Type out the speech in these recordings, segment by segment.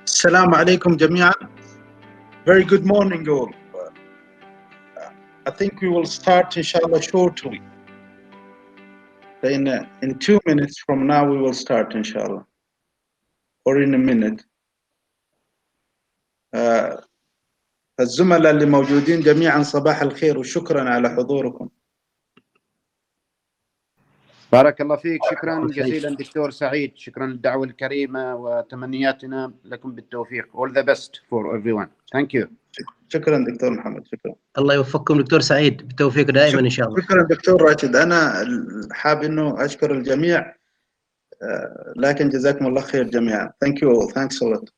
السلام عليكم جميعا. Very good morning all. I think we will start inshallah shortly. In 2 minutes from now we will start inshallah, or in a minute. الزملاء اللي موجودين جميعا صباح الخير وشكرا على حضوركم. بارك الله فيك، شكرا جزيلا دكتور سعيد، شكرا للدعوة الكريمة وتمنياتنا لكم بالتوفيق. All the best for everyone. Thank you. شكرا دكتور محمد، شكرا. الله يوفقكم دكتور سعيد، بالتوفيق دائما إن شاء الله. شكرا دكتور راشد. أنا حاب إنه أشكر الجميع، لكن جزاكم الله خير جميعا. Thank you all. Thanks a lot.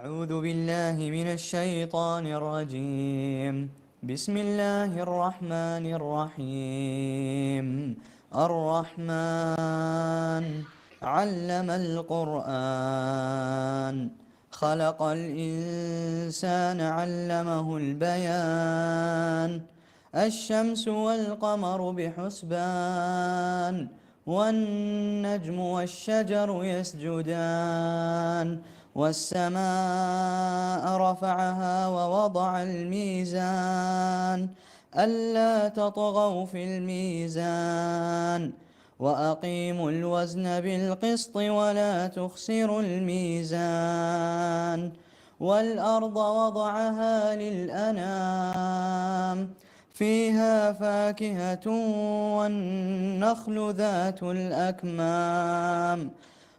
أعوذ بالله من الشيطان الرجيم. بسم الله الرحمن الرحيم. الرحمن علم القرآن، خلق الإنسان علمه البيان. الشمس والقمر بحسبان، والنجم والشجر يسجدان. والسماء رفعها ووضع الميزان، ألا تطغوا في الميزان، وأقيموا الوزن بالقسط ولا تخسروا الميزان. والأرض وضعها للأنام، فيها فاكهة والنخل ذات الأكمام،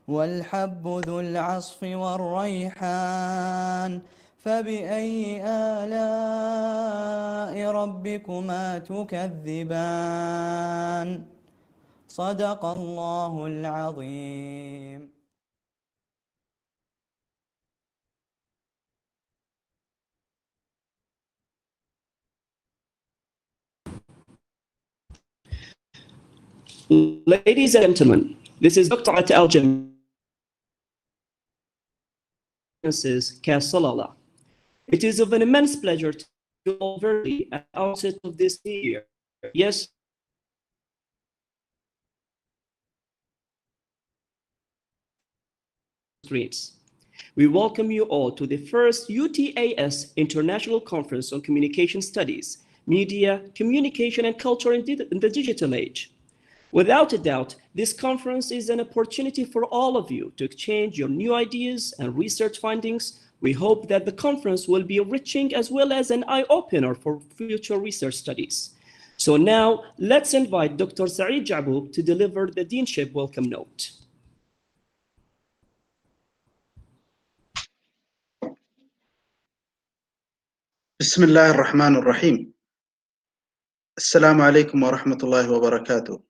والحب ذو العصف والريحان. فبأي آلاء ربكما تكذبان؟ صدق الله العظيم. Ladies and gentlemen, this is Dr. Al-Jam. It is of an immense pleasure to all verbally at the outset of this year. Yes, streets. We welcome you all to the first UTAS International Conference on Communication Studies, Media, Communication and Culture in the Digital Age. Without a doubt, this conference is an opportunity for all of you to exchange your new ideas and research findings. We hope that the conference will be enriching as well as an eye-opener for future research studies. So now, let's invite Dr. Saeed Jaboub to deliver the Deanship Welcome Note. بسم الله الرحمن الرحيم. السلام عليكم ورحمة الله وبركاته.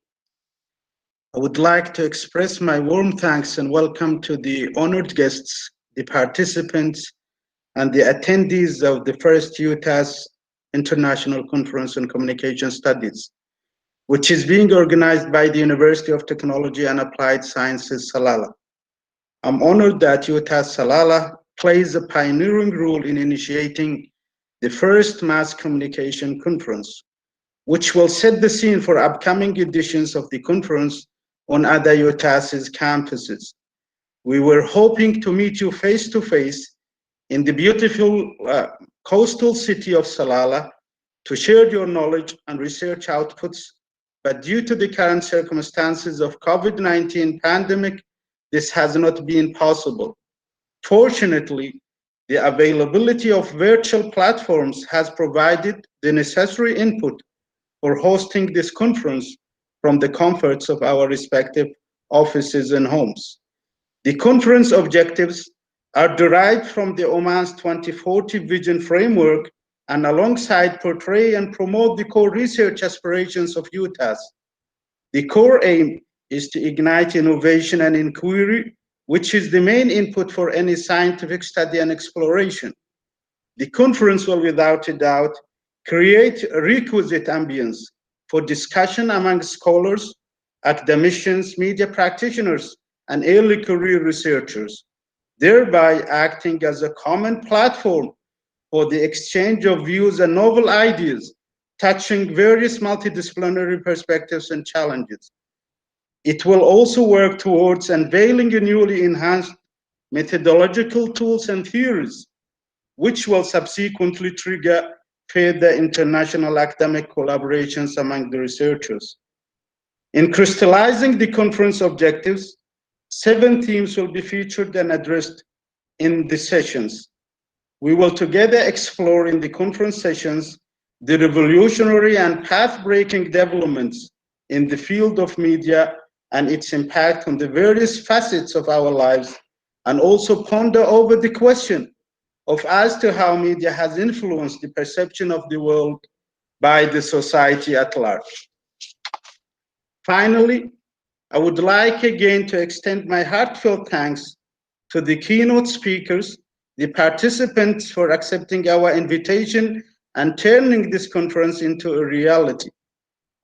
I would like to express my warm thanks and welcome to the honored guests, the participants, and the attendees of the first UTAS International Conference on Communication Studies, which is being organized by the University of Technology and Applied Sciences, Salalah. I'm honored that Utas-Salalah plays a pioneering role in initiating the first mass communication conference, which will set the scene for upcoming editions of the conference on other Utas' campuses. We were hoping to meet you face to face in the beautiful coastal city of Salalah to share your knowledge and research outputs, but due to the current circumstances of COVID-19 pandemic, this has not been possible. Fortunately, the availability of virtual platforms has provided the necessary input for hosting this conference from the comforts of our respective offices and homes. The conference objectives are derived from the Oman's 2040 vision framework and alongside portray and promote the core research aspirations of UTAS. The core aim is to ignite innovation and inquiry, which is the main input for any scientific study and exploration. The conference will without a doubt create a requisite ambience for discussion among scholars, academicians, media practitioners, and early career researchers, thereby acting as a common platform for the exchange of views and novel ideas touching various multidisciplinary perspectives and challenges. It will also work towards unveiling a newly enhanced methodological tools and theories, which will subsequently trigger further international academic collaborations among the researchers. In crystallizing the conference objectives, 7 themes will be featured and addressed in the sessions. We will together explore in the conference sessions the revolutionary and path-breaking developments in the field of media and its impact on the various facets of our lives, and also ponder over the question of as to how media has influenced the perception of the world by the society at large. Finally, I would like again to extend my heartfelt thanks to the keynote speakers, the participants for accepting our invitation and turning this conference into a reality.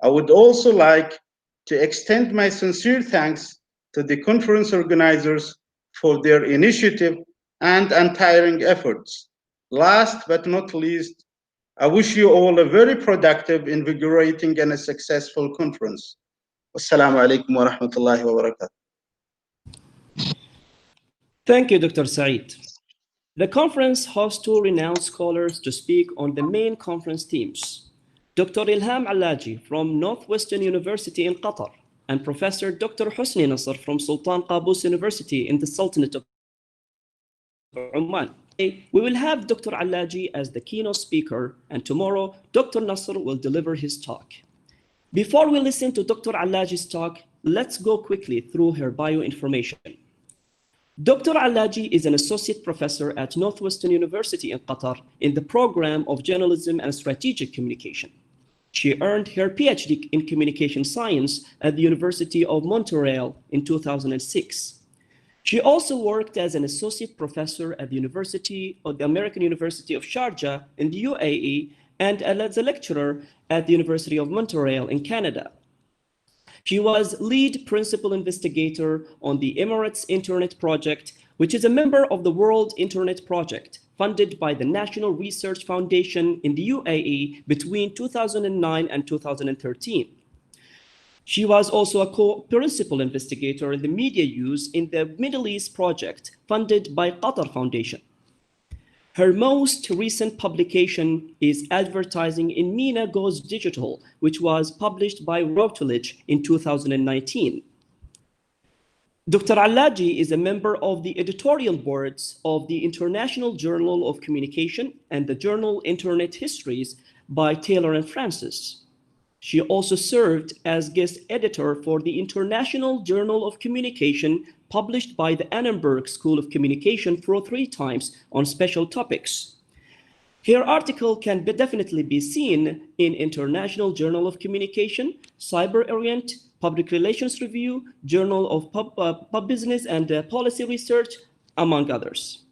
I would also like to extend my sincere thanks to the conference organizers for their initiative and untiring efforts. Last but not least, I wish you all a very productive, invigorating, and a successful conference. Assalamu alaikum wa rahmatullahi wa barakatuh. Thank you, Dr. Saeed. The conference hosts 2 renowned scholars to speak on the main conference themes. Dr. Ilham Alaji from Northwestern University in Qatar and Professor Dr. Hosni Nasr from Sultan Qaboos University in the Sultanate of Oman. We will have Dr. Alaji as the keynote speaker, and tomorrow Dr. Nasr will deliver his talk. Before we listen to Dr. Alaji's talk, let's go quickly through her bio information. Dr. Alaji is an associate professor at Northwestern University in Qatar in the program of journalism and strategic communication. She earned her PhD in communication science at the University of Montreal in 2006. She also worked as an associate professor at the American University of Sharjah in the UAE and as a lecturer at the University of Montreal in Canada. She was lead principal investigator on the Emirates Internet Project, which is a member of the World Internet Project, funded by the National Research Foundation in the UAE between 2009 and 2013. She was also a co-principal investigator in the media use in the Middle East Project, funded by Qatar Foundation. Her most recent publication is Advertising in MENA Goes Digital, which was published by Routledge in 2019. Dr. Alaji is a member of the editorial boards of the International Journal of Communication and the journal Internet Histories by Taylor and Francis. She also served as guest editor for the International Journal of Communication, published by the Annenberg School of Communication for 3 times on special topics. Her article can definitely be seen in International Journal of Communication, Cyber Orient, Public Relations Review, Journal of Pub Business and Policy Research, among others.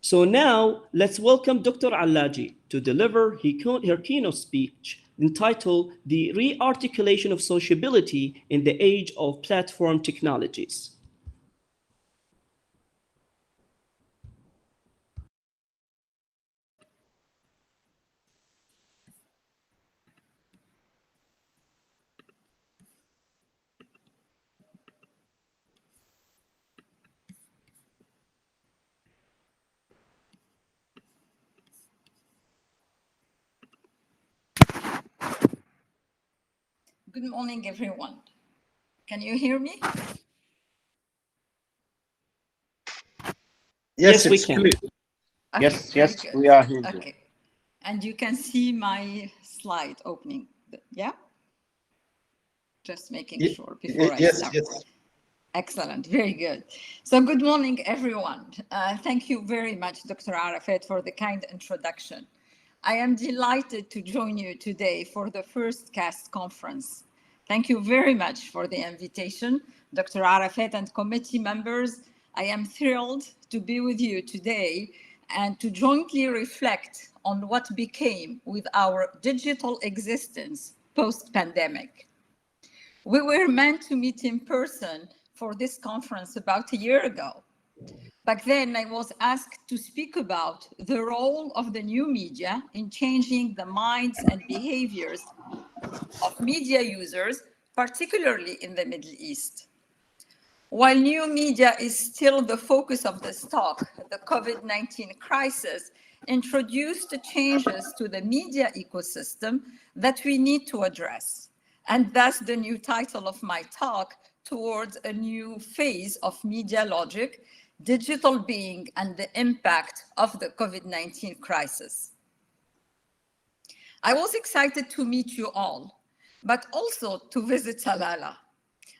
So now let's welcome Dr. Allaji to deliver her keynote speech entitled The Re-Articulation of Sociability in the Age of Platform Technologies. Good morning, everyone. Can you hear me? Yes, we can. Okay, Yes, very yes, good. we are here. Okay, and you can see my slide opening, yeah? Just making sure before I start. Yes. Excellent, very good. So good morning, everyone. Thank you very much, Dr. Arafat, for the kind introduction. I am delighted to join you today for the first CAST conference. Thank you very much for the invitation, Dr. Arafat and committee members. I am thrilled to be with you today and to jointly reflect on what became with our digital existence post-pandemic. We were meant to meet in person for this conference about a year ago. Back then, I was asked to speak about the role of the new media in changing the minds and behaviors of media users, particularly in the Middle East. While new media is still the focus of this talk, the COVID-19 crisis introduced changes to the media ecosystem that we need to address. And that's the new title of my talk, Towards a New Phase of Media Logic, Digital Being and the Impact of the COVID-19 Crisis. I was excited to meet you all, but also to visit Salalah.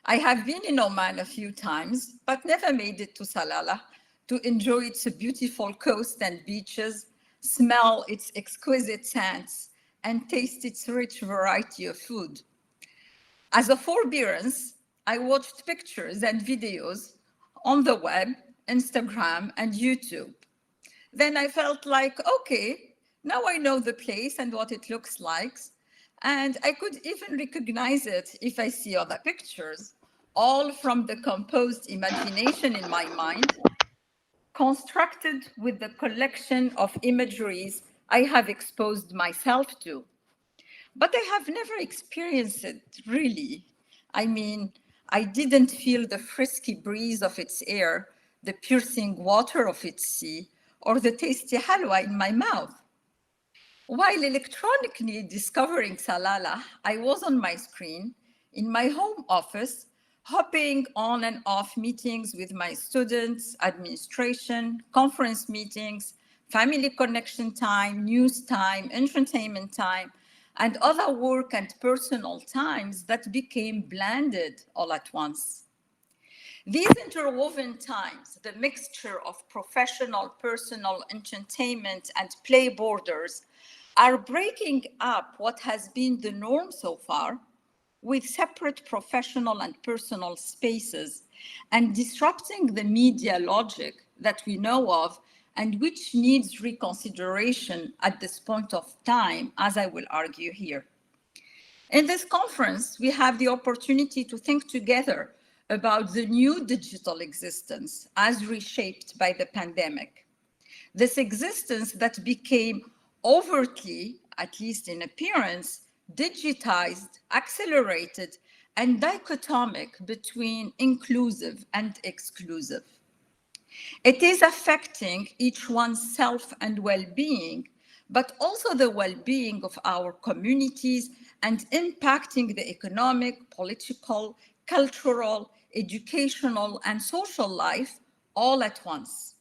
I have been in Oman a few times, but never made it to Salalah to enjoy its beautiful coast and beaches, smell its exquisite scents, and taste its rich variety of food. As a forbearance, I watched pictures and videos on the web, Instagram, and YouTube. Then I felt like, okay, now I know the place and what it looks like, and I could even recognize it if I see other pictures, all from the composed imagination in my mind, constructed with the collection of imageries I have exposed myself to. But I have never experienced it, really. I mean, I didn't feel the frisky breeze of its air, the piercing water of its sea, or the tasty halwa in my mouth. While electronically discovering Salalah, I was on my screen in my home office, hopping on and off meetings with my students, administration, conference meetings, family connection time, news time, entertainment time, and other work and personal times that became blended all at once. These interwoven times, the mixture of professional, personal, entertainment, and play borders, are breaking up what has been the norm so far with separate professional and personal spaces and disrupting the media logic that we know of and which needs reconsideration at this point of time, as I will argue here. In this conference, we have the opportunity to think together about the new digital existence as reshaped by the pandemic. This existence that became overtly, at least in appearance, digitized, accelerated, and dichotomic between inclusive and exclusive. It is affecting each one's self and well-being, but also the well-being of our communities and impacting the economic, political, cultural, educational, and social life all at once.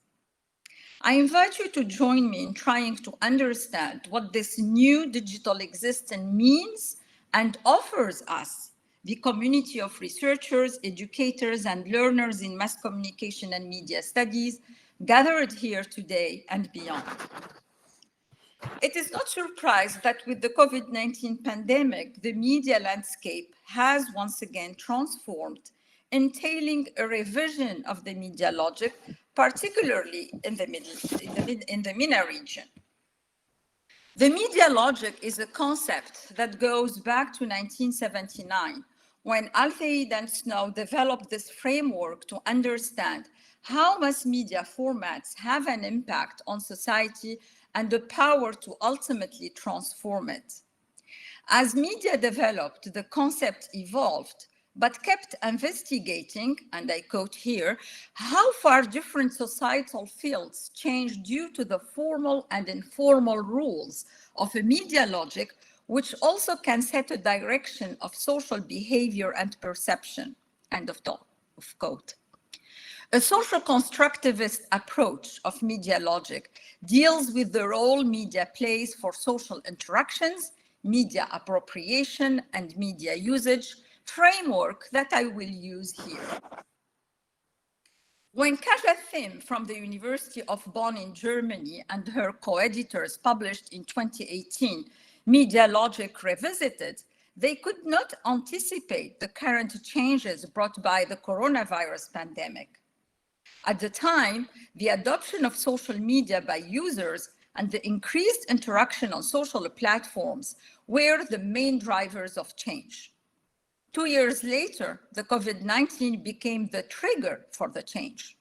I invite you to join me in trying to understand what this new digital existence means and offers us, the community of researchers, educators, and learners in mass communication and media studies gathered here today and beyond. It is not surprised that with the COVID-19 pandemic, the media landscape has once again transformed entailing a revision of the media logic, particularly in the MENA region. The media logic is a concept that goes back to 1979, when Al-Thaid and Snow developed this framework to understand how mass media formats have an impact on society and the power to ultimately transform it. As media developed, the concept evolved, but kept investigating, and I quote here, how far different societal fields change due to the formal and informal rules of a media logic, which also can set a direction of social behavior and perception, end of quote. A social constructivist approach of media logic deals with the role media plays for social interactions, media appropriation, and media usage, framework that I will use here. When Kaja Thim from the University of Bonn in Germany and her co-editors published in 2018 Media Logic Revisited, they could not anticipate the current changes brought by the coronavirus pandemic. At the time, the adoption of social media by users and the increased interaction on social platforms were the main drivers of change. 2 years later, the COVID-19 became the trigger for the change.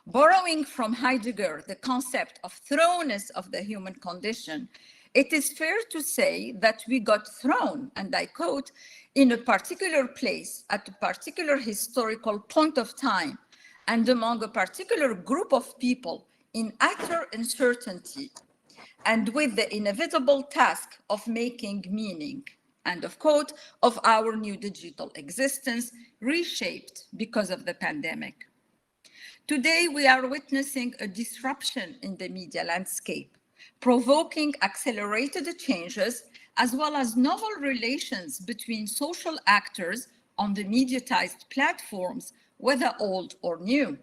Borrowing from Heidegger the concept of thrownness of the human condition, it is fair to say that we got thrown, and I quote, in a particular place at a particular historical point of time and among a particular group of people in utter uncertainty and with the inevitable task of making meaning, end of quote, of our new digital existence reshaped because of the pandemic. Today, we are witnessing a disruption in the media landscape, provoking accelerated changes as well as novel relations between social actors on the mediatized platforms, whether old or new.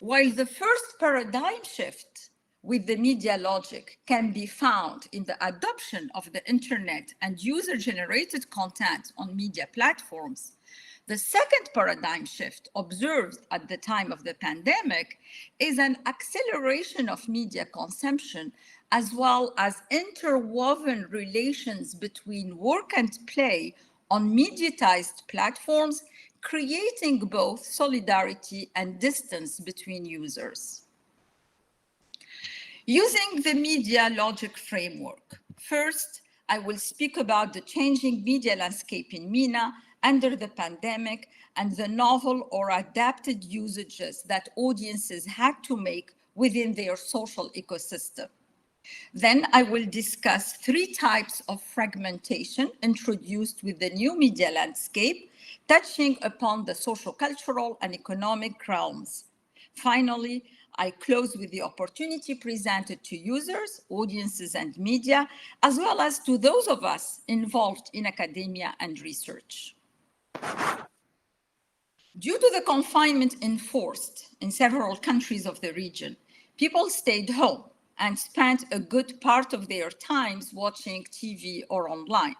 While the first paradigm shift with the media logic can be found in the adoption of the internet and user-generated content on media platforms, the second paradigm shift observed at the time of the pandemic is an acceleration of media consumption as well as interwoven relations between work and play on mediatized platforms, creating both solidarity and distance between users. Using the media logic framework, first, I will speak about the changing media landscape in MENA under the pandemic and the novel or adapted usages that audiences had to make within their social ecosystem. Then I will discuss 3 types of fragmentation introduced with the new media landscape, touching upon the social, cultural, and economic realms. Finally, I close with the opportunity presented to users, audiences, and media, as well as to those of us involved in academia and research. Due to the confinement enforced in several countries of the region, people stayed home and spent a good part of their times watching TV or online.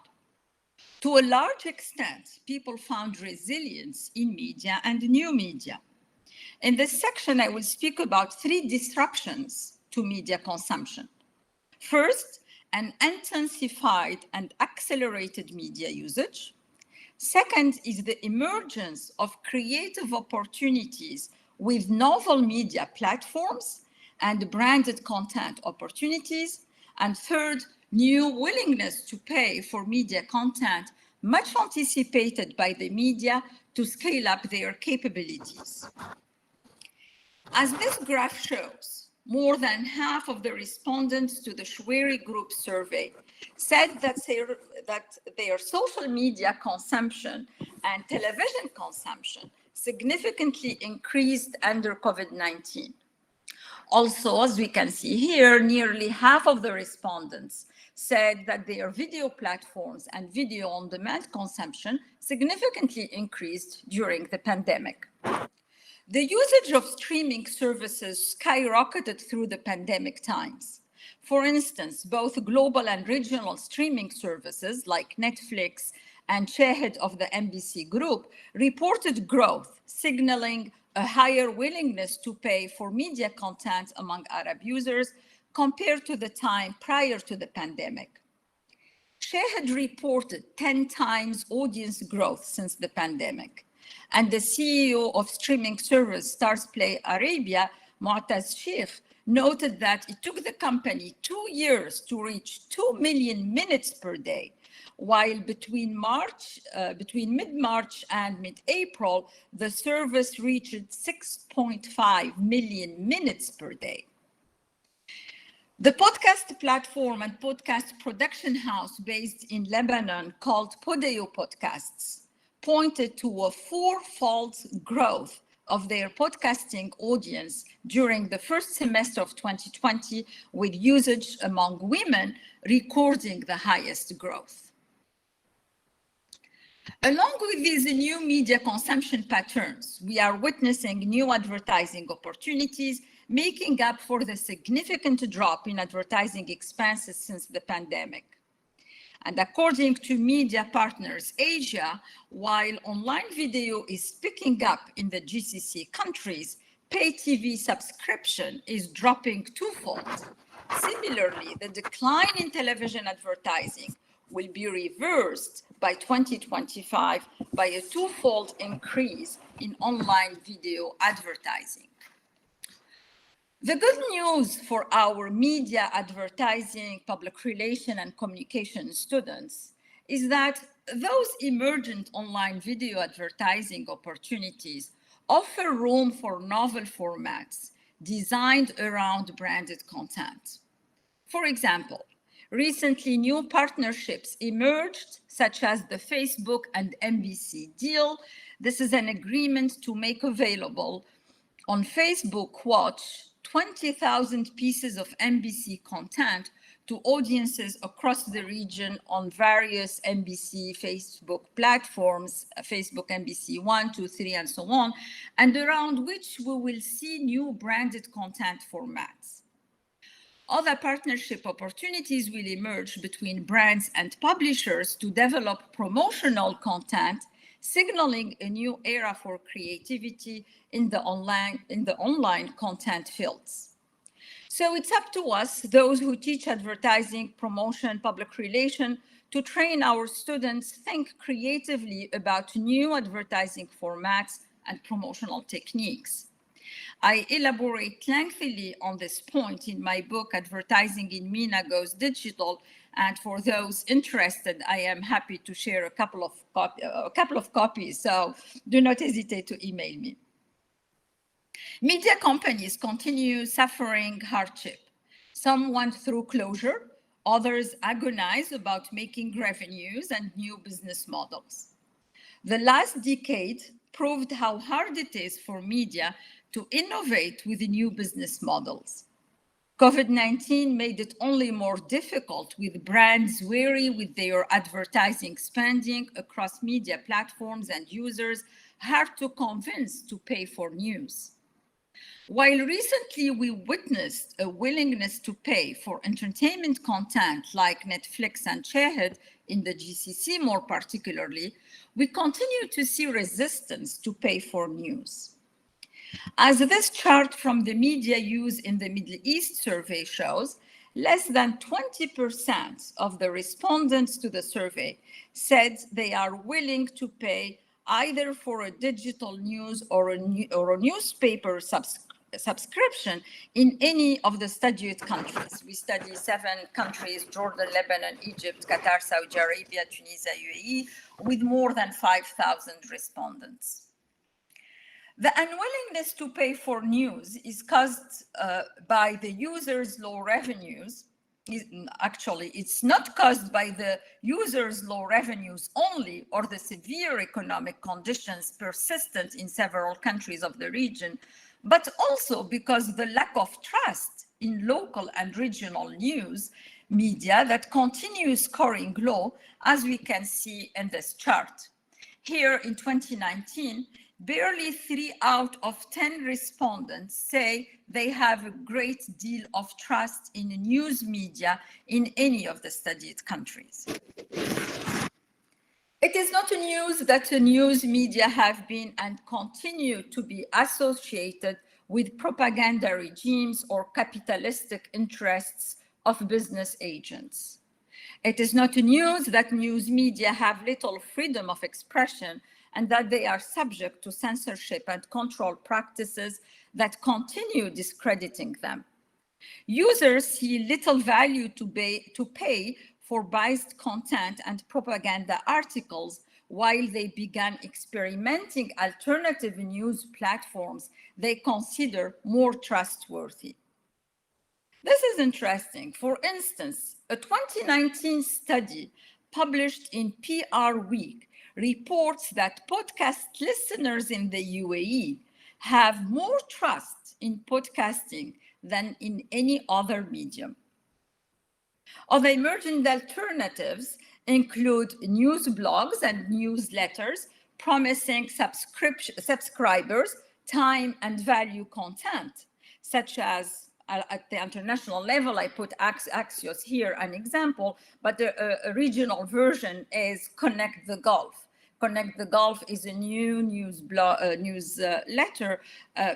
To a large extent, people found resilience in media and new media. In this section, I will speak about 3 disruptions to media consumption. First, an intensified and accelerated media usage. Second is the emergence of creative opportunities with novel media platforms and branded content opportunities. And third, new willingness to pay for media content, much anticipated by the media to scale up their capabilities. As this graph shows, more than half of the respondents to the Shweri Group survey said that their social media consumption and television consumption significantly increased under COVID-19. Also, as we can see here, nearly half of the respondents said that their video platforms and video on-demand consumption significantly increased during the pandemic. The usage of streaming services skyrocketed through the pandemic times. For instance, both global and regional streaming services like Netflix, and Shahid of the MBC group reported growth, signaling a higher willingness to pay for media content among Arab users compared to the time prior to the pandemic. Shahid reported 10 times audience growth since the pandemic. And the CEO of streaming service Stars Play Arabia, Utas-Iccs, noted that it took the company 2 years to reach 2 million minutes per day, while between mid-March and mid-April, the service reached 6.5 million minutes per day. The podcast platform and podcast production house based in Lebanon called Podeo Podcasts pointed to a fourfold growth of their podcasting audience during the first semester of 2020, with usage among women recording the highest growth. Along with these new media consumption patterns, we are witnessing new advertising opportunities, making up for the significant drop in advertising expenses since the pandemic. And according to Media Partners Asia, while online video is picking up in the GCC countries, pay TV subscription is dropping twofold. Similarly, the decline in television advertising will be reversed by 2025 by a twofold increase in online video advertising. The good news for our media, advertising, public relation, and communication students is that those emergent online video advertising opportunities offer room for novel formats designed around branded content. For example, recently new partnerships emerged, such as the Facebook and NBC deal. This is an agreement to make available on Facebook Watch 20,000 pieces of NBC content to audiences across the region on various NBC Facebook platforms, Facebook NBC 1, 2, 3, and so on, and around which we will see new branded content formats. Other partnership opportunities will emerge between brands and publishers to develop promotional content, signaling a new era for creativity in the online content fields. So it's up to us, those who teach advertising, promotion, public relation, to train our students think creatively about new advertising formats and promotional techniques. I elaborate lengthily on this point in my book, Advertising in MENA Goes Digital, and for those interested, I am happy to share a couple of copies, so do not hesitate to email me. Media companies continue suffering hardship. Some went through closure, others agonize about making revenues and new business models. The last decade proved how hard it is for media to innovate with new business models. COVID-19 made it only more difficult, with brands wary with their advertising spending across media platforms and users hard to convince to pay for news. While recently we witnessed a willingness to pay for entertainment content like Netflix and Shahid in the GCC more particularly, we continue to see resistance to pay for news. As this chart from the media use in the Middle East survey shows, less than 20% of the respondents to the survey said they are willing to pay either for a digital news or a newspaper subscription in any of the studied countries. We study 7 countries: Jordan, Lebanon, Egypt, Qatar, Saudi Arabia, Tunisia, UAE, with more than 5,000 respondents. The unwillingness to pay for news is caused by the users' low revenues. Actually, it's not caused by the users' low revenues only, or the severe economic conditions persistent in several countries of the region, but also because the lack of trust in local and regional news media that continues scoring low, as we can see in this chart. Here in 2019, barely 3 out of 10 respondents say they have a great deal of trust in news media in any of the studied countries. It is not a news that the news media have been and continue to be associated with propaganda regimes or capitalistic interests of business agents. It is not a news that news media have little freedom of expression and that they are subject to censorship and control practices that continue discrediting them. Users see little value to pay for biased content and propaganda articles while they began experimenting alternative news platforms they consider more trustworthy. This is interesting. For instance, a 2019 study published in PR Week reports that podcast listeners in the UAE have more trust in podcasting than in any other medium. Other emerging alternatives include news blogs and newsletters promising subscribers time and value content, such as at the international level, I put Axios here, an example, but a regional version is Connect the Gulf. Connect the Gulf is a new newsletter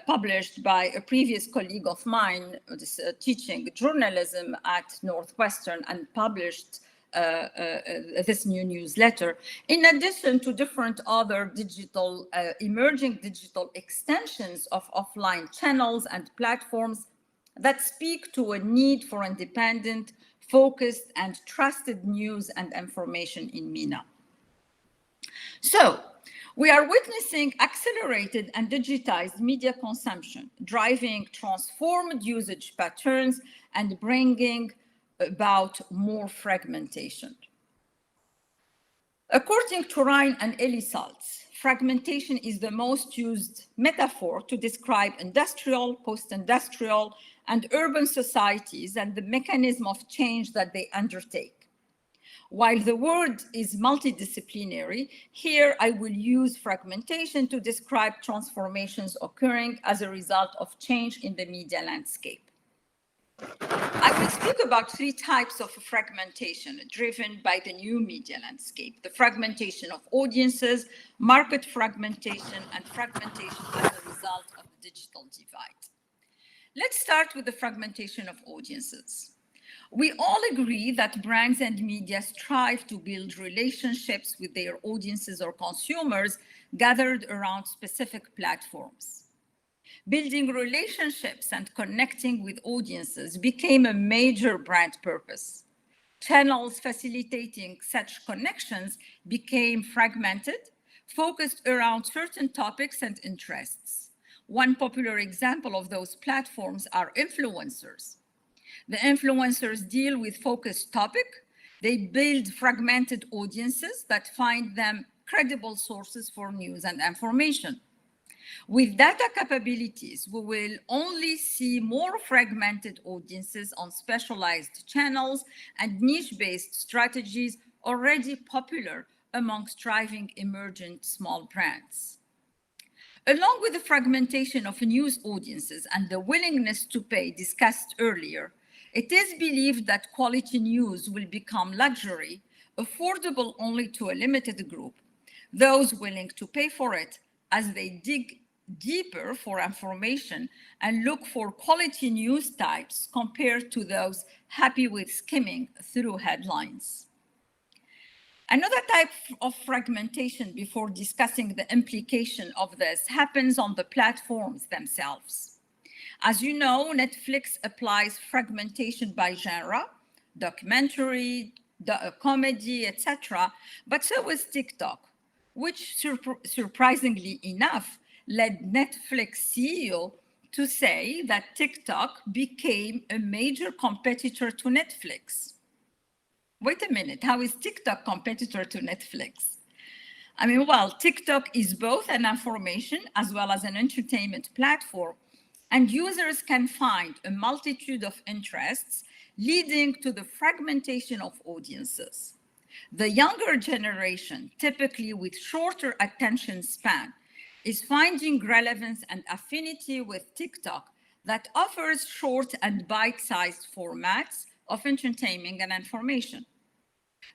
published by a previous colleague of mine, teaching journalism at Northwestern, and published this new newsletter, in addition to different other digital, emerging digital extensions of offline channels and platforms that speak to a need for independent, focused, and trusted news and information in MENA. So, we are witnessing accelerated and digitized media consumption, driving transformed usage patterns and bringing about more fragmentation. According to Ryan and Utas-Iccs, fragmentation is the most used metaphor to describe industrial, post-industrial, and urban societies and the mechanism of change that they undertake. While the word is multidisciplinary, here I will use fragmentation to describe transformations occurring as a result of change in the media landscape. I will speak about three types of fragmentation driven by the new media landscape: the fragmentation of audiences, market fragmentation, and fragmentation as a result of the digital divide. Let's start with the fragmentation of audiences. We all agree that brands and media strive to build relationships with their audiences or consumers gathered around specific platforms. Building relationships and connecting with audiences became a major brand purpose. Channels facilitating such connections became fragmented, focused around certain topics and interests. One popular example of those platforms are influencers. The influencers deal with focused topic. They build fragmented audiences that find them credible sources for news and information. With data capabilities, we will only see more fragmented audiences on specialized channels and niche-based strategies already popular among striving emergent small brands. Along with the fragmentation of news audiences and the willingness to pay discussed earlier, it is believed that quality news will become luxury, affordable only to a limited group, those willing to pay for it as they dig deeper for information and look for quality news types compared to those happy with skimming through headlines. Another type of fragmentation, before discussing the implication of this, happens on the platforms themselves. As you know, Netflix applies fragmentation by genre, documentary, comedy, etc., but so is TikTok, which surprisingly enough led Netflix CEO to say that TikTok became a major competitor to Netflix. Wait a minute, how is TikTok competitor to Netflix? I mean, well, TikTok is both an information as well as an entertainment platform, and users can find a multitude of interests leading to the fragmentation of audiences. The younger generation, typically with shorter attention span, is finding relevance and affinity with TikTok that offers short and bite-sized formats of entertainment and information.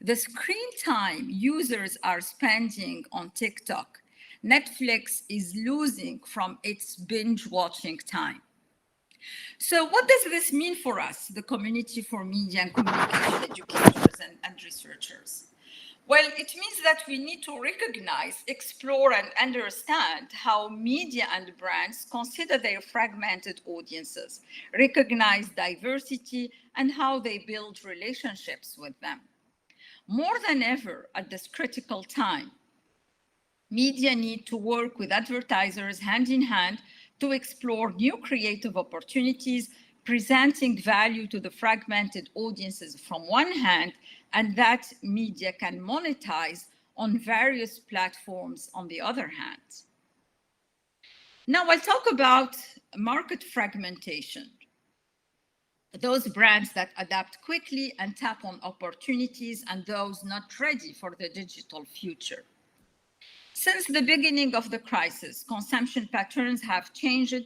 the screen time users are spending on TikTok, Netflix is losing from its binge watching time. So what does this mean for us, the community for media and communication educators and researchers? Well, it means that we need to recognize, explore, and understand how media and brands consider their fragmented audiences, recognize diversity, and how they build relationships with them. More than ever at this critical time, media need to work with advertisers hand in hand to explore new creative opportunities, presenting value to the fragmented audiences from one hand, and that media can monetize on various platforms on the other hand. Now I'll talk about market fragmentation. Those brands that adapt quickly and tap on opportunities, and those not ready for the digital future. Since the beginning of the crisis, consumption patterns have changed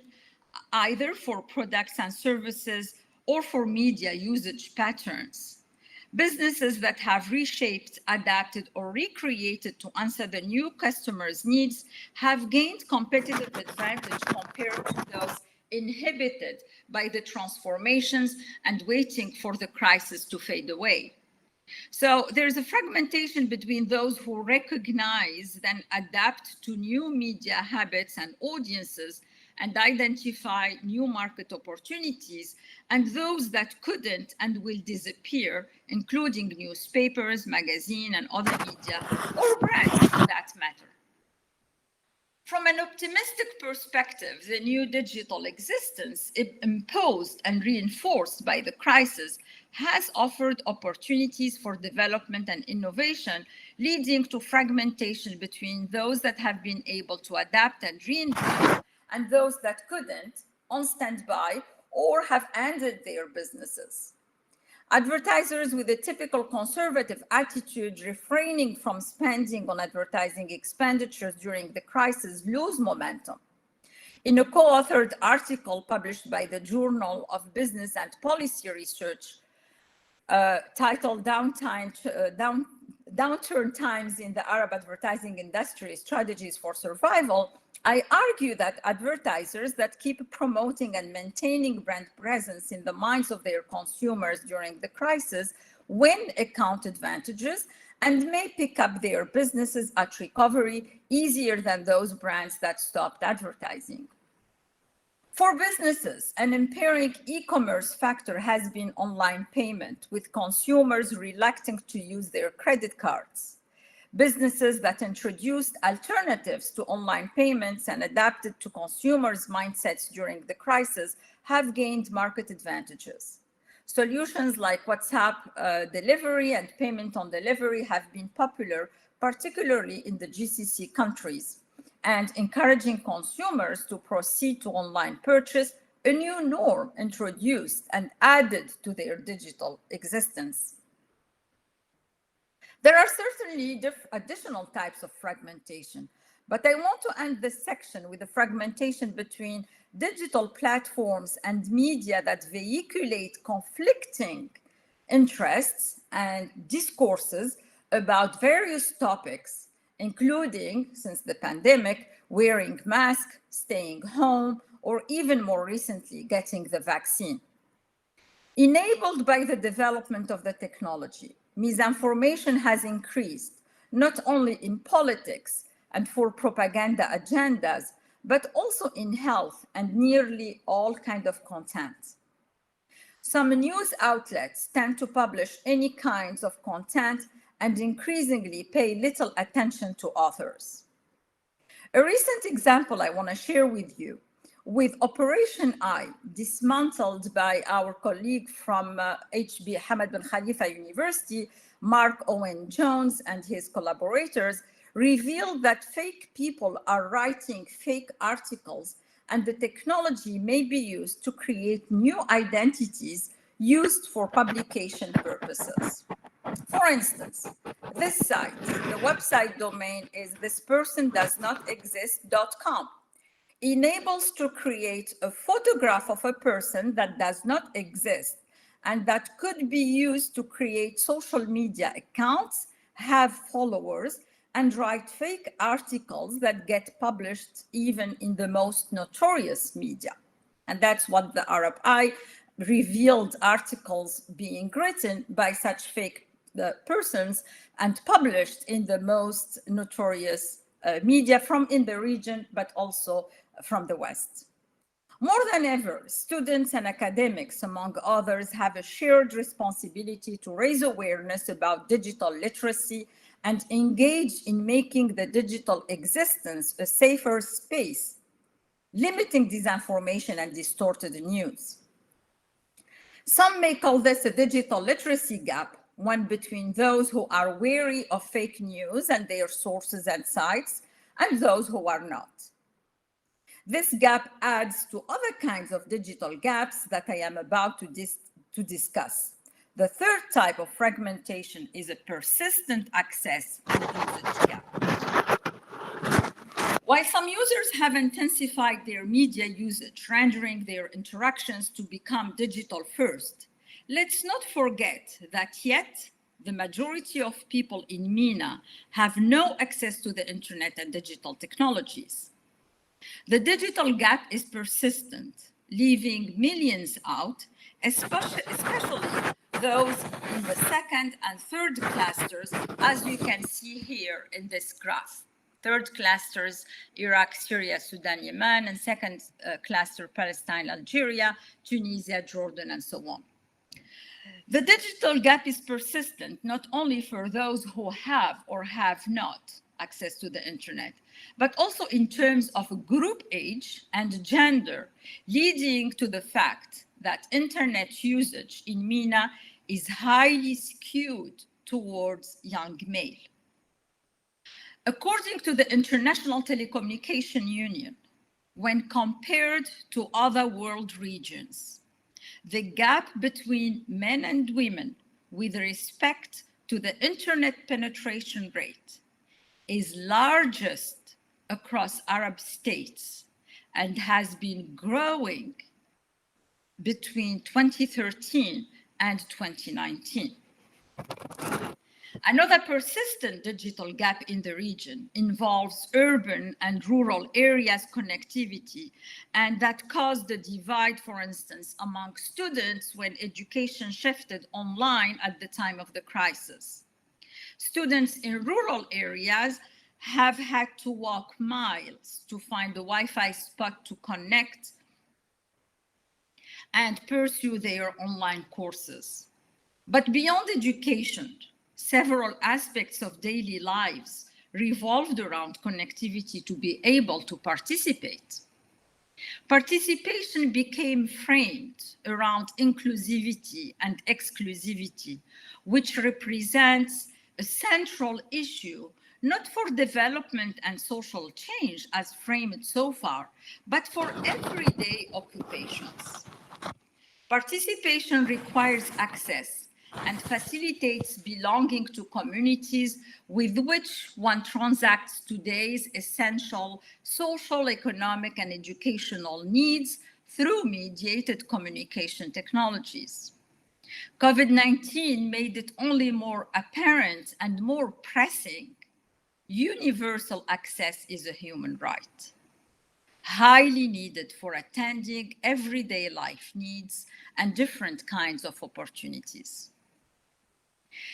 either for products and services or for media usage patterns. Businesses that have reshaped, adapted, or recreated to answer the new customers' needs have gained competitive advantage compared to those inhibited by the transformations and waiting for the crisis to fade away. So there's a fragmentation between those who recognize and adapt to new media habits and audiences and identify new market opportunities, and those that couldn't and will disappear, including newspapers, magazines, and other media, or brands for that matter. From an optimistic perspective, the new digital existence imposed and reinforced by the crisis has offered opportunities for development and innovation, leading to fragmentation between those that have been able to adapt and reinvent and those that couldn't, on standby, or have ended their businesses. Advertisers with a typical conservative attitude, refraining from spending on advertising expenditures during the crisis, lose momentum. In a co-authored article published by the Journal of Business and Policy Research, titled Downturn Times in the Arab Advertising Industry, Strategies for Survival, I argue that advertisers that keep promoting and maintaining brand presence in the minds of their consumers during the crisis win account advantages and may pick up their businesses at recovery easier than those brands that stopped advertising. For businesses, an impairing e-commerce factor has been online payment, with consumers reluctant to use their credit cards. Businesses that introduced alternatives to online payments and adapted to consumers' mindsets during the crisis have gained market advantages. Solutions like WhatsApp delivery and payment on delivery have been popular, particularly in the GCC countries, and encouraging consumers to proceed to online purchase, a new norm introduced and added to their digital existence. There are certainly additional types of fragmentation, but I want to end this section with the fragmentation between digital platforms and media that vehiculate conflicting interests and discourses about various topics, including, since the pandemic, wearing masks, staying home, or even more recently, getting the vaccine. Enabled by the development of the technology, misinformation has increased, not only in politics and for propaganda agendas, but also in health and nearly all kinds of content. Some news outlets tend to publish any kinds of content and increasingly pay little attention to authors. A recent example I want to share with you, with Operation I, dismantled by our colleague from HB Hamad bin Khalifa University, Mark Owen Jones and his collaborators, revealed that fake people are writing fake articles, and the technology may be used to create new identities used for publication purposes. For instance, this site, the website domain is thispersondoesnotexist.com, enables to create a photograph of a person that does not exist and that could be used to create social media accounts, have followers, and write fake articles that get published even in the most notorious media. And that's what the Arab Eye revealed, articles being written by such fake persons and published in the most notorious media from in the region, but also from the West. More than ever, students and academics, among others, have a shared responsibility to raise awareness about digital literacy and engage in making the digital existence a safer space, limiting disinformation and distorted news. Some may call this a digital literacy gap, one between those who are wary of fake news and their sources and sites, and those who are not. This gap adds to other kinds of digital gaps that I am about to discuss. The third type of fragmentation is a persistent access and usage gap. While some users have intensified their media usage, rendering their interactions to become digital first, let's not forget that yet the majority of people in MENA have no access to the internet and digital technologies. The digital gap is persistent, leaving millions out, especially those in the second and third clusters, as you can see here in this graph. Third clusters, Iraq, Syria, Sudan, Yemen, and second cluster, Palestine, Algeria, Tunisia, Jordan, and so on. The digital gap is persistent, not only for those who have or have not access to the internet, but also in terms of group age and gender, leading to the fact that internet usage in MENA is highly skewed towards young male. According to the International Telecommunication Union, when compared to other world regions, the gap between men and women with respect to the internet penetration rate is largest across Arab states and has been growing between 2013 and 2019. Another persistent digital gap in the region involves urban and rural areas connectivity, and that caused the divide, for instance, among students when education shifted online at the time of the crisis. Students in rural areas have had to walk miles to find a Wi-Fi spot to connect and pursue their online courses. But beyond education, several aspects of daily lives revolved around connectivity to be able to participate. Participation became framed around inclusivity and exclusivity, which represents a central issue, not for development and social change as framed so far, but for everyday occupations. Participation requires access and facilitates belonging to communities with which one transacts today's essential social, economic, and educational needs through mediated communication technologies. COVID-19 made it only more apparent and more pressing. Universal access is a human right, highly needed for attending everyday life needs and different kinds of opportunities.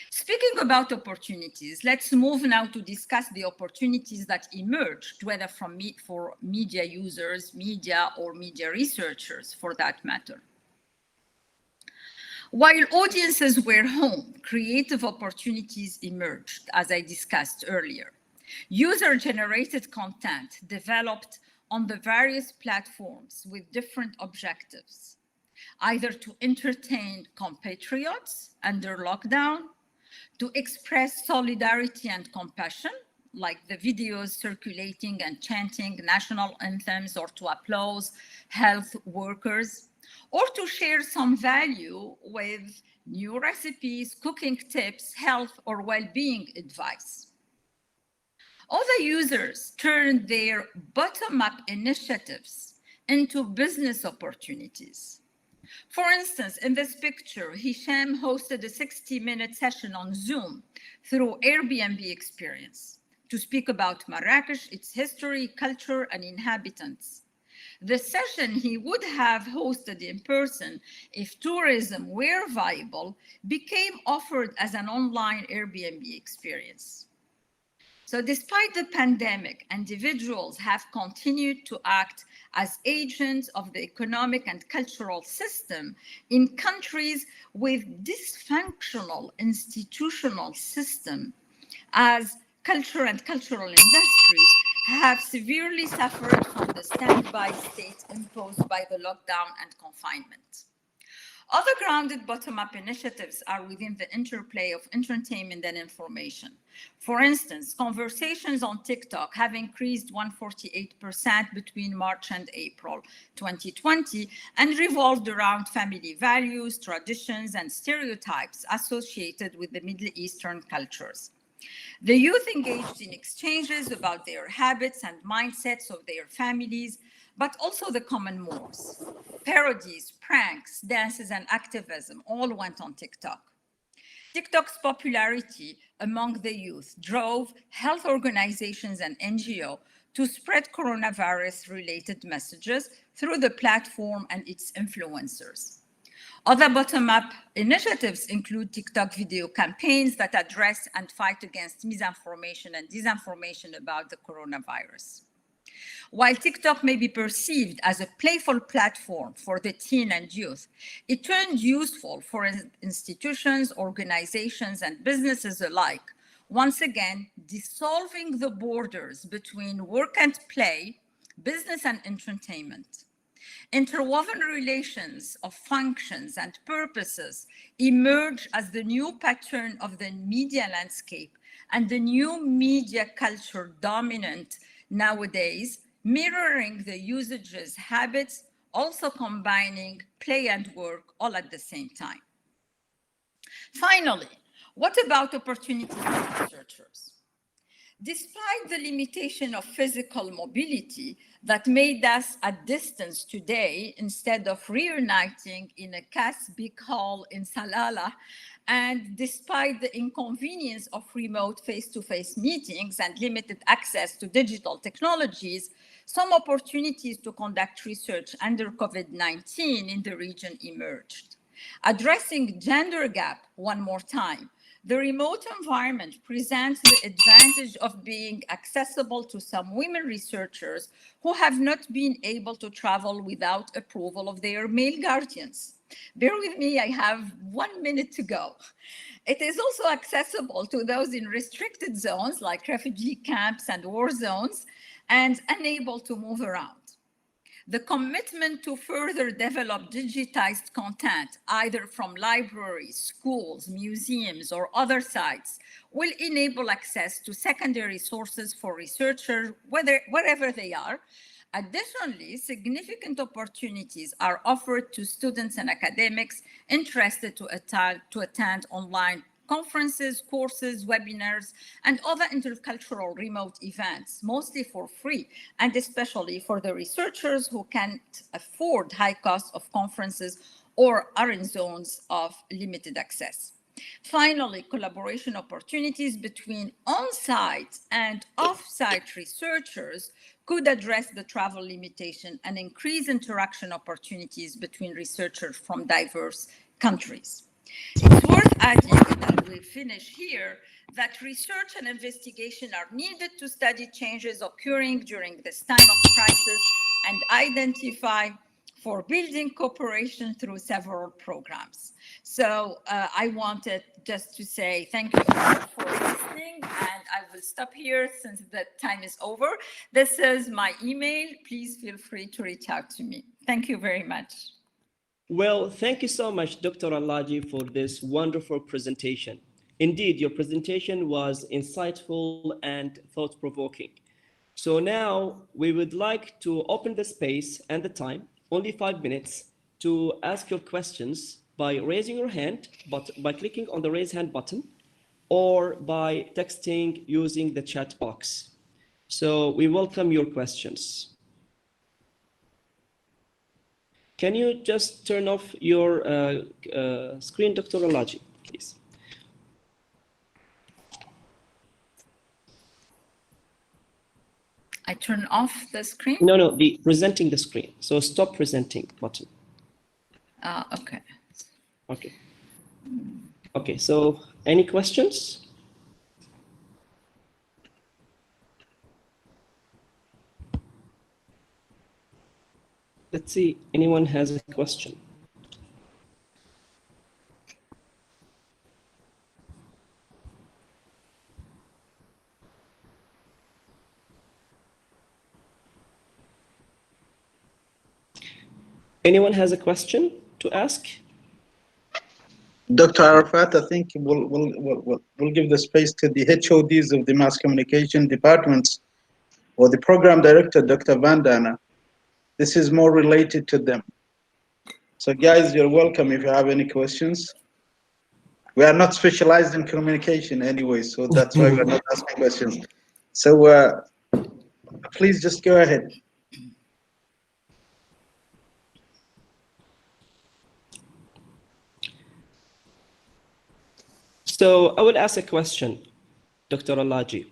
Speaking about opportunities, let's move now to discuss the opportunities that emerged, whether for media users, media, or media researchers for that matter. While audiences were home, creative opportunities emerged, as I discussed earlier. User-generated content developed on the various platforms with different objectives, either to entertain compatriots under lockdown, to express solidarity and compassion, like the videos circulating and chanting national anthems, or to applaud health workers, or to share some value with new recipes, cooking tips, health, or well-being advice. Other users turned their bottom-up initiatives into business opportunities. For instance, in this picture, Hisham hosted a 60-minute session on Zoom through Airbnb experience to speak about Marrakesh, its history, culture, and inhabitants. The session he would have hosted in person if tourism were viable became offered as an online Airbnb experience. So despite the pandemic, individuals have continued to act as agents of the economic and cultural system in countries with dysfunctional institutional system, as culture and cultural industries have severely suffered from the standby state imposed by the lockdown and confinement. Other grounded bottom-up initiatives are within the interplay of entertainment and information. For instance, conversations on TikTok have increased 148% between March and April 2020 and revolved around family values, traditions, and stereotypes associated with the Middle Eastern cultures. The youth engaged in exchanges about their habits and mindsets of their families, but also the common mores. Parodies, pranks, dances, and activism all went on TikTok. TikTok's popularity among the youth drove health organizations and NGOs to spread coronavirus-related messages through the platform and its influencers. Other bottom-up initiatives include TikTok video campaigns that address and fight against misinformation and disinformation about the coronavirus. While TikTok may be perceived as a playful platform for the teen and youth, it turned useful for institutions, organizations, and businesses alike, once again dissolving the borders between work and play, business and entertainment. Interwoven relations of functions and purposes emerge as the new pattern of the media landscape and the new media culture dominant nowadays, mirroring the usages, habits, also combining play and work all at the same time. Finally, what about opportunities for researchers? Despite the limitation of physical mobility that made us at distance today instead of reuniting in a Casbic hall in Salalah, and despite the inconvenience of remote face-to-face meetings and limited access to digital technologies, some opportunities to conduct research under COVID-19 in the region emerged. Addressing gender gap one more time, the remote environment presents the advantage of being accessible to some women researchers who have not been able to travel without approval of their male guardians. Bear with me, I have 1 minute to go. It is also accessible to those in restricted zones like refugee camps and war zones and unable to move around. The commitment to further develop digitized content, either from libraries, schools, museums, or other sites, will enable access to secondary sources for researchers, wherever they are. Additionally, significant opportunities are offered to students and academics interested to attend online conferences, courses, webinars, and other intercultural remote events, mostly for free, and especially for the researchers who can't afford high costs of conferences or are in zones of limited access. Finally, collaboration opportunities between on-site and off-site researchers could address the travel limitation and increase interaction opportunities between researchers from diverse countries. It's worth adding, and I will finish here, that research and investigation are needed to study changes occurring during this time of crisis and identify for building cooperation through several programs. So I wanted just to say thank you all for listening, and I will stop here since the time is over. This is my email. Please feel free to reach out to me. Thank you very much. Well, thank you so much, Dr. Alaji, for this wonderful presentation. Indeed, your presentation was insightful and thought-provoking. So now we would like to open the space and the time, only 5 minutes, to ask your questions by raising your hand, but by clicking on the raise hand button, or by texting using the chat box. So we welcome your questions. Can you just turn off your screen, Dr. Alaji, please? I turn off the screen? No, the presenting the screen. So stop presenting button. Okay. Okay. Okay, so any questions? Let's see, anyone has a question? Anyone has a question to ask? Dr. Arafat, I think we'll give the space to the HODs of the mass communication departments or the program director, Dr. Vandana. This is more related to them. So guys, you're welcome if you have any questions. We are not specialized in communication anyway, so that's why we're not asking questions. So please just go ahead. So I will ask a question, Dr. Alaji.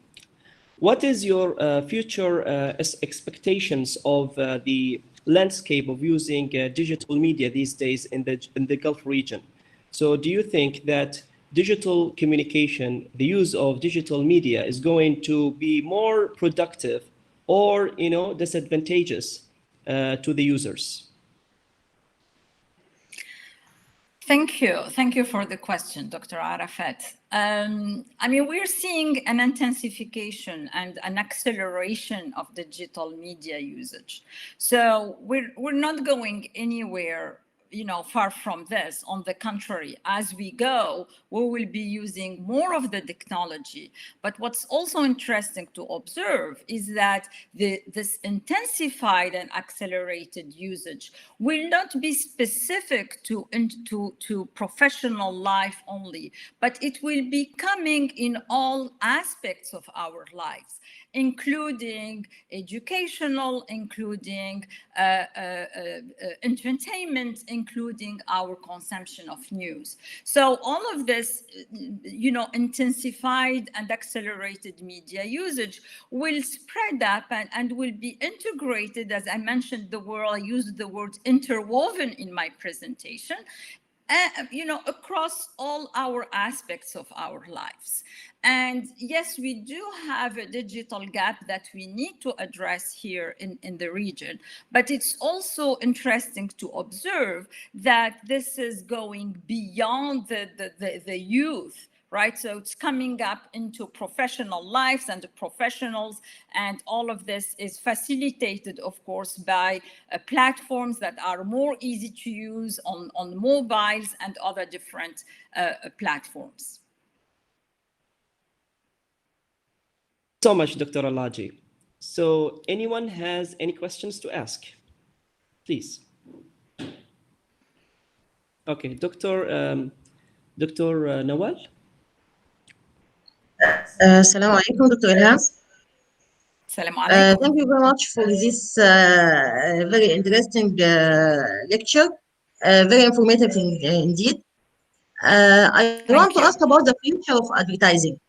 What is your future expectations of the landscape of using digital media these days in the Gulf region? So do you think that digital communication, the use of digital media, is going to be more productive or disadvantageous to the users? Thank you. Thank you for the question, Dr. Arafat. I mean, we're seeing an intensification and an acceleration of digital media usage. So we're not going anywhere, far from this. On the contrary, as we go, we will be using more of the technology. But what's also interesting to observe is that this intensified and accelerated usage will not be specific to professional life only, but it will be coming in all aspects of our lives, including educational, including entertainment, including our consumption of news. So all of this, intensified and accelerated media usage will spread up and will be integrated, as I mentioned I used the word interwoven in my presentation, across all our aspects of our lives. And yes, we do have a digital gap that we need to address here in the region, but it's also interesting to observe that this is going beyond the youth, right? So it's coming up into professional lives and the professionals, and all of this is facilitated, of course, by platforms that are more easy to use on mobiles and other different platforms. So much, Dr. Alaji. So anyone has any questions to ask? Please. Okay, Dr. Nawal. Assalamu alaikum, Dr. Ilham. Assalamu alaikum. Thank you very much for this very interesting lecture, very informative indeed. I want to ask about the future of advertising.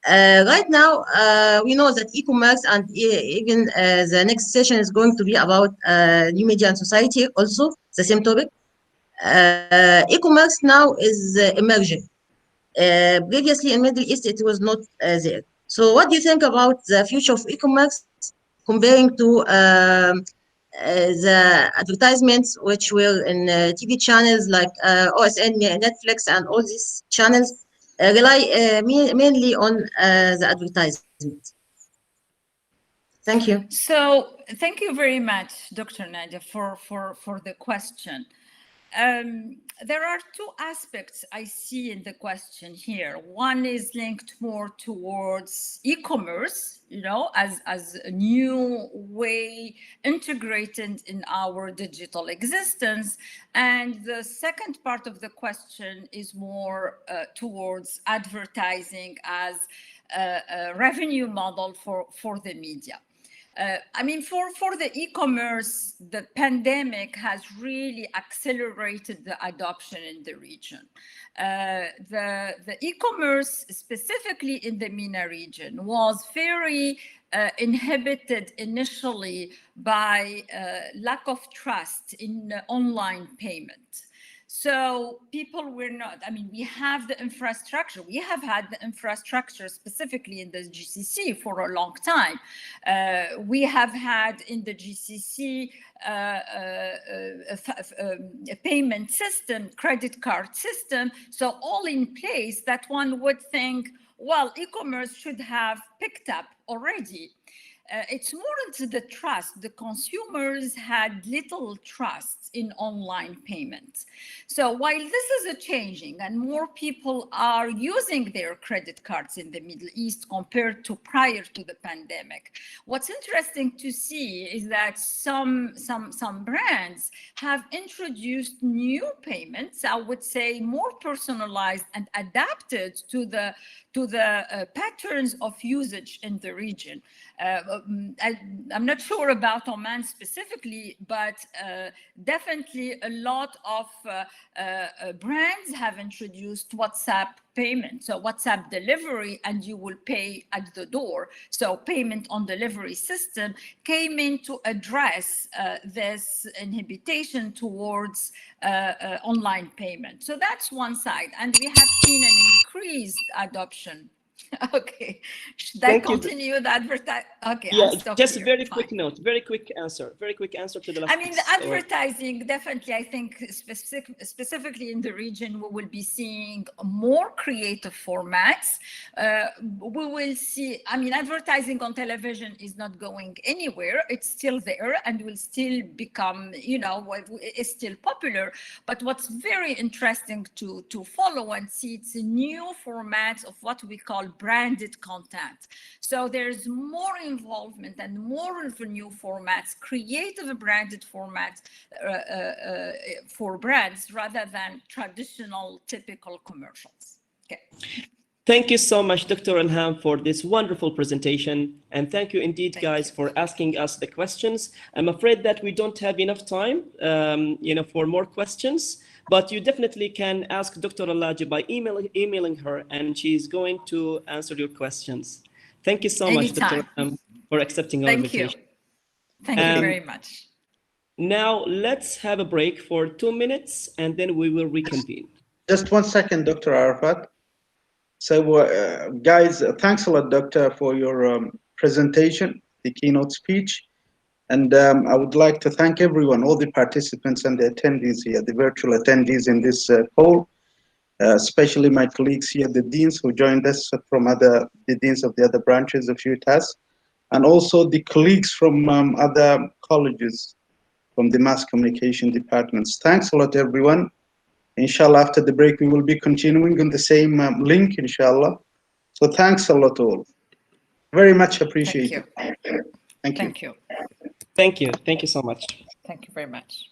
Right now, we know that e-commerce and even the next session is going to be about new media and society, also the same topic. E-commerce now is emerging. Previously in Middle East, it was not there. So what do you think about the future of e-commerce comparing to the advertisements which were in TV channels like OSN, Netflix, and all these channels rely mainly on the advertisement? Thank you. So thank you very much, Dr. Nadia, for the question. There are two aspects I see in the question here. One is linked more towards e-commerce, as a new way integrated in our digital existence. And the second part of the question is more towards advertising as a revenue model for the media. I mean, for the e-commerce, the pandemic has really accelerated the adoption in the region. The e-commerce, specifically in the MENA region, was very inhibited initially by lack of trust in online payment. So people were not, I mean, we have the infrastructure. We have had the infrastructure specifically in the GCC for a long time. We have had in the GCC a payment system, credit card system. So all in place that one would think, well, e-commerce should have picked up already. It's more into the trust. The consumers had little trust in online payments. So while this is changing and more people are using their credit cards in the Middle East compared to prior to the pandemic, what's interesting to see is that some brands have introduced new payments, I would say more personalized and adapted to the patterns of usage in the region. I'm not sure about Oman specifically, but definitely a lot of brands have introduced WhatsApp payment, so WhatsApp delivery, and you will pay at the door. So payment on delivery system came in to address this inhibition towards online payment. So that's one side, and we have seen an increased adoption. Okay, should I continue the advertise? Okay, yeah, I'll stop just here. a very Fine. quick note, very quick answer to the last. I mean, the advertising, definitely, I think specifically in the region, we will be seeing more creative formats. We will see, I mean, advertising on television is not going anywhere. It's still there and will still become, you know, it's still popular. But what's very interesting to follow and see, it's a new format of what we call branded content. So there's more involvement and more of new formats, creative branded formats for brands rather than traditional typical commercials. Okay. Thank you so much, Dr. Ilham, for this wonderful presentation. And thank you indeed, guys, for asking us the questions. I'm afraid that we don't have enough time, you know, for more questions, but you definitely can ask Dr. Alaji by emailing her, and she's going to answer your questions. Thank you so much, Dr. Ilham, for accepting our invitation. Thank you very much. Now, let's have a break for 2 minutes, and then we will reconvene. Just 1 second, Dr. Arafat. So, guys, thanks a lot, Doctor, for your presentation, the keynote speech. And I would like to thank everyone, all the participants and the attendees here, the virtual attendees in this call, especially my colleagues here, the deans who joined us from the deans of the other branches of UTAS, and also the colleagues from other colleges, from the mass communication departments. Thanks a lot, everyone. Inshallah, after the break, we will be continuing on the same link, inshallah. So thanks a lot all. Very much appreciated. Thank you. Thank you. Thank you. Thank you. Thank you so much. Thank you very much.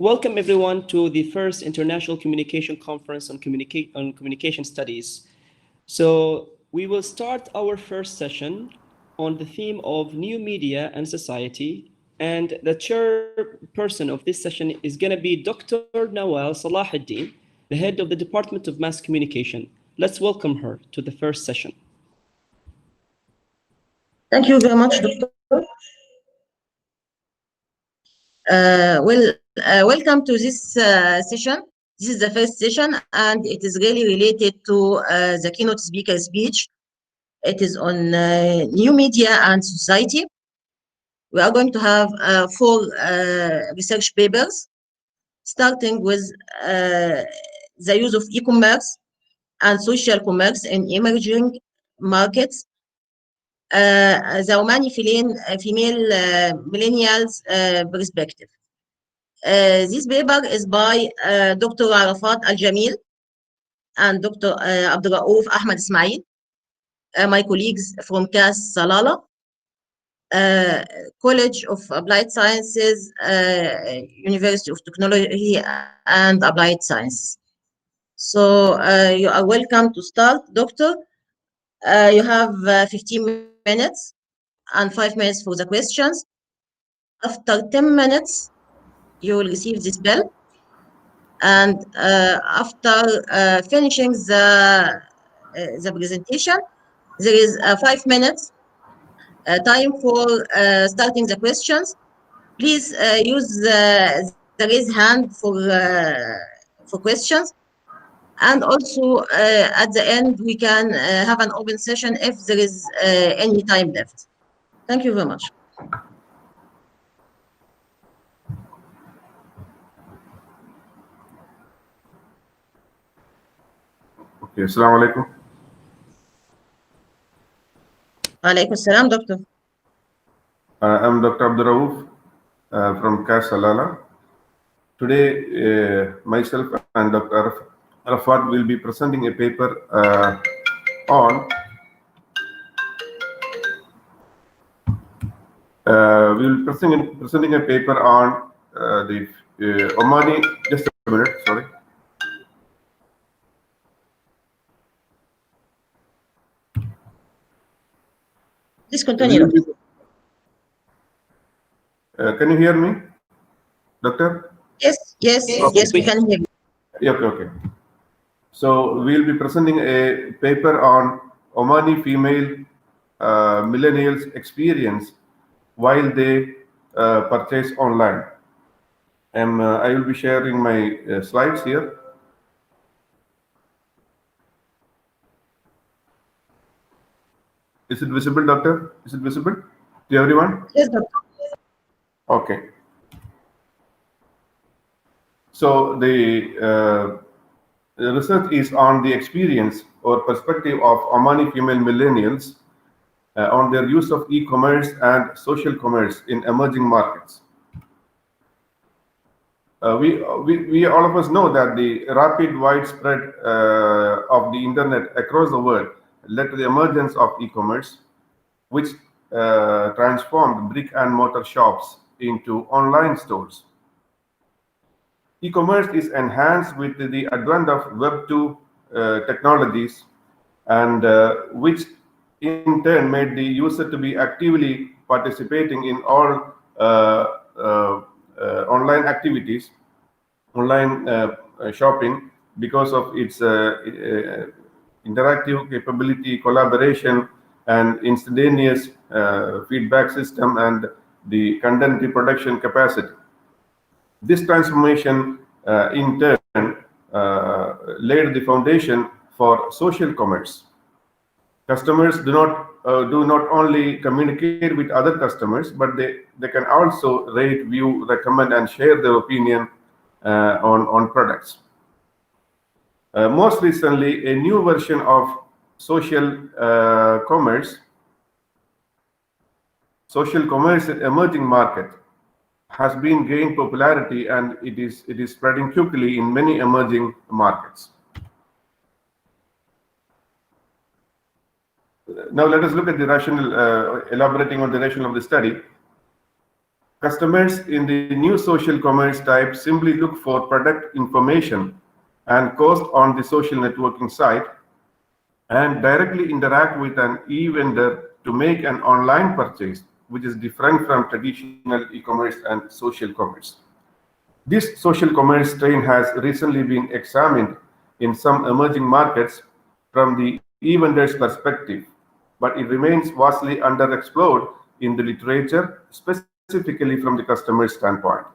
Welcome everyone to the first International Communication Conference on Communication Studies. So we will start our first session on the theme of new media and society. And the chairperson of this session is going to be Dr. Nawal Salahuddin, the head of the Department of Mass Communication. Let's welcome her to the first session. Thank you very much, Doctor. Welcome to this session. This is the first session, and it is really related to the keynote speaker speech. It is on new media and society. We are going to have 4 research papers, starting with the use of e-commerce and social commerce in emerging markets. The Omani female millennials perspective. This paper is by Dr. Arafat Al-Jamil and Dr. Abdurraouf Ahmed Ismail, my colleagues from CAS Salala, College of Applied Sciences, University of Technology and Applied Science. So you are welcome to start, Doctor. You have 15 minutes and 5 minutes for the questions. After 10 minutes, you will receive this bell. And after finishing the presentation, there is 5 minutes time for starting the questions. Please use the raise hand for questions. And also at the end, we can have an open session if there is any time left. Thank you very much. Okay, assalamu alaikum. Alaikum salam, Doctor. I'm Dr. Abdurraouf from CAS Salala. Today, myself and Dr. Arafat will be presenting a paper on we will be presenting a paper on the Omani. Just a minute, sorry. Please continue. Can you hear me, Doctor? Yes, we can hear you. Yeah, okay. So we'll be presenting a paper on Omani female millennials' experience while they purchase online. And I will be sharing my slides here. Is it visible, Doctor? Is it visible to everyone? Yes, Doctor. Okay. So the research is on the experience or perspective of Omani female millennials on their use of e-commerce and social commerce in emerging markets. We all of us know that the rapid widespread of the internet across the world led to the emergence of e-commerce, which transformed brick and mortar shops into online stores. E-commerce is enhanced with the advent of Web 2 technologies, and which in turn made the user to be actively participating in all online activities, online shopping, because of its interactive capability, collaboration, and instantaneous feedback system, and the content reproduction capacity. This transformation, in turn, laid the foundation for social commerce. Customers do not only communicate with other customers, but they can also rate, view, recommend, and share their opinion on products. Most recently, a new version of social commerce in emerging market has been gained popularity, and it is spreading quickly in many emerging markets. Now let us look at the rationale, elaborating on the rationale of the study. Customers in the new social commerce type simply look for product information and cost on the social networking site and directly interact with an e-vendor to make an online purchase, which is different from traditional e-commerce and social commerce. This social commerce strain has recently been examined in some emerging markets from the e-vendor's perspective, but it remains vastly underexplored in the literature, specifically from the customer's standpoint.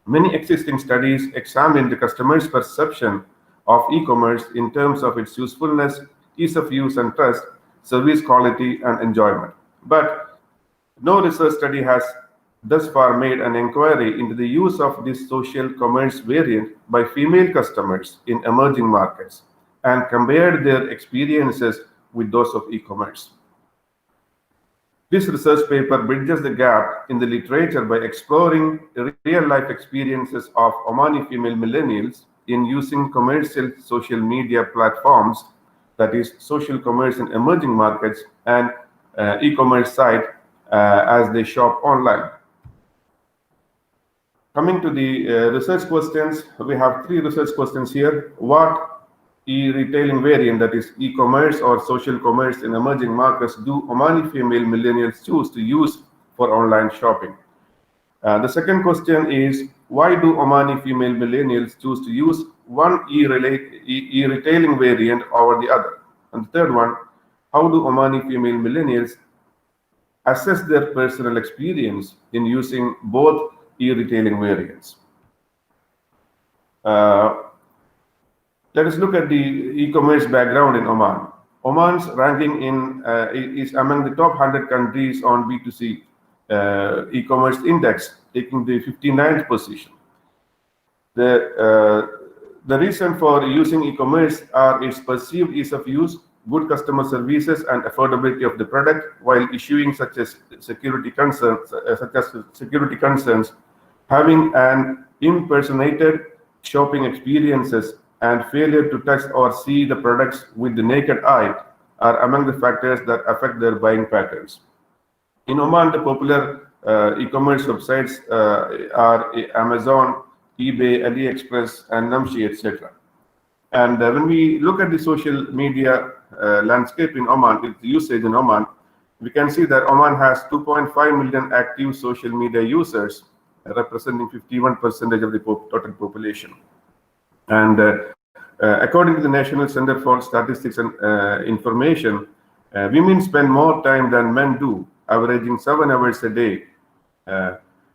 Many existing studies examine the customer's perception of e-commerce in terms of its usefulness, ease of use and trust, service quality, and enjoyment. But no research study has thus far made an inquiry into the use of this social commerce variant by female customers in emerging markets and compared their experiences with those of e-commerce. This research paper bridges the gap in the literature by exploring real-life experiences of Omani female millennials in using commercial social media platforms, that is, social commerce in emerging markets and e-commerce site as they shop online. Coming to the research questions, we have 3 research questions here. What e-retailing variant, that is e-commerce or social commerce in emerging markets, do Omani female millennials choose to use for online shopping? The second question is, why do Omani female millennials choose to use one e-retailing variant over the other? And the third one, how do Omani female millennials assess their personal experience in using both e-retailing variants? Let us look at the e-commerce background in Oman. Oman's ranking is among the top 100 countries on B2C e-commerce index, taking the 59th position. The reason for using e-commerce are its perceived ease of use, good customer services, and affordability of the product, while issuing such as security concerns, having an impersonated shopping experiences and failure to touch or see the products with the naked eye are among the factors that affect their buying patterns. In Oman, the popular e-commerce websites are Amazon, eBay, AliExpress, and Namshi, etc. And when we look at the social media landscape in Oman, its usage in Oman, we can see that Oman has 2.5 million active social media users, representing 51% of the total population. And according to the National Center for Statistics and Information, women spend more time than men do, averaging 7 hours a day,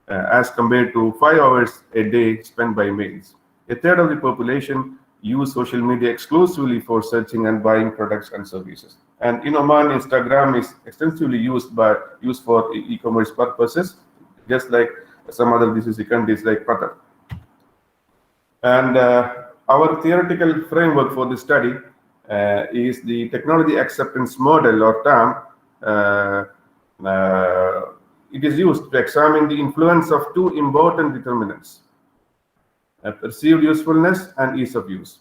as compared to 5 hours a day spent by males. A third of the population use social media exclusively for searching and buying products and services. And in Oman, Instagram is extensively used for e-commerce purposes, just like some other GCC countries like Qatar. And our theoretical framework for this study is the technology acceptance model, or TAM. It is used to examine the influence of 2 important determinants: perceived usefulness and ease of use.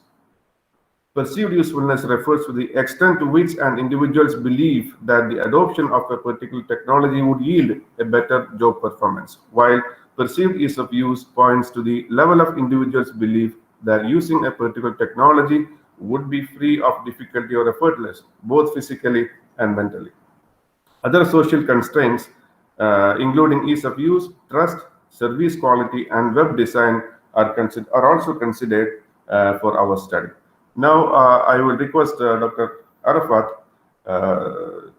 Perceived usefulness refers to the extent to which an individual's belief that the adoption of a particular technology would yield a better job performance, while perceived ease of use points to the level of individual's belief that using a particular technology would be free of difficulty or effortless, both physically and mentally. Other social constraints, including ease of use, trust, service quality, and web design, are also considered for our study. Now, I will request Dr. Arafat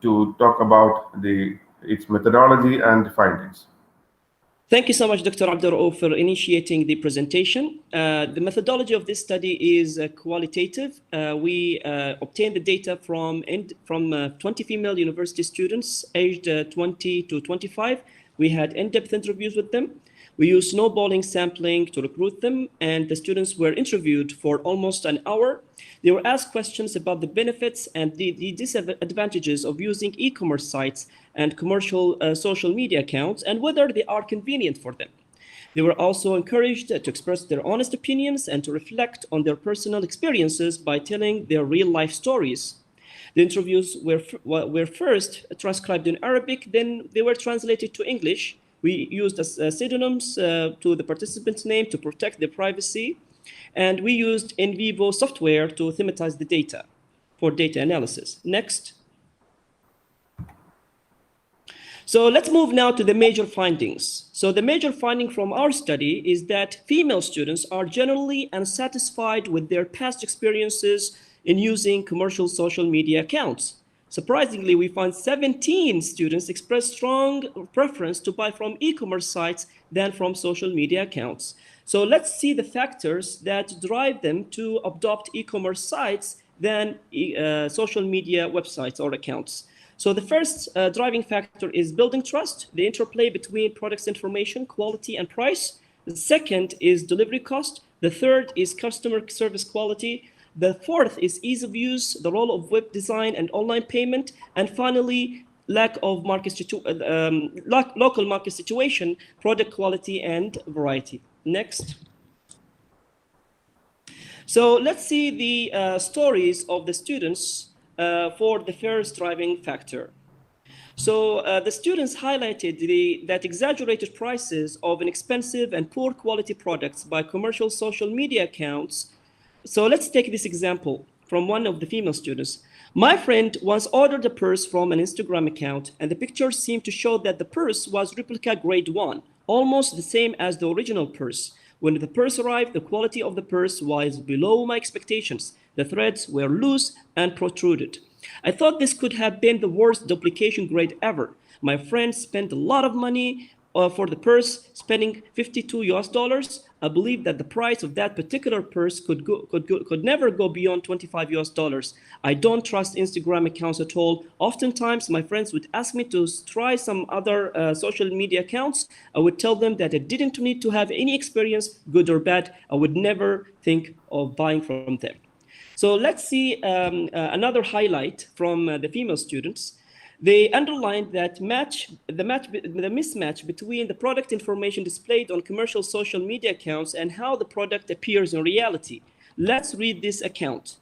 to talk about its methodology and findings. Thank you so much, Dr. Abdurraouf, for initiating the presentation. The methodology of this study is qualitative. We obtained the data from 20 female university students aged 20 to 25. We had in-depth interviews with them. We used snowballing sampling to recruit them, and the students were interviewed for almost an hour. They were asked questions about the benefits and the disadvantages of using e-commerce sites and commercial social media accounts, and whether they are convenient for them. They were also encouraged to express their honest opinions and to reflect on their personal experiences by telling their real-life stories. The interviews were first transcribed in Arabic, then they were translated to English. We used pseudonyms to the participant's name to protect their privacy. And we used in vivo software to thematize the data for data analysis. Next. So let's move now to the major findings. So the major finding from our study is that female students are generally unsatisfied with their past experiences in using commercial social media accounts. Surprisingly, we found 17 students express strong preference to buy from e-commerce sites than from social media accounts. So let's see the factors that drive them to adopt e-commerce sites than social media websites or accounts. So the first driving factor is building trust, the interplay between products information, quality, and price. The second is delivery cost. The third is customer service quality. The fourth is ease of use, the role of web design and online payment. And finally, lack of local market situation, product quality, and variety. Next. So let's see the stories of the students for the first driving factor. So the students highlighted that exaggerated prices of inexpensive and poor quality products by commercial social media accounts. So let's take this example from one of the female students. My friend once ordered a purse from an Instagram account, and the pictures seemed to show that the purse was replica grade 1, almost the same as the original purse. When the purse arrived, the quality of the purse was below my expectations. The threads were loose and protruded. I thought this could have been the worst duplication grade ever. My friend spent a lot of money for the purse, spending $52. I believe that the price of that particular purse could never go beyond $25. I don't trust Instagram accounts at all. Oftentimes, my friends would ask me to try some other social media accounts. I would tell them that I didn't need to have any experience, good or bad. I would never think of buying from them. So let's see another highlight from the female students. They underlined that the mismatch between the product information displayed on commercial social media accounts and how the product appears in reality. Let's read this account.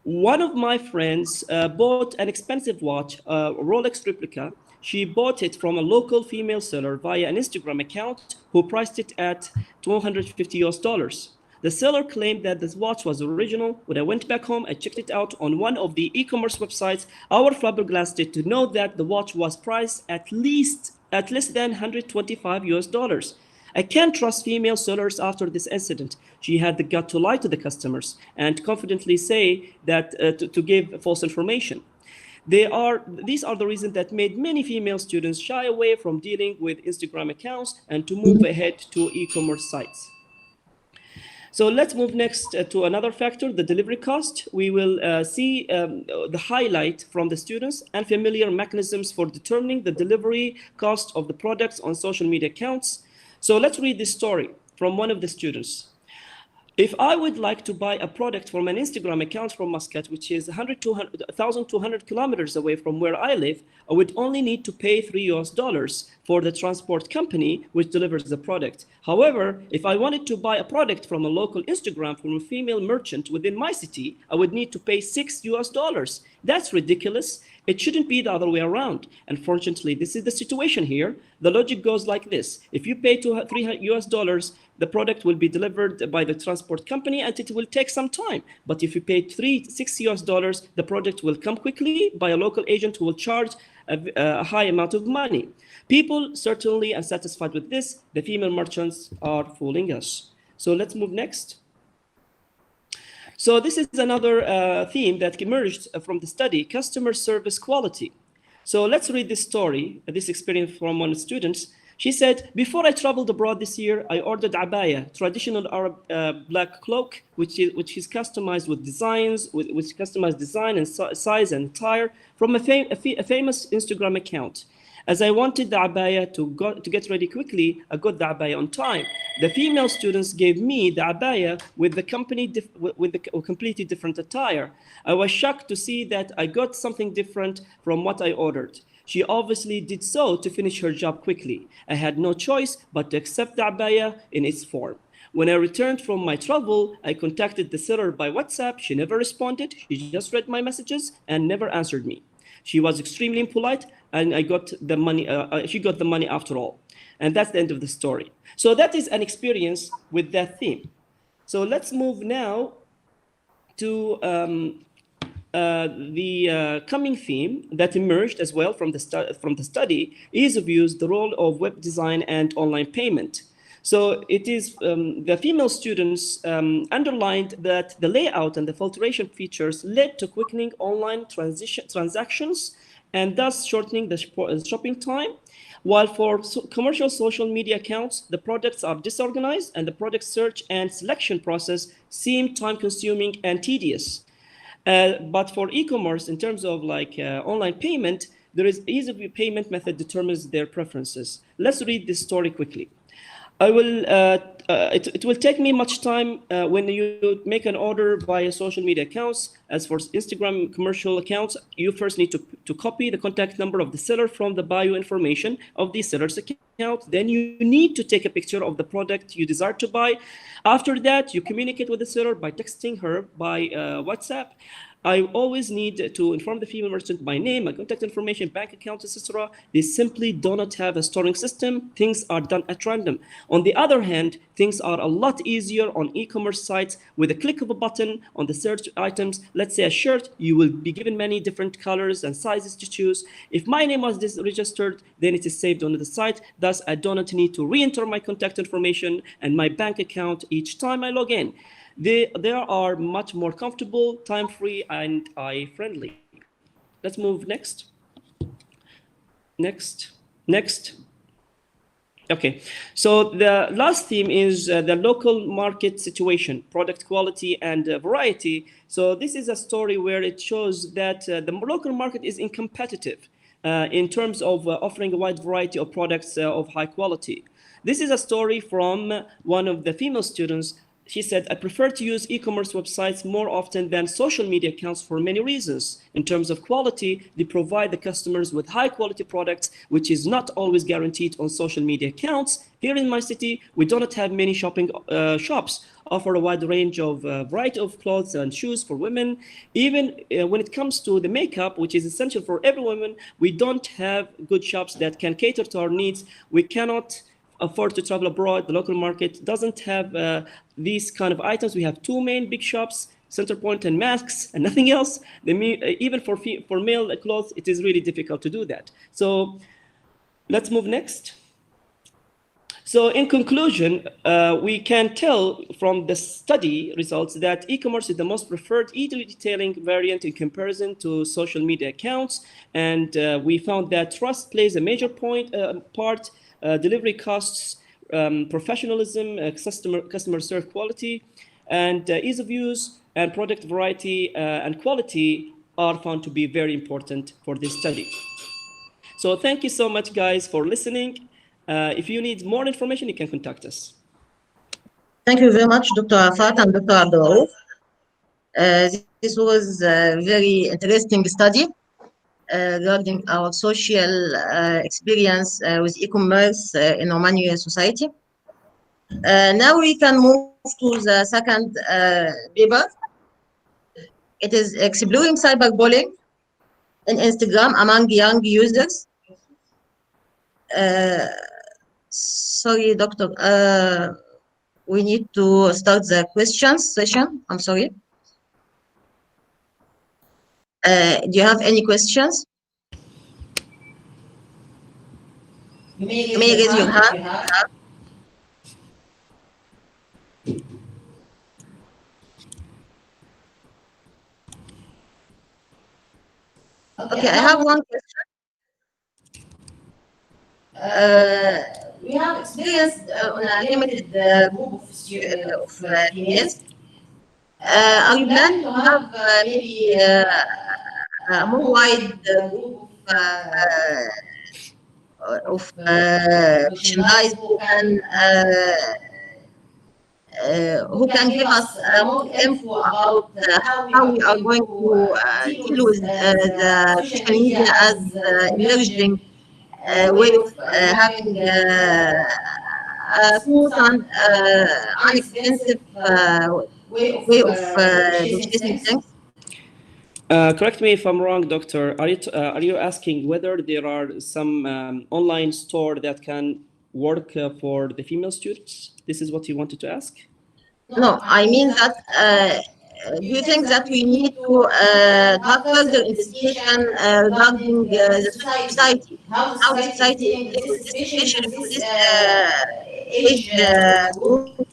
One of my friends bought an expensive watch, a Rolex replica. She bought it from a local female seller via an Instagram account who priced it at $250. The seller claimed that this watch was original. When I went back home, I checked it out on one of the e-commerce websites. I was flabbergasted to know that the watch was priced at less than $125. I can't trust female sellers after this incident. She had the gut to lie to the customers and confidently say that to give false information. These are the reasons that made many female students shy away from dealing with Instagram accounts and to move ahead to e-commerce sites. So let's move next to another factor, the delivery cost. We will see the highlight from the students and familiar mechanisms for determining the delivery cost of the products on social media accounts. So let's read this story from one of the students. If I would like to buy a product from an Instagram account from Muscat, which is 1,200 kilometers away from where I live, I would only need to pay $3 for the transport company which delivers the product. However, if I wanted to buy a product from a local Instagram from a female merchant within my city, I would need to pay $6. That's ridiculous. It shouldn't be the other way around. Unfortunately, this is the situation here. The logic goes like this. If you pay $3, the product will be delivered by the transport company and it will take some time. But if you pay $6, the product will come quickly by a local agent who will charge a high amount of money. People certainly unsatisfied with this. The female merchants are fooling us. So let's move next. So this is another theme that emerged from the study, customer service quality. So let's read this story, this experience from one of the students. She said, before I traveled abroad this year, I ordered abaya, traditional Arab black cloak, which is customized with designs, which customized design and size and attire from a famous Instagram account. As I wanted the abaya to get ready quickly, I got the abaya on time. The female students gave me the abaya with the completely different attire. I was shocked to see that I got something different from what I ordered. She obviously did so to finish her job quickly. I had no choice but to accept the abaya in its form. When I returned from my travel, I contacted the seller by WhatsApp. She never responded. She just read my messages and never answered me. She was extremely impolite, and I got the money. She got the money after all, and that's the end of the story. So that is an experience with that theme. So let's move now to the coming theme that emerged as well from the study: ease of use, the role of web design and online payment. So it is the female students underlined that the layout and the filtration features led to quickening online transactions and thus shortening the shopping time. While for commercial social media accounts, the products are disorganized and the product search and selection process seem time-consuming and tedious. But for e-commerce, in terms of like online payment, there is ease of payment method determines their preferences. Let's read this story quickly. I will. It will take me much time when you make an order via social media accounts. As for Instagram commercial accounts, you first need to copy the contact number of the seller from the bio information of the seller's account. Then you need to take a picture of the product you desire to buy. After that, you communicate with the seller by texting her by WhatsApp. I always need to inform the female merchant by name, my contact information, bank account, etc. They simply do not have a storing system. Things are done at random. On the other hand, things are a lot easier on e-commerce sites. With a click of a button on the search items, let's say a shirt, you will be given many different colors and sizes to choose. If my name was registered, then it is saved on the site. Thus, I do not need to re-enter my contact information and my bank account each time I log in. They are much more comfortable, time-free, and eye-friendly. Let's move next. Next. Okay, so the last theme is the local market situation, product quality and variety. So this is a story where it shows that the local market is uncompetitive in terms of offering a wide variety of products of high quality. This is a story from one of the female students. She said, I prefer to use e-commerce websites more often than social media accounts for many reasons. In terms of quality, they provide the customers with high quality products, which is not always guaranteed on social media accounts. Here in my city, we do not have many shopping shops offer a wide range of variety of clothes and shoes for women. Even when it comes to the makeup, which is essential for every woman, we don't have good shops that can cater to our needs. We cannot afford to travel abroad. The local market doesn't have these kind of items. We have two main big shops, Centerpoint and Masks, and nothing else. Even for male clothes, it is really difficult to do that. So let's move next. So in conclusion, we can tell from the study results that e-commerce is the most preferred e-retailing variant in comparison to social media accounts. And we found that trust plays a major part, delivery costs, professionalism, customer service quality, and ease of use and product variety and quality are found to be very important for this study. So thank you so much, guys, for listening. If you need more information, you can contact us. Thank you very much, Dr. Arafat and Dr. Abdul. This was a very interesting study regarding our social experience with e-commerce in Romanian society. Now we can move to the second paper. It is exploring cyberbullying in Instagram among young users. Sorry, Doctor. We need to start the questions session. I'm sorry. Do you have any questions? You may raise your hand. Okay, I have one question. We have experienced on a limited group of females. Are you planning to have maybe a more wide group of merchandise who can give us more info about how we are going to deal with the social media as emerging way of having a smooth and inexpensive way of purchasing things? Correct me if I'm wrong, Doctor. Are you asking whether there are some online store that can work for the female students? This is what you wanted to ask? No, I mean that do you think that we need to have further investigation regarding the society, how the society uses this, especially for this age group?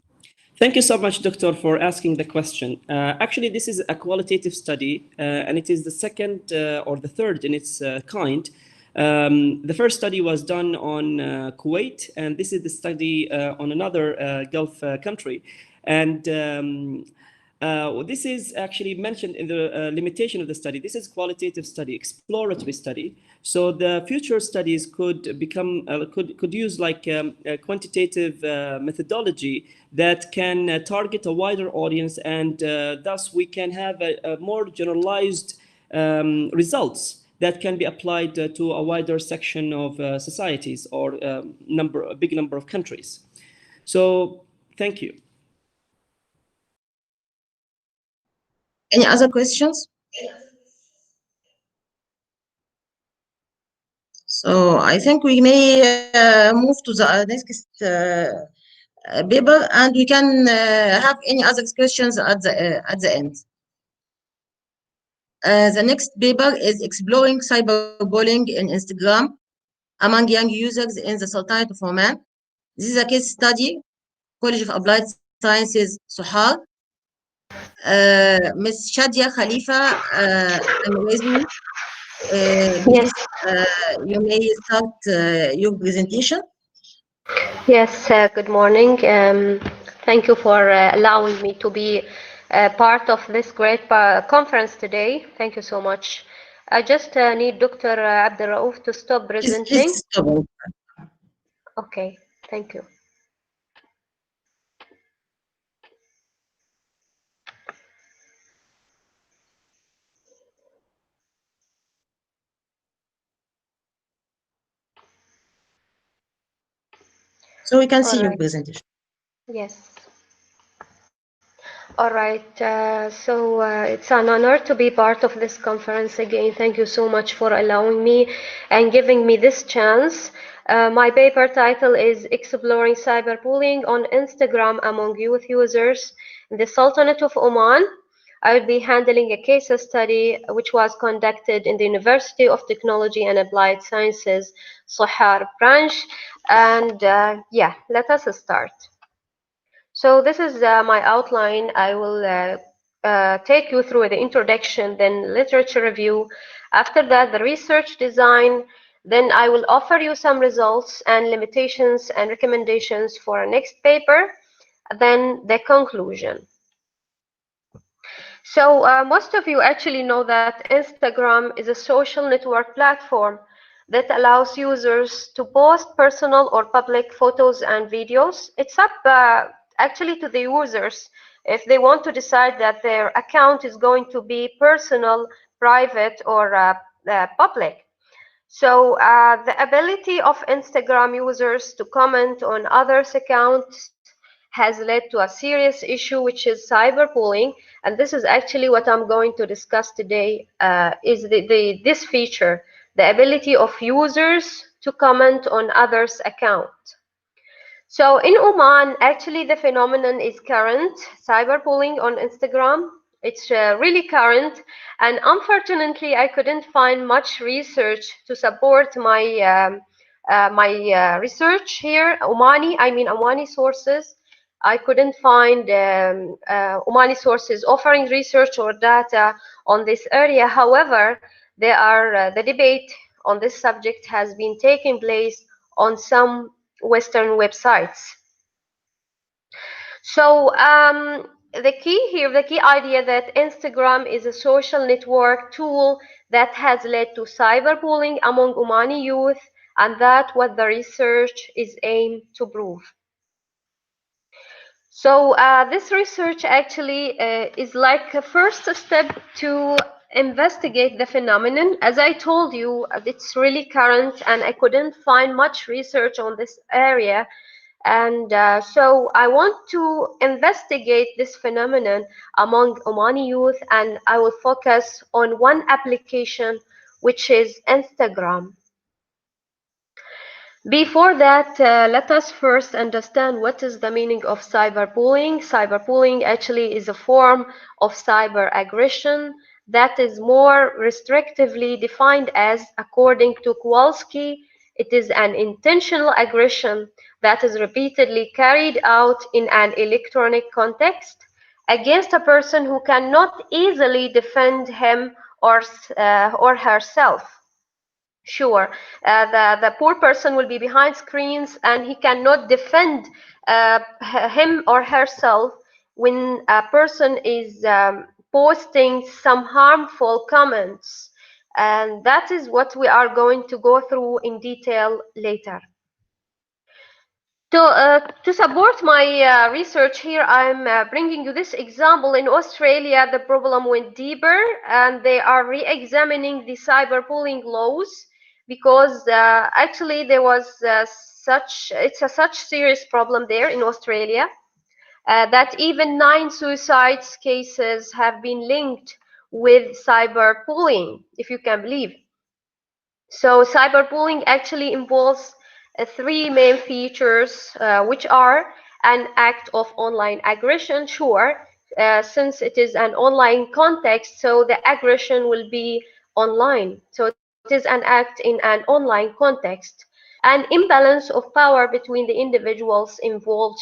Thank you so much, Doctor, for asking the question. Actually, this is a qualitative study, and it is the second or the third in its kind. The first study was done on Kuwait, and this is the study on another Gulf country. And this is actually mentioned in the limitation of the study. This is qualitative study, exploratory study. So the future studies could become could use like a quantitative methodology that can target a wider audience, and thus we can have a more generalized results that can be applied to a wider section of societies or a big number of countries. So thank you. Any other questions? So I think we may move to the next paper, and we can have any other questions at the end. The next paper is exploring cyberbullying in Instagram among young users in the Sultanate of Oman. This is a case study, College of Applied Sciences, Sohar. Ms. Shadia Khalifa, I'm with me. Please, you may start your presentation. Yes, good morning. Thank you for allowing me to be part of this great conference today. Thank you so much. I just need Dr. Abdul Rauf to stop presenting. Please stop. Okay, thank you. So we can see your presentation. Yes. All right. So it's an honor to be part of this conference again. Thank you so much for allowing me and giving me this chance. My paper title is Exploring Cyberbullying on Instagram Among Youth Users in the Sultanate of Oman. I will be handling a case study which was conducted in the University of Technology and Applied Sciences, Sohar branch. And yeah, let us start. So this is my outline. I will take you through the introduction, then literature review. After that, the research design. Then I will offer you some results and limitations and recommendations for our next paper. Then the conclusion. So most of you actually know that Instagram is a social network platform that allows users to post personal or public photos and videos. It's up actually to the users if they want to decide that their account is going to be personal, private, or public. So the ability of Instagram users to comment on others' accounts has led to a serious issue, which is cyberbullying. And this is actually what I'm going to discuss today, is this feature, the ability of users to comment on others' accounts. So in Oman, actually the phenomenon is current, cyberbullying on Instagram. It's really current, and unfortunately I couldn't find much research to support my research here. Omani sources. I couldn't find Omani sources offering research or data on this area. However, there are the debate on this subject has been taking place on some Western websites. So the key idea that Instagram is a social network tool that has led to cyberbullying among Omani youth, and that's what the research is aimed to prove. So this research actually is like a first step to investigate the phenomenon. As I told you, it's really current, and I couldn't find much research on this area. And so I want to investigate this phenomenon among Omani youth, and I will focus on one application, which is Instagram. Before that, let us first understand what is the meaning of cyberbullying. Cyberbullying actually is a form of cyber aggression that is more restrictively defined as, according to Kowalski, it is an intentional aggression that is repeatedly carried out in an electronic context against a person who cannot easily defend him or herself. Sure, the poor person will be behind screens and he cannot defend him or herself when a person is posting some harmful comments. And that is what we are going to go through in detail later. To support my research here, I'm bringing you this example. In Australia, the problem went deeper, and they are re-examining the cyberbullying laws because actually there was such serious problem there in Australia that even 9 suicide cases have been linked with cyberbullying, if you can believe. So cyberbullying actually involves 3 main features, which are an act of online aggression, sure, since it is an online context, so the aggression will be online. So it is an act in an online context. An imbalance of power between the individuals involved.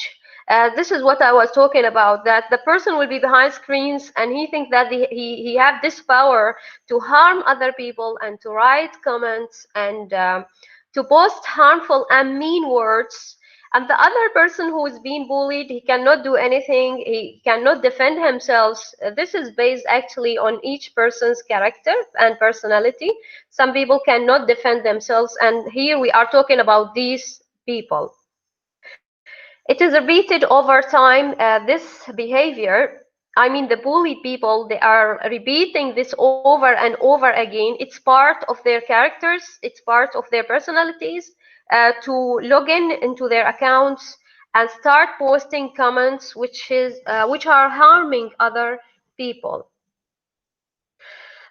This is what I was talking about, that the person will be behind screens and he thinks that he have this power to harm other people and to write comments and to post harmful and mean words. And the other person who is being bullied, he cannot do anything, he cannot defend himself. This is based actually on each person's character and personality. Some people cannot defend themselves, and here we are talking about these people. It is repeated over time, this behavior. I mean, the bullied people, they are repeating this over and over again. It's part of their characters, it's part of their personalities, to log into their accounts and start posting comments which are harming other people.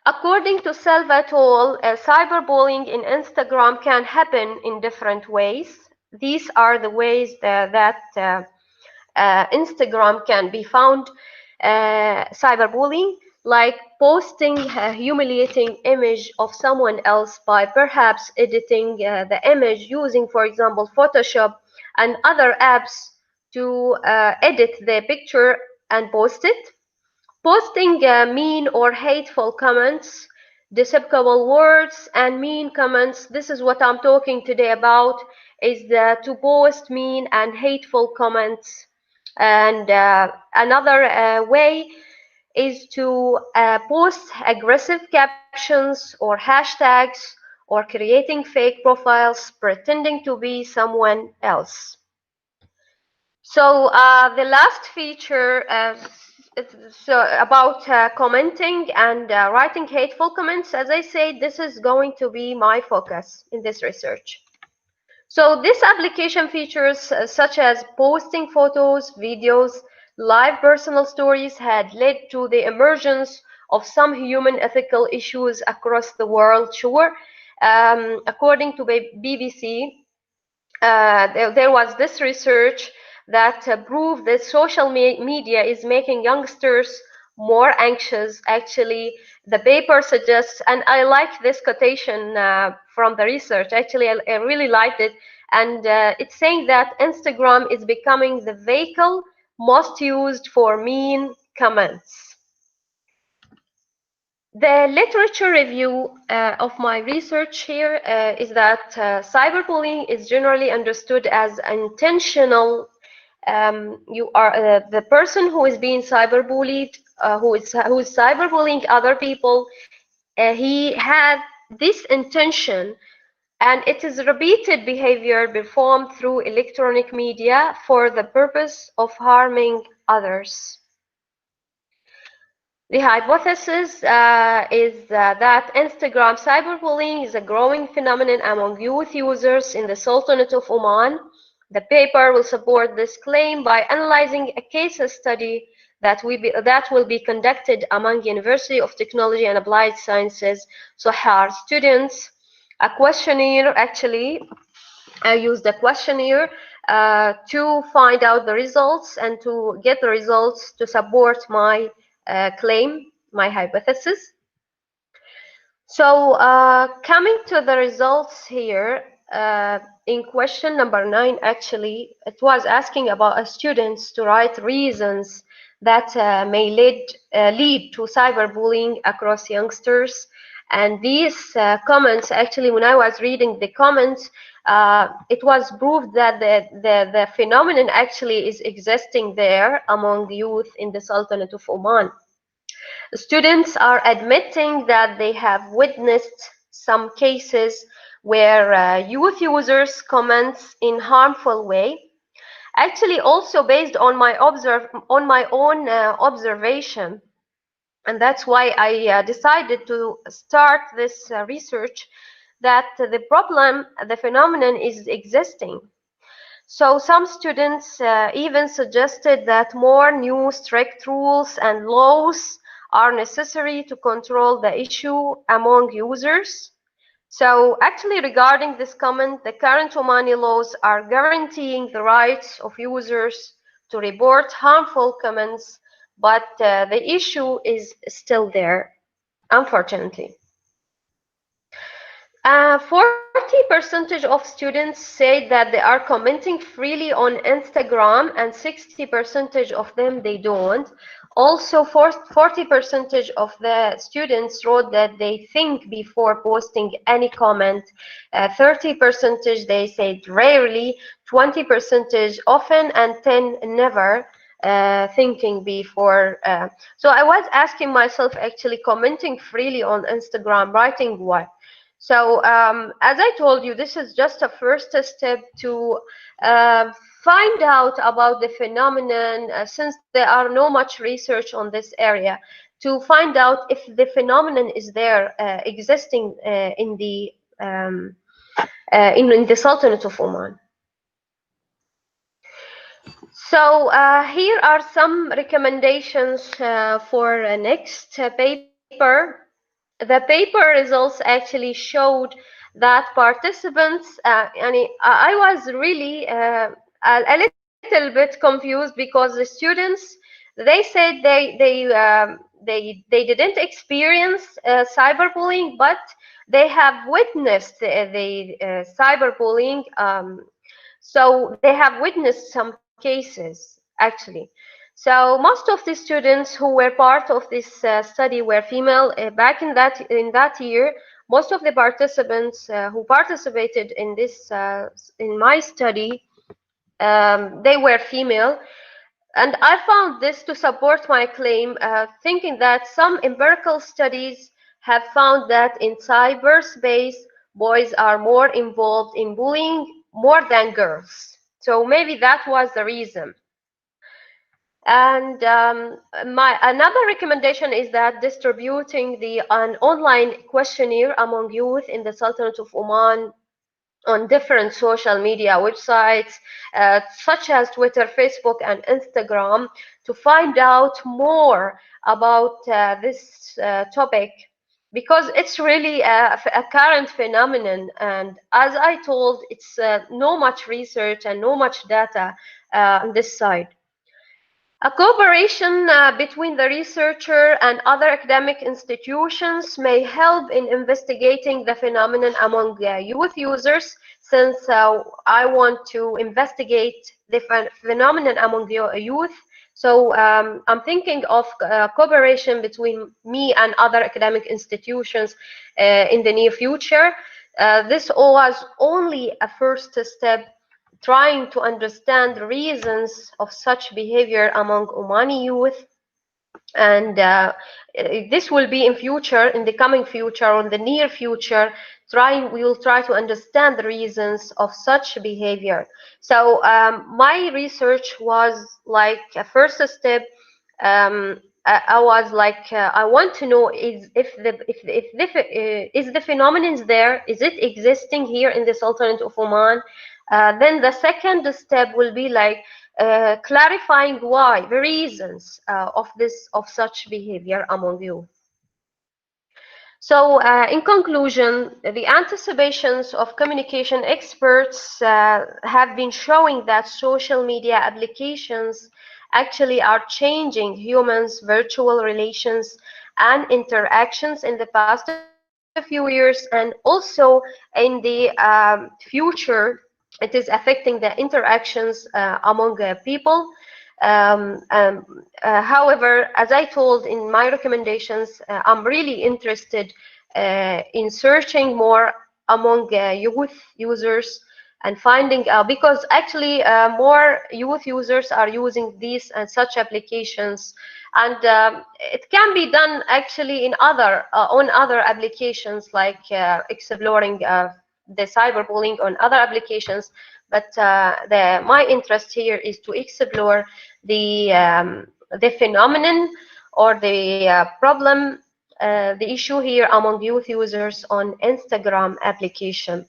According to Selva et al., cyberbullying in Instagram can happen in different ways. These are the ways that Instagram can be found cyberbullying, like posting a humiliating image of someone else by perhaps editing the image using, for example, Photoshop and other apps to edit the picture and post it. Posting mean or hateful comments, despicable words and mean comments. This is what I'm talking today about, is to post mean and hateful comments. And another way is to post aggressive captions or hashtags or creating fake profiles pretending to be someone else. So the last feature about commenting and writing hateful comments, as I said, this is going to be my focus in this research. So this application features such as posting photos, videos, live personal stories had led to the emergence of some human ethical issues across the world. Sure, according to BBC, there was this research that proved that social media is making youngsters more anxious. Actually, the paper suggests, and I like this quotation from the research, actually I really liked it, and it's saying that Instagram is becoming the vehicle most used for mean comments. The literature review of my research here is that cyberbullying is generally understood as intentional. The person who is being cyberbullied, who is cyberbullying other people, he had this intention, and it is repeated behavior performed through electronic media for the purpose of harming others. The hypothesis is that Instagram cyberbullying is a growing phenomenon among youth users in the Sultanate of Oman. The paper will support this claim by analyzing a case study that will be conducted among University of Technology and Applied Sciences, Sohar students. A questionnaire, actually, I used a questionnaire to find out the results and to get the results to support my claim, my hypothesis. So coming to the results here, in question number 9, actually, it was asking about students to write reasons that may lead to cyberbullying across youngsters. And these comments, actually, when I was reading the comments, it was proved that the phenomenon actually is existing there among youth in the Sultanate of Oman. Students are admitting that they have witnessed some cases where youth users comments in harmful way. Actually, also based on my own observation, and that's why I decided to start this research, that the phenomenon is existing. So some students even suggested that more new strict rules and laws are necessary to control the issue among users. So actually, regarding this comment, the current Omani laws are guaranteeing the rights of users to report harmful comments, but the issue is still there, unfortunately. 40% of students say that they are commenting freely on Instagram, and 60% of them they don't. Also, 40% of the students wrote that they think before posting any comment. 30% they said rarely, 20% often, and 10 never. Thinking before. So I was asking myself, actually, commenting freely on Instagram, writing what? So as I told you, this is just a first step to find out about the phenomenon, since there are no much research on this area, to find out if the phenomenon is there existing in the Sultanate of Oman. So here are some recommendations for next paper. The paper results actually showed that participants, I was really a little bit confused, because the students, they said they didn't experience cyberbullying, but they have witnessed the cyberbullying. So they have witnessed some cases, actually. So most of the students who were part of this study were female. Back in that year, most of the participants who participated in this in my study, they were female. And I found this to support my claim, thinking that some empirical studies have found that in cyberspace, boys are more involved in bullying more than girls. So maybe that was the reason. And another recommendation is that distributing an online questionnaire among youth in the Sultanate of Oman on different social media websites, such as Twitter, Facebook, and Instagram, to find out more about this topic, because it's really a current phenomenon. And as I told, it's no much research and no much data on this side. A cooperation between the researcher and other academic institutions may help in investigating the phenomenon among youth users, since I want to investigate the phenomenon among youth. So I'm thinking of cooperation between me and other academic institutions in the near future. This was only a first step, trying to understand the reasons of such behavior among Omani youth. And this will be in the coming future, or in the near future, we will try to understand the reasons of such behavior. So my research was like a first step. I was like, I want to know is the phenomenon there? Is it existing here in the Sultanate of Oman? Then the second step will be like clarifying why, the reasons of such behavior among youth. So in conclusion, the anticipations of communication experts have been showing that social media applications actually are changing humans' virtual relations and interactions in the past few years, and also in the future, it is affecting the interactions among people. However, as I told in my recommendations, I'm really interested in searching more among youth users and finding because actually more youth users are using these and such applications, and it can be done actually in other on other applications like exploring the cyberbullying on other applications. But my interest here is to explore the phenomenon or the problem, the issue here among youth users on Instagram application.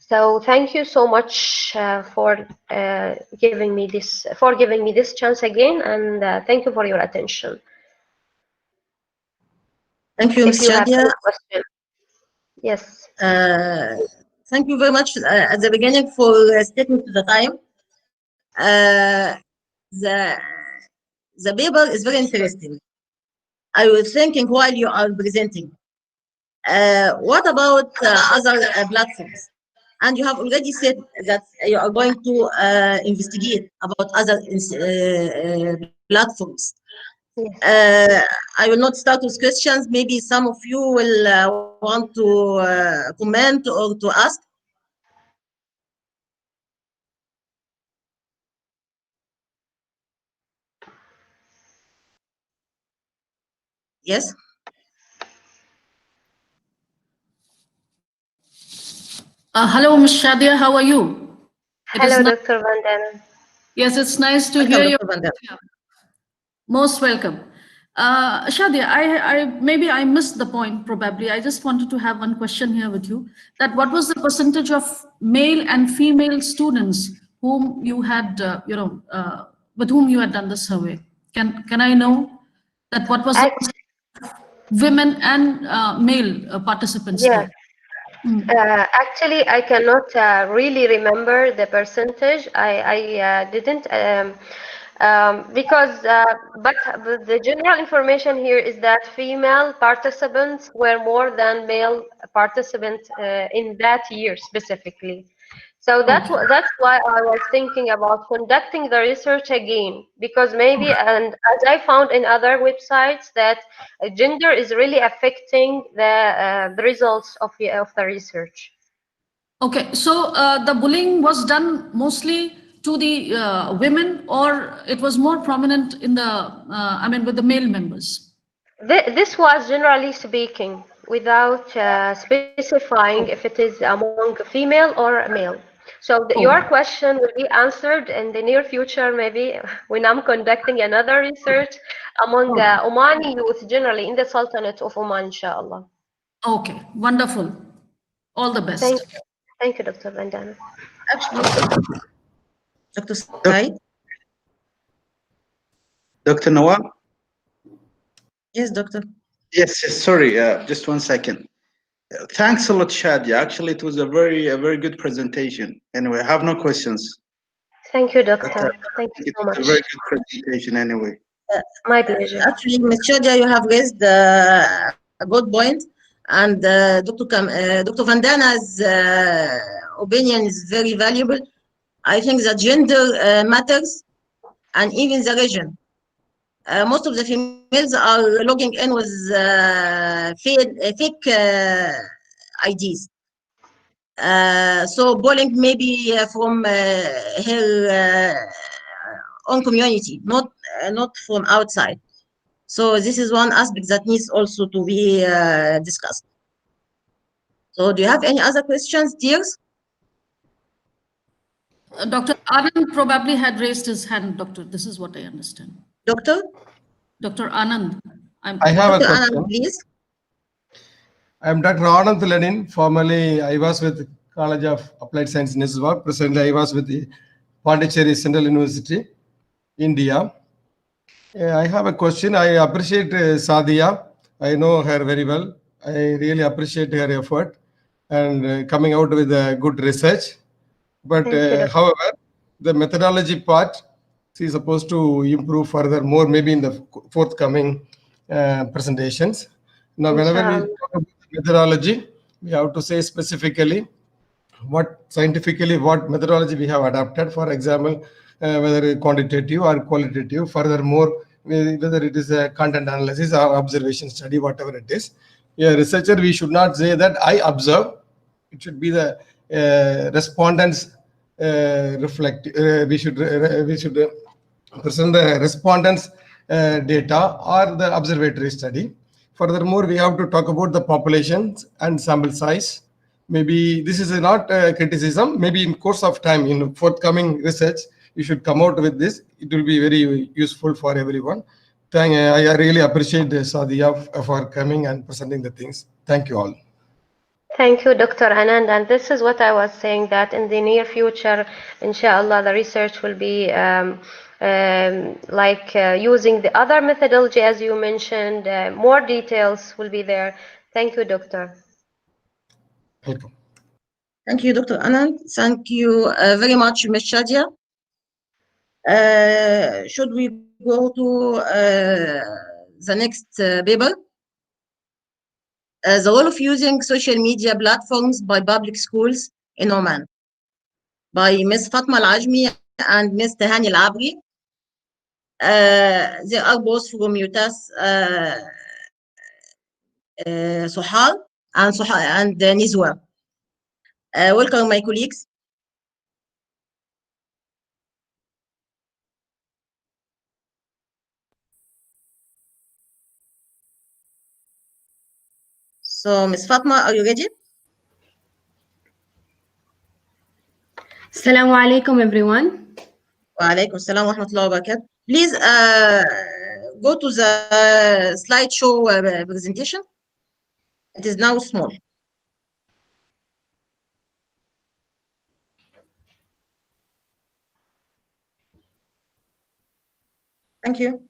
So thank you so much for giving me this chance again, and thank you for your attention. Thank you, Ms. Shadia. Yes. Thank you very much at the beginning for sticking to the time. The paper is very interesting. I was thinking while you are presenting, what about other platforms? And you have already said that you are going to investigate about other platforms. I will not start with questions. Maybe some of you will want to comment or to ask. Yes. Hello, Ms. Shadia. How are you? Hello, Dr. Vandana. Yes, it's nice to hear you. Most welcome. Shadia, maybe I missed the point probably. I just wanted to have one question here with you. That what was the percentage of male and female students whom you had, with whom you had done the survey? Can I know that what was the women and male participants? Yes. Actually, I cannot really remember the percentage. I didn't because but the general information here is that female participants were more than male participants in that year specifically. So that's why I was thinking about conducting the research again, because maybe, and as I found in other websites, that gender is really affecting the results of the research. Okay, so the bullying was done mostly to the women, or it was more prominent in the, with the male members? This was generally speaking, without specifying if it is among female or male. So your question will be answered in the near future, maybe when I'm conducting another research among Omani youth generally in the Sultanate of Oman, inshallah. Okay, wonderful. All the best. Thank you, Dr. Vandana. Dr. Said? Dr. Nawal? Yes, doctor. Yes, sorry, just 1 second. Thanks a lot, Shadia. Actually, it was a very good presentation. Anyway, I have no questions. Thank you, doctor. Thank you so much. It's a very good presentation anyway. My pleasure. Actually, Ms. Shadia, you have raised a good point. And Dr. Vandana's opinion is very valuable. I think that gender matters, and even the region. Most of the females are logging in with fake IDs. So bullying maybe from her own community, not from outside. So this is one aspect that needs also to be discussed. So do you have any other questions, dears? Dr. Anand probably had raised his hand, doctor. This is what I understand. Doctor? Dr. Anand. I have a question. Anand, please. I am Dr. Anand Lenin. Formerly, I was with College of Applied Science, Nizwa. Presently, I was with the Pondicherry Central University, India. I have a question. I appreciate Sadia. I know her very well. I really appreciate her effort and coming out with good research. But however, the methodology part, she is supposed to improve further more, maybe in the forthcoming presentations. Now, whenever we talk about methodology, we have to say specifically what scientifically what methodology we have adopted. For example, whether quantitative or qualitative. Furthermore, whether it is a content analysis or observation study, whatever it is. A researcher, we should not say that I observe. It should be the respondents reflect. We should present the respondents data or the observatory study. Furthermore, we have to talk about the populations and sample size. Maybe this is not criticism. Maybe in course of time, in forthcoming research, you should come out with this. It will be very useful for everyone. I really appreciate Sadia for coming and presenting the things. Thank you all. Thank you, Dr. Anand. And this is what I was saying, that in the near future, inshallah, the research will be using the other methodology, as you mentioned. More details will be there. Thank you, Doctor. Welcome. Thank you, Dr. Anand. Thank you very much, Ms. Shadia. Should we go to the next paper? The role of using social media platforms by public schools in Oman, by Ms. Fatma Al-Ajmi and Ms. Tahani Al-Abri. They are both from Sohal and Nizwa. Welcome, my colleagues. So, Ms. Fatma, are you ready? Assalamu alaikum, everyone. Wa alaikum assalam wa rahmatullahi wa barakatuh. Please go to the slideshow presentation. It is now small. Thank you.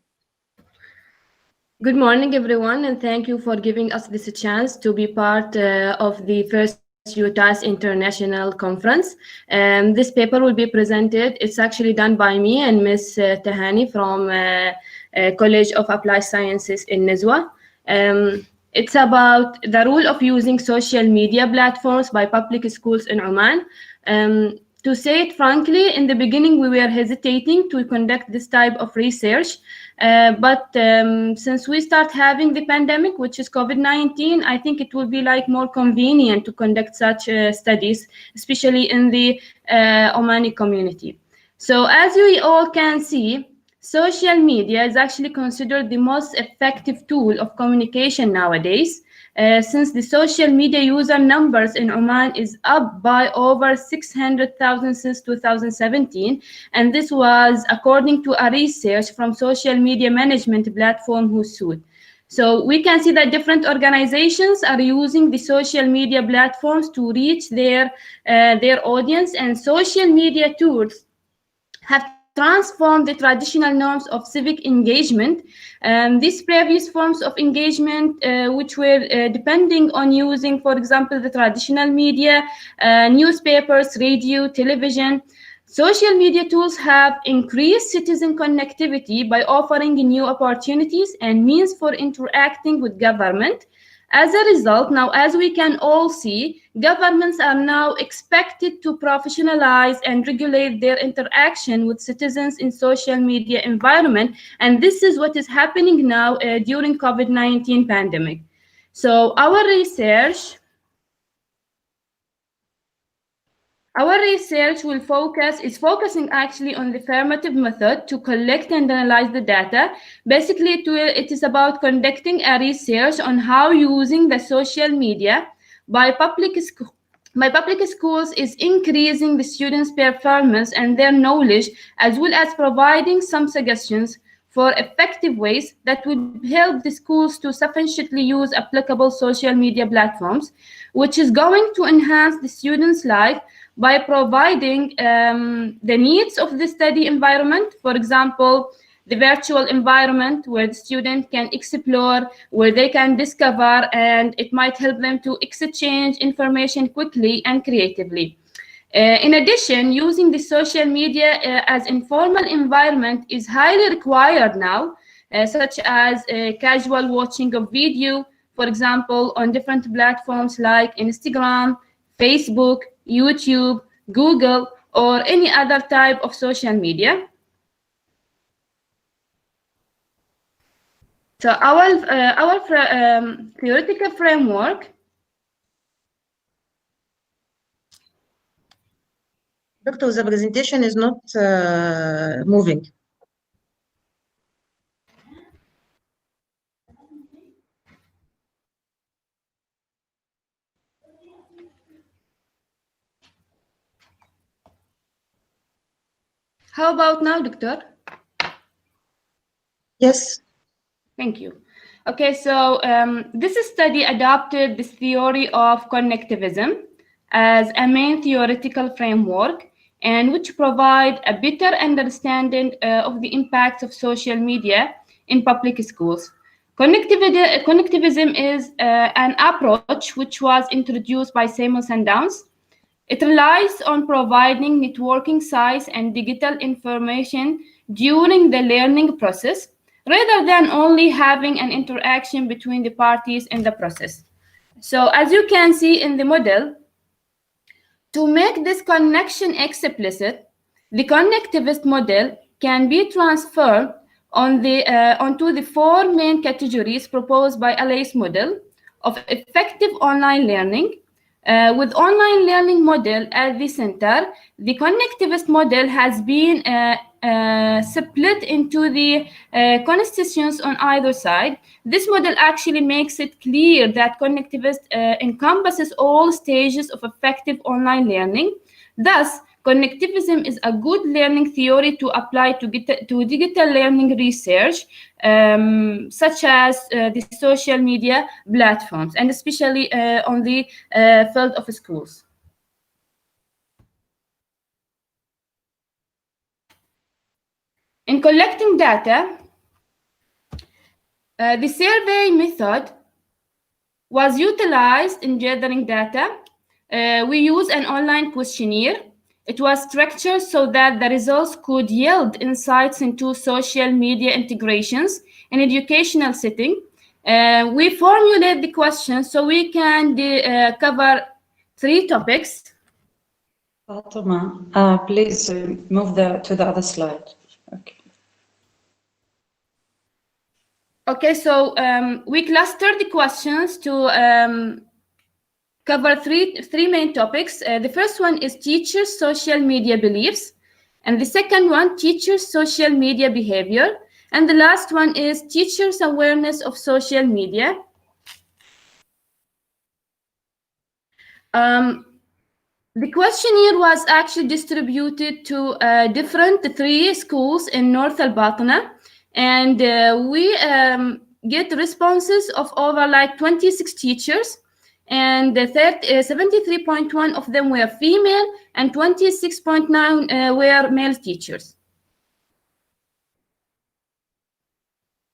Good morning, everyone, and thank you for giving us this chance to be part of the first Utas International Conference. This paper will be presented. It's actually done by me and Ms. Tahani from College of Applied Sciences in Nizwa. It's about the role of using social media platforms by public schools in Oman. To say it frankly, in the beginning, we were hesitating to conduct this type of research. But since we start having the pandemic, which is COVID-19, I think it will be more convenient to conduct such studies, especially in the Omani community. So as we all can see, social media is actually considered the most effective tool of communication nowadays. Since the social media user numbers in Oman is up by over 600,000 since 2017, and this was according to a research from social media management platform Husud. So we can see that different organizations are using the social media platforms to reach their audience, and social media tools have transform the traditional norms of civic engagement. These previous forms of engagement, which were depending on using, for example, the traditional media, newspapers, radio, television, social media tools have increased citizen connectivity by offering new opportunities and means for interacting with government. As a result, now, as we can all see, governments are now expected to professionalize and regulate their interaction with citizens in social media environment. And this is what is happening now during COVID-19 pandemic. So our research is focusing actually on the affirmative method to collect and analyze the data. Basically, it is about conducting a research on how using the social media by public schools is increasing the students' performance and their knowledge, as well as providing some suggestions for effective ways that would help the schools to sufficiently use applicable social media platforms, which is going to enhance the students' life by providing the needs of the study environment. For example, the virtual environment where the student can explore, where they can discover, and it might help them to exchange information quickly and creatively. In addition, using the social media as informal environment is highly required now, such as casual watching of video, for example, on different platforms like Instagram, Facebook, YouTube, Google, or any other type of social media. So our theoretical framework. Doctor, the presentation is not moving. How about now, Doctor? Yes. Thank you. Okay, so this study adopted this theory of connectivism as a main theoretical framework, and which provide a better understanding of the impacts of social media in public schools. Connectivism is an approach which was introduced by Samuels and Downs. It relies on providing networking sites and digital information during the learning process, rather than only having an interaction between the parties in the process. So as you can see in the model, to make this connection explicit, the connectivist model can be transferred onto the four main categories proposed by LA's model of effective online learning. With online learning model at the center, the connectivist model has been split into the constituents on either side. This model actually makes it clear that connectivist encompasses all stages of effective online learning. Thus, connectivism is a good learning theory to apply to digital learning research, such as the social media platforms, and especially on the field of schools. In collecting data, the survey method was utilized in gathering data. We use an online questionnaire. It was structured so that the results could yield insights into social media integrations in educational setting. We formulate the questions so we can cover 3 topics. Fatima, please move to the other slide. Okay. Okay, so we clustered the questions to cover three main topics. The first one is teachers' social media beliefs, and the second one, teachers' social media behavior, and the last one is teachers' awareness of social media. The questionnaire was actually distributed to different 3 schools in North Al-Batna, and we get responses of over like 26 teachers, and 73.1 of them were female and 26.9 were male teachers.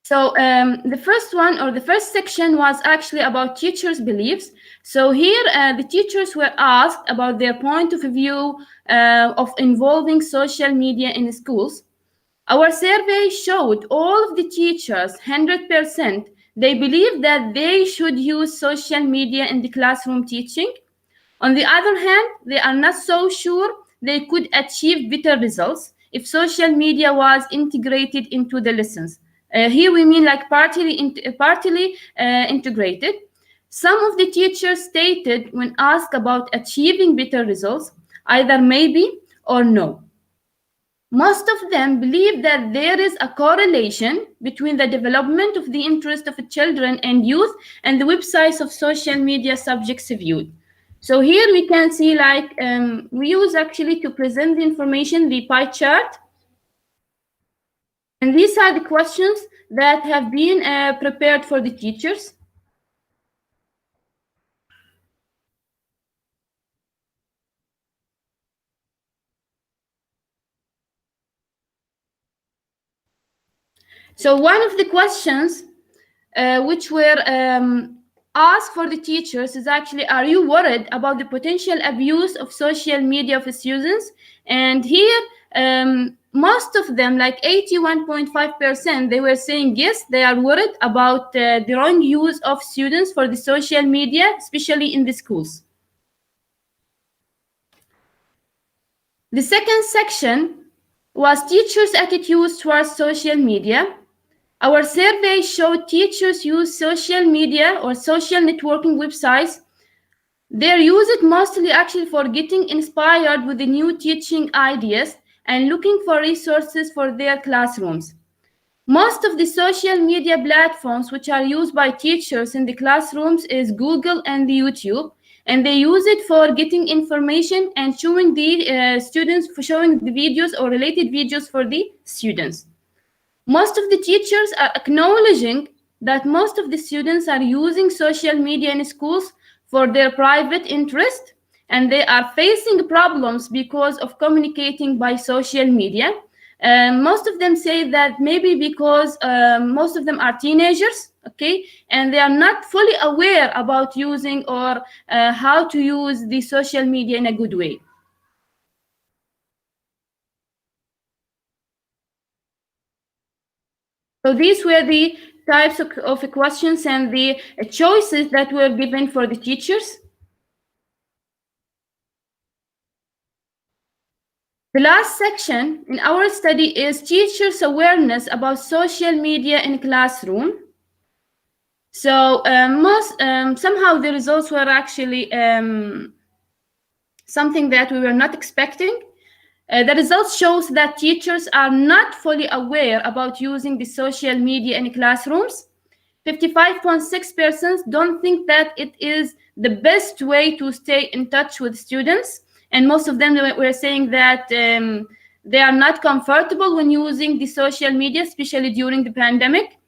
So the first one, or the first section, was actually about teachers' beliefs. So here the teachers were asked about their point of view of involving social media in schools. Our survey showed all of the teachers, 100%, they believe that they should use social media in the classroom teaching. On the other hand, they are not so sure they could achieve better results if social media was integrated into the lessons. Here we mean like partly integrated. Some of the teachers stated when asked about achieving better results, either maybe or no. Most of them believe that there is a correlation between the development of the interest of children and youth and the websites of social media subjects viewed. So here we can see like we use actually to present the information, the pie chart. And these are the questions that have been prepared for the teachers. So one of the questions which were asked for the teachers is actually, are you worried about the potential abuse of social media of students? And here, most of them, like 81.5%, they were saying yes, they are worried about the wrong use of students for the social media, especially in the schools. The second section was teachers' attitudes towards social media. Our survey showed teachers use social media or social networking websites. They use it mostly actually for getting inspired with the new teaching ideas and looking for resources for their classrooms. Most of the social media platforms which are used by teachers in the classrooms is Google and YouTube, and they use it for getting information and showing the students, for showing the videos or related videos for the students. Most of the teachers are acknowledging that most of the students are using social media in schools for their private interest, and they are facing problems because of communicating by social media. Most of them say that maybe because most of them are teenagers, okay, and they are not fully aware about using or how to use the social media in a good way. So these were the types of questions and the choices that were given for the teachers. The last section in our study is teachers' awareness about social media in classroom. So somehow the results were actually something that we were not expecting. The results shows that teachers are not fully aware about using the social media in classrooms. 55.6% don't think that it is the best way to stay in touch with students. And most of them were saying that they are not comfortable when using the social media, especially during the pandemic.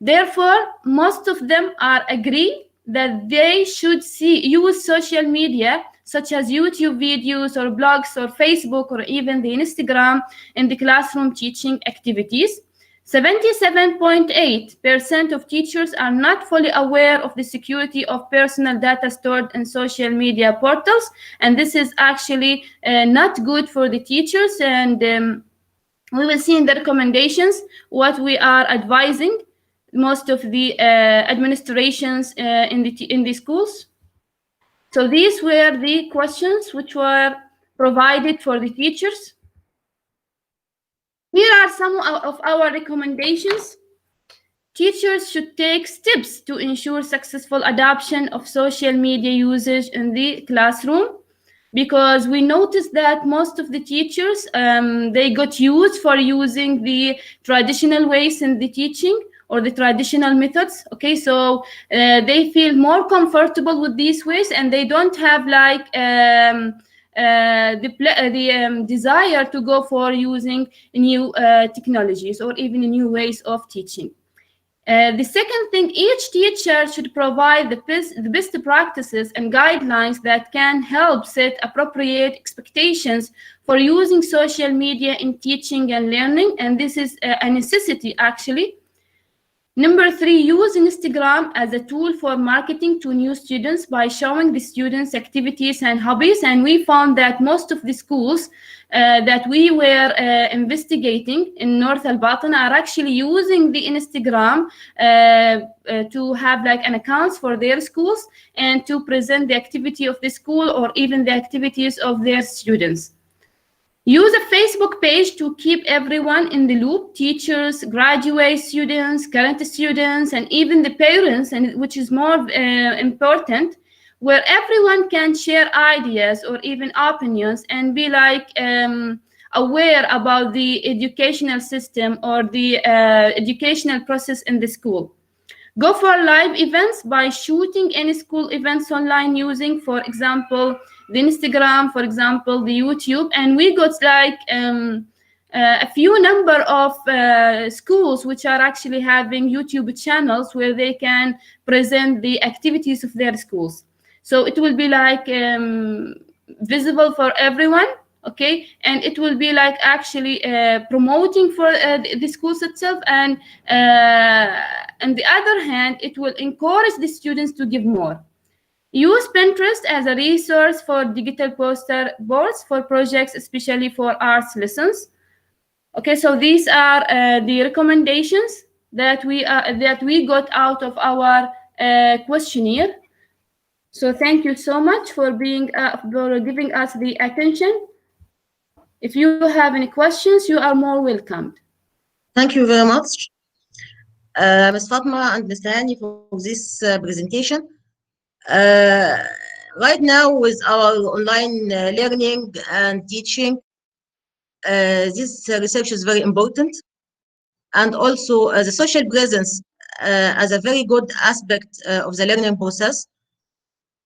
Therefore, most of them are agree that they should use social media such as YouTube videos or blogs or Facebook or even the Instagram in the classroom teaching activities. 77.8% of teachers are not fully aware of the security of personal data stored in social media portals, and this is actually not good for the teachers, and we will see in the recommendations what we are advising most of the administrations in the schools. So these were the questions which were provided for the teachers. Here are some of our recommendations. Teachers should take steps to ensure successful adoption of social media usage in the classroom, because we noticed that most of the teachers, they got used for using the traditional ways in the teaching or the traditional methods. Okay, so they feel more comfortable with these ways, and they don't have like the desire to go for using new technologies or even new ways of teaching. The second thing, each teacher should provide the best practices and guidelines that can help set appropriate expectations for using social media in teaching and learning, and this is a necessity actually. Number 3, use Instagram as a tool for marketing to new students by showing the students activities and hobbies. And we found that most of the schools that we were investigating in North Al-Batin are actually using the Instagram to have like an account for their schools and to present the activity of the school or even the activities of their students. Use a Facebook page to keep everyone in the loop, teachers, graduate students, current students, and even the parents, and which is more important, where everyone can share ideas or even opinions and be like aware about the educational system or the educational process in the school. Go for live events by shooting any school events online using, for example, the Instagram, for example, the YouTube, and we got like a few number of schools which are actually having YouTube channels where they can present the activities of their schools. So it will be like visible for everyone, okay, and it will be like actually promoting for the schools itself, and on the other hand, it will encourage the students to give more. Use Pinterest as a resource for digital poster boards for projects, especially for arts lessons. Okay, so these are the recommendations that we got out of our questionnaire. So thank you so much for giving us the attention. If you have any questions, you are more welcomed. Thank you very much, Ms. Fatma and Ms. Hani, for this presentation. Right now, with our online learning and teaching, this research is very important. And also the social presence as a very good aspect of the learning process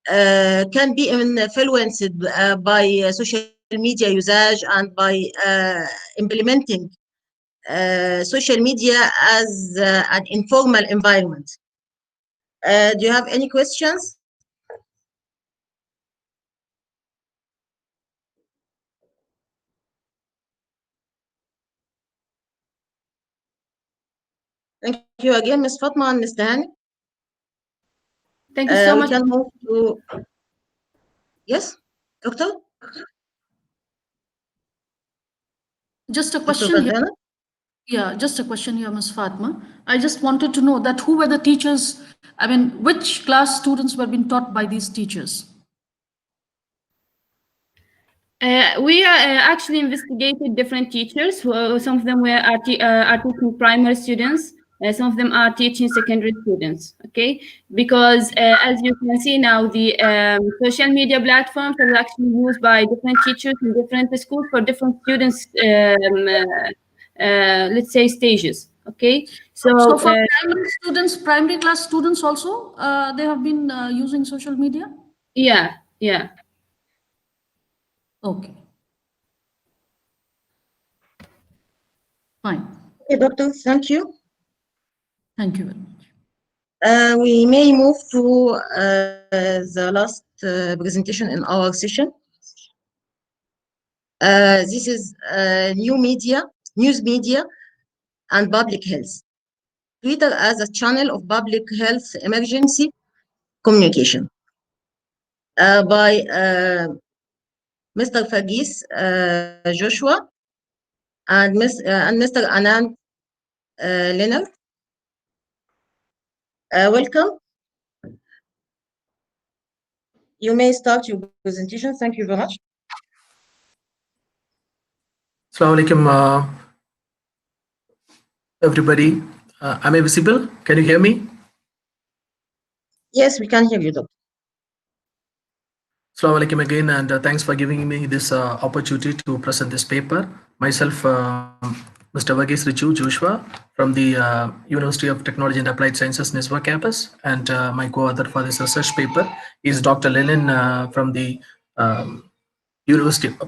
can be influenced by social media usage and by implementing social media as an informal environment. Do you have any questions? Thank you again, Ms. Fatma and Ms. Hani. Thank you so much. We can move to... Yes, Doctor? Just a question here. Yeah, just a question here, Ms. Fatma. I just wanted to know that who were the teachers, I mean, which class students were being taught by these teachers? We actually investigated different teachers. Some of them are teaching primary students. Some of them are teaching secondary students, okay? Because as you can see now, the social media platforms are actually used by different teachers in different schools for different students, let's say stages, okay? So for primary students, primary class students also, they have been using social media? Yeah, yeah. Okay. Fine. Okay, Doctor, thank you. Thank you very much. We may move to the last presentation in our session. This is news media and public health. Twitter as a channel of public health emergency communication by Mr. Fagis Joshua and Mr. Anand Leonard. Welcome. You may start your presentation. Thank you very much. Assalamu alaikum, everybody. Am I visible? Can you hear me? Yes, we can hear you, Doctor. Assalamu alaikum again, and thanks for giving me this opportunity to present this paper. Myself, Mr. Fagis Joshua from the University of Technology and Applied Sciences, Niswa campus, and my co-author for this research paper is Dr. Lenin from the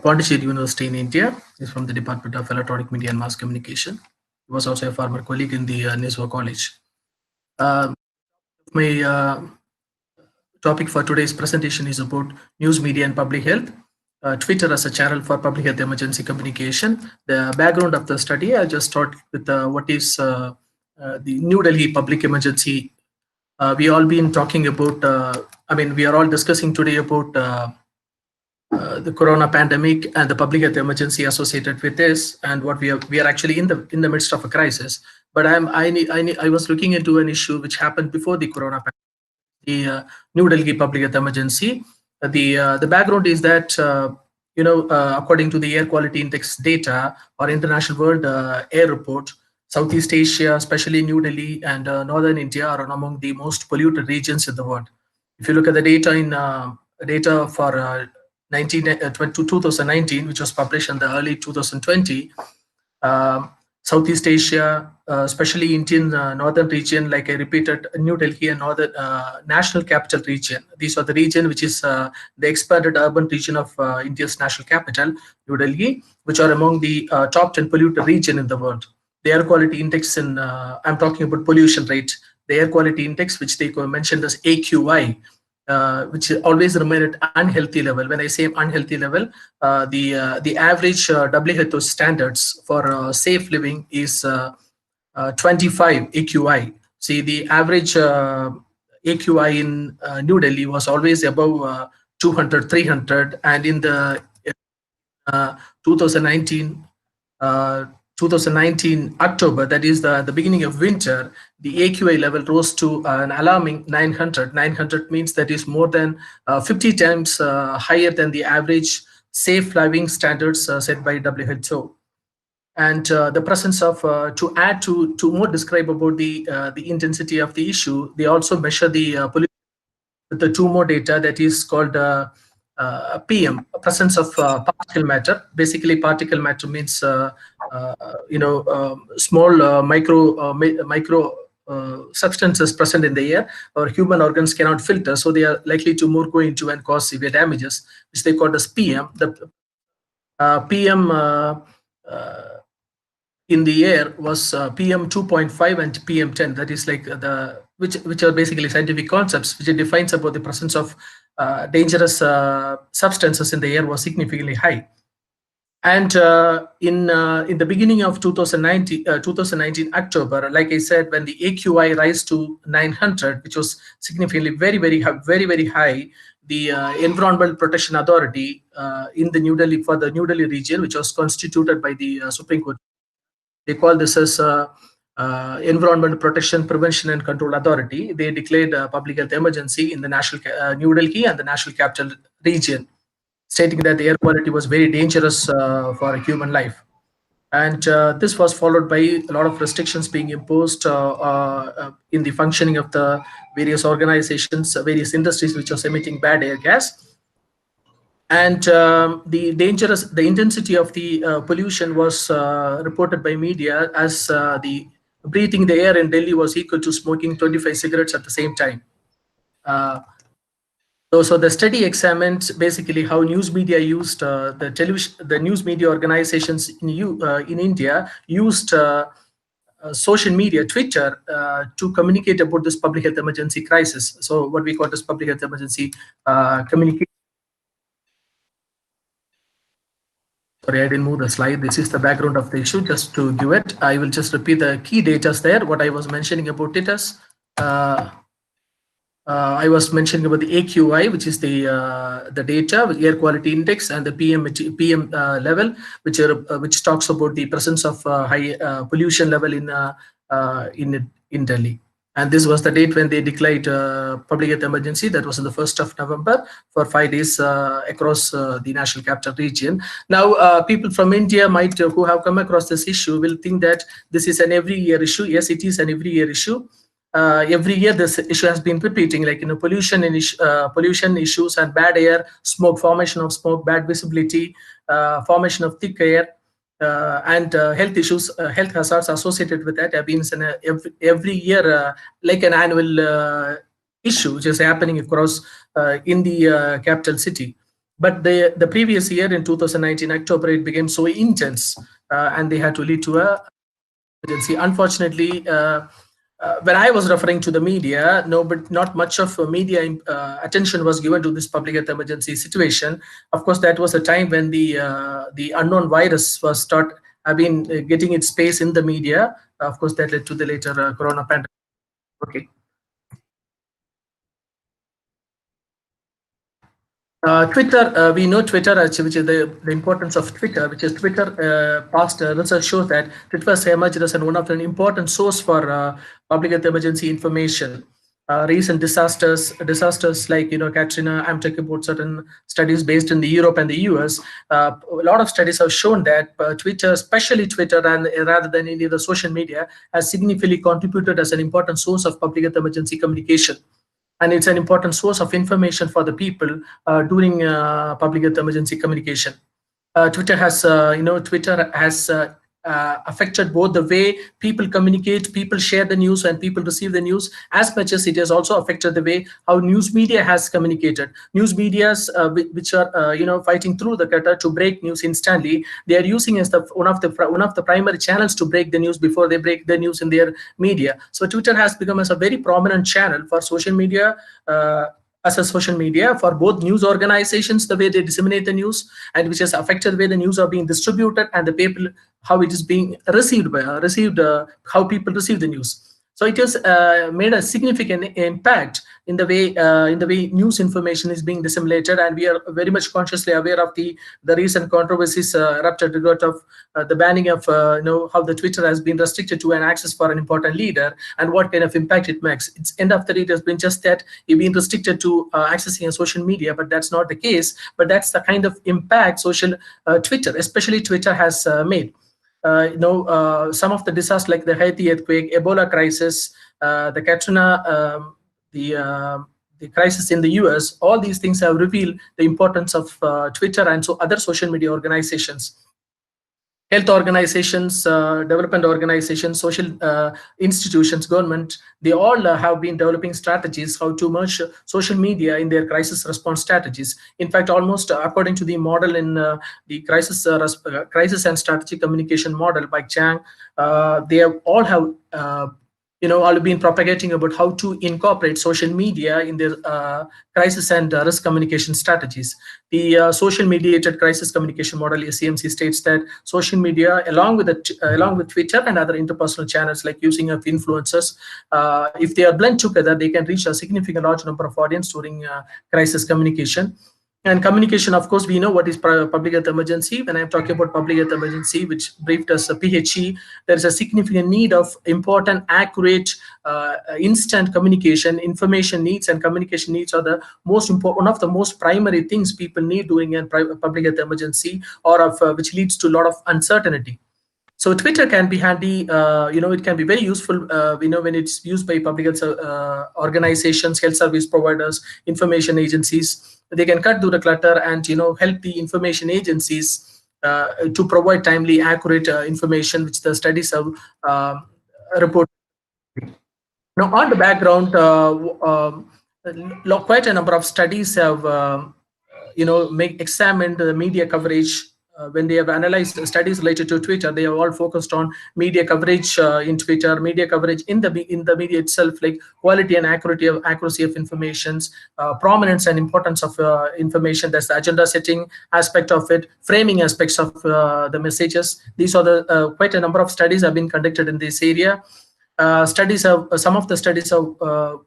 Pondicherry University in India. He's from the Department of Electronic Media and Mass Communication. He was also a former colleague in the Niswa College. My topic for today's presentation is about news media and public health. Twitter as a channel for public health emergency communication. The background of the study, I'll just start with what is the New Delhi public emergency. We all been talking about, we are all discussing today about the corona pandemic and the public health emergency associated with this, and what we are actually in the midst of a crisis. But I was looking into an issue which happened before the corona pandemic, the New Delhi public health emergency. The background is that according to the air quality index data or International World Air Report, Southeast Asia, especially New Delhi and northern India, are among the most polluted regions in the world. If you look at the data for 2019, which was published in the early 2020, Southeast Asia, especially Indian northern region, like I repeated, New Delhi and northern national capital region. These are the region which is the expanded urban region of India's national capital, New Delhi, which are among the top 10 polluted region in the world. The air quality index in, I'm talking about pollution rate, the air quality index, which they mentioned as AQI, which always remain at unhealthy level. When I say unhealthy level, the average WHO standards for safe living is 25 AQI. See, the average AQI in New Delhi was always above 200, 300, and in the 2019 October, that is the beginning of winter, the AQI level rose to an alarming 900. 900 means that is more than 50 times higher than the average safe living standards set by WHO. And the presence of, to add to more describe about the intensity of the issue, they also measure the pollution with the two more data that is called PM, presence of particle matter. Basically, particle matter means small micro substances present in the air, or human organs cannot filter, so they are likely to more go into and cause severe damages, which they call as PM. The PM in the air was PM 2.5 and PM 10. That is like which are basically scientific concepts which defines about the presence of dangerous substances in the air was significantly high. And in the beginning of 2019 October, like I said, when the AQI rise to 900, which was significantly very high, the Environmental Protection Authority in the New Delhi, for the New Delhi region, which was constituted by the Supreme Court, they call this as Environmental Protection, Prevention and Control Authority. They declared a public health emergency in the New Delhi and the national capital region, stating that the air quality was very dangerous for human life. And this was followed by a lot of restrictions being imposed in the functioning of the various organizations, various industries which are emitting bad air gas. And the intensity of the pollution was reported by media as the breathing the air in Delhi was equal to smoking 25 cigarettes at the same time. So the study examined basically how news media used the news media organizations in India used social media, Twitter, to communicate about this public health emergency crisis. So what we call this public health emergency communication. Sorry, I didn't move the slide. This is the background of the issue. Just to give it, I will just repeat the key data there. What I was mentioning about it is, I was mentioning about the AQI, which is the data, with air quality index, and the PM level, which talks about the presence of high pollution level in Delhi. And this was the date when they declared public health emergency. That was on the 1st of November for 5 days across the national capital region. Now, people from India might, who have come across this issue, will think that this is an every year issue. Yes, it is an every year issue. Every year this issue has been repeating, like pollution issues and bad air, smoke, formation of smoke, bad visibility, formation of thick air, and health issues, health hazards associated with that have been every year like an annual issue which is happening across in the capital city. But the previous year in 2019 October, it became so intense and they had to lead to a emergency. Unfortunately, when I was referring to the media, not much of media attention was given to this public health emergency situation. Of course, that was a time when the unknown virus was getting its space in the media. Of course, that led to the later corona pandemic. Okay. Twitter, we know Twitter, which is the importance of Twitter, which is Twitter. Past research shows that Twitter has emerged as one of an important source for public health emergency information. Recent disasters like Katrina. I'm talking about certain studies based in the Europe and the US. A lot of studies have shown that Twitter, especially Twitter, and rather than any other social media, has significantly contributed as an important source of public health emergency communication. And it's an important source of information for the people during public health emergency communication. Twitter has affected both the way people communicate, people share the news, and people receive the news, as much as it has also affected the way how news media has communicated. News medias, which are fighting through the gutter to break news instantly, they are using as one of the primary channels to break the news before they break the news in their media. So Twitter has become as a very prominent channel for social media. As a social media for both news organizations, the way they disseminate the news, and which has affected the way the news are being distributed and the people, how it is being received, how people receive the news. So it has made a significant impact in the way news information is being disseminated, and we are very much consciously aware of the recent controversies erupted regard of the banning of how the Twitter has been restricted to an access for an important leader and what kind of impact it makes. It's end of the day, it has been just that you've been restricted to accessing a social media, but that's not the case. But that's the kind of impact social Twitter, especially Twitter, has made. Some of the disasters like the Haiti earthquake, Ebola crisis, the Katrina, the crisis in the US, all these things have revealed the importance of Twitter and so other social media organizations. Health organizations, development organizations, social institutions, government, they all have been developing strategies how to merge social media in their crisis response strategies. In fact, almost according to the model in the crisis and strategic communication model by Chang, they all have all been propagating about how to incorporate social media in their crisis and risk communication strategies. The social mediated crisis communication model, SCMC, states that social media, along with Twitter and other interpersonal channels like using of influencers, if they are blended together, they can reach a significant large number of audience during crisis communication. And communication, of course, we know what is public health emergency. When I'm talking about public health emergency, which briefed as a PHE, there is a significant need of important, accurate, instant communication. Information needs and communication needs are the most important, one of the most primary things people need during a public health emergency, or of which leads to a lot of uncertainty. So Twitter can be handy, it can be very useful, when it's used by public health organizations, health service providers, information agencies. They can cut through the clutter and, help the information agencies to provide timely, accurate information, which the studies have reported. Now, on the background, quite a number of studies have, examined the media coverage. When they have analyzed studies related to Twitter, they have all focused on media coverage in Twitter, media coverage in the media itself, like quality and accuracy of informations, prominence and importance of information. That's the agenda setting aspect of it, framing aspects of the messages. These are the quite a number of studies have been conducted in this area. Some of the studies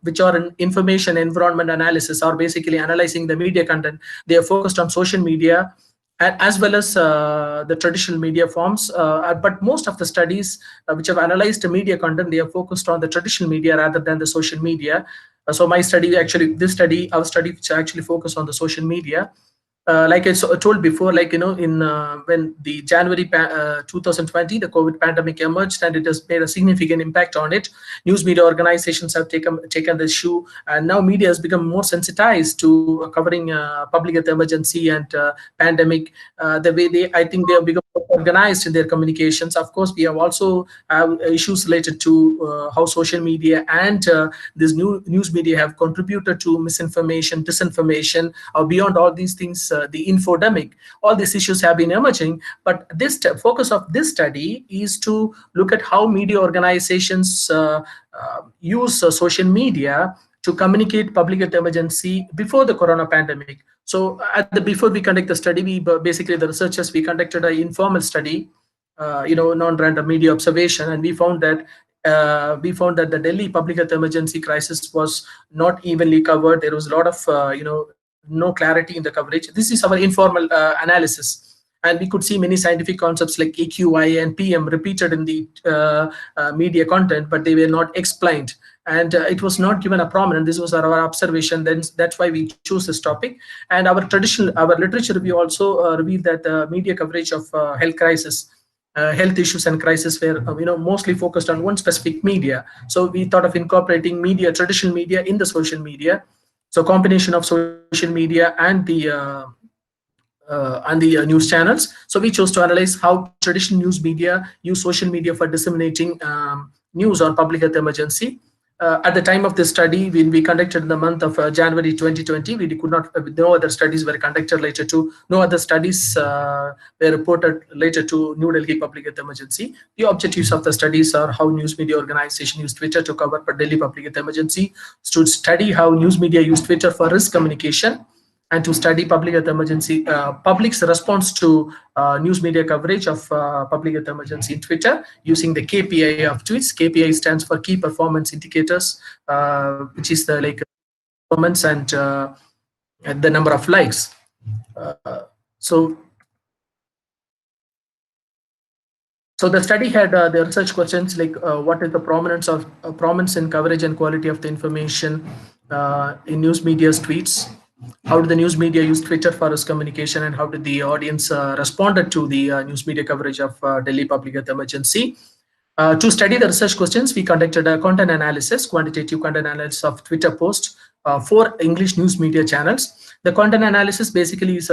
which are in information environment analysis are basically analyzing the media content. They are focused on social media, as well as the traditional media forms, but most of the studies which have analyzed the media content, they are focused on the traditional media rather than the social media. So my study, actually, our study, which actually focused on the social media. Like I told before, when the January 2020, the COVID pandemic emerged, and it has made a significant impact on it. News media organizations have taken the issue, and now media has become more sensitized to covering public health emergency and pandemic. The way I think they have become organized in their communications. Of course, we have also have issues related to how social media and this news media have contributed to misinformation, disinformation, or beyond all these things. The infodemic, all these issues have been emerging, but this focus of this study is to look at how media organizations use social media to communicate public health emergency before the corona pandemic. So before we conduct the study, basically the researchers, we conducted an informal study, non-random media observation, and we found that the Delhi public health emergency crisis was not evenly covered. There was a lot of no clarity in the coverage. This is our informal analysis, and we could see many scientific concepts like AQI and PM repeated in the media content, but they were not explained, and it was not given a prominence. This was our observation. Then that's why we chose this topic. And our literature review also revealed that the media coverage of health issues and crisis were mostly focused on one specific media. So we thought of incorporating traditional media in the social media. So combination of social media and the news channels. So we chose to analyze how traditional news media use social media for disseminating news on public health emergency. At the time of this study, when we conducted in the month of January 2020, we could not, no other studies were conducted related to, no other studies were reported related to New Delhi public health emergency. The objectives of the studies are how news media organization used Twitter to cover Delhi public health emergency, to study how news media used Twitter for risk communication, and to study public health emergency, public's response to news media coverage of public health emergency in Twitter using the KPI of tweets. KPI stands for key performance indicators, which is the like performance and the number of likes. So the study had the research questions like what is the prominence in coverage and quality of the information in news media's tweets. How did the news media use Twitter for risk communication, and how did the audience responded to the news media coverage of Delhi public health emergency? To study the research questions, we conducted a content analysis, quantitative content analysis of Twitter posts for English news media channels. The content analysis basically is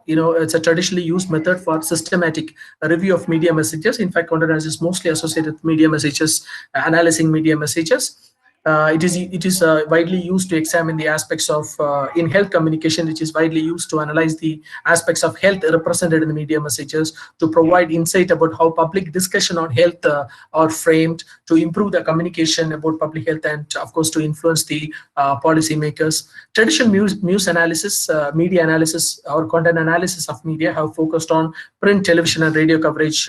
it's a traditionally used method for systematic review of media messages. In fact, content analysis is mostly associated with media messages, analyzing media messages. It is widely used to examine the aspects of in health communication, which is widely used to analyze the aspects of health represented in the media messages, to provide insight about how public discussion on health are framed, to improve the communication about public health, and of course to influence the policymakers. Traditional news analysis, media analysis, or content analysis of media have focused on print, television, and radio coverage,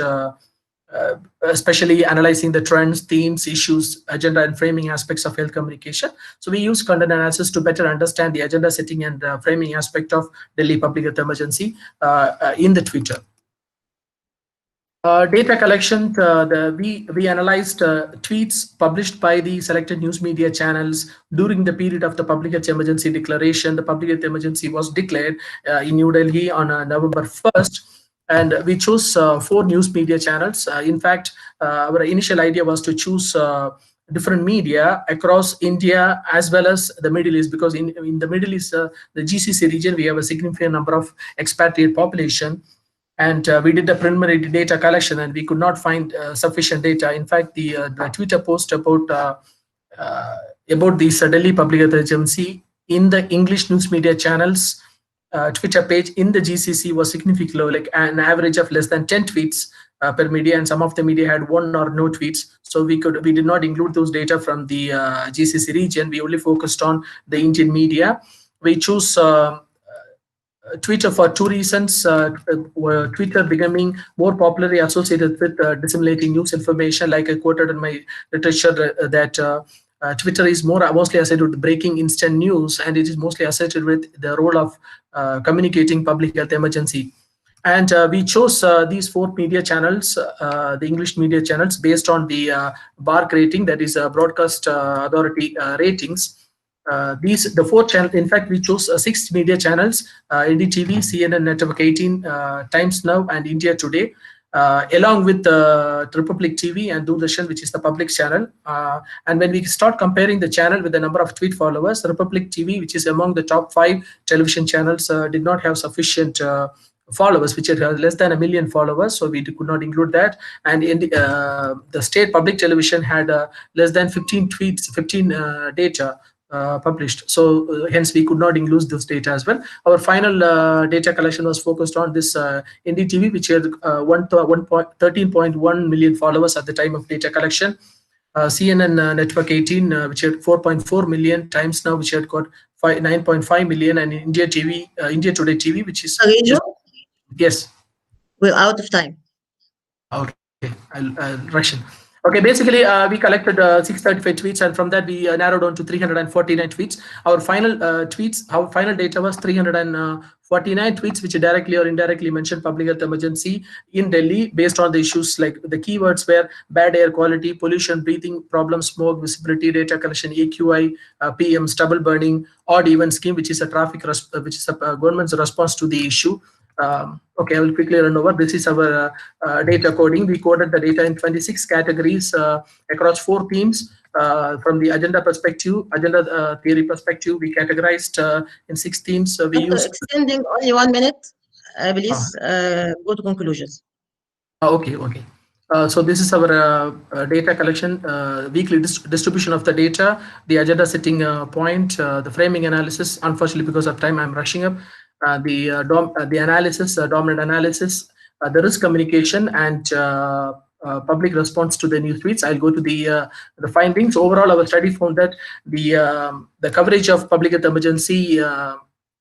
especially analyzing the trends, themes, issues, agenda, and framing aspects of health communication. So we use content analysis to better understand the agenda setting and framing aspect of Delhi public health emergency in the Twitter. Data collection, we analyzed tweets published by the selected news media channels during the period of the public health emergency declaration. The public health emergency was declared in New Delhi on November 1st. And we chose 4 news media channels. In fact, our initial idea was to choose different media across India as well as the Middle East, because in the Middle East, the GCC region, we have a significant number of expatriate population. And we did the preliminary data collection, and we could not find sufficient data. In fact, the Twitter post about this Delhi public health emergency in the English news media channels Twitter page in the GCC was significantly low, like an average of less than 10 tweets per media, and some of the media had 1 or no tweets. So we did not include those data from the GCC region. We only focused on the Indian media. We chose Twitter for 2 reasons. Twitter becoming more popularly associated with disseminating news information, like I quoted in my literature that Twitter is mostly associated with breaking instant news, and it is mostly associated with the role of communicating public health emergency. And we chose these 4 media channels, the English media channels, based on the BARC rating, that is Broadcast Authority ratings. The 4 channels, in fact, we chose 6 media channels, NDTV, CNN Network 18, Times Now, and India Today, along with Republic TV and Doordarshan, which is the public channel. And when we start comparing the channel with the number of tweet followers, Republic TV, which is among the top 5 television channels, did not have sufficient followers, which had less than 1 million followers, so we could not include that. And in the state public television had less than 15 data published, so hence we could not include this data as well. Our final data collection was focused on this NDTV, which had 13.1 million followers at the time of data collection, CNN Network 18, which had 4.4 million, Times Now, which had got 9.5 million, and India TV, India Today TV, which is yes. We're out of time. Okay, I'll rush in. Okay, basically we collected 635 tweets, and from that we narrowed down to 349 tweets. Our final our final data was 349 tweets, which directly or indirectly mentioned public health emergency in Delhi based on the issues, like the keywords were bad air quality, pollution, breathing problems, smoke, visibility, data collection, AQI, PM, stubble burning, odd even scheme, which is a which is a government's response to the issue. Okay, I will quickly run over. This is our data coding. We coded the data in 26 categories across 4 themes. From the agenda perspective, theory perspective, we categorized in 6 themes. We used extending only 1 minute. please go to conclusions. Okay. So this is our data collection, weekly distribution of the data, the agenda setting point, the framing analysis. Unfortunately, because of time, I'm rushing up. The analysis, dominant analysis, the risk communication, and public response to the news tweets. I'll go to the findings. Overall, our study found that the coverage of public health emergency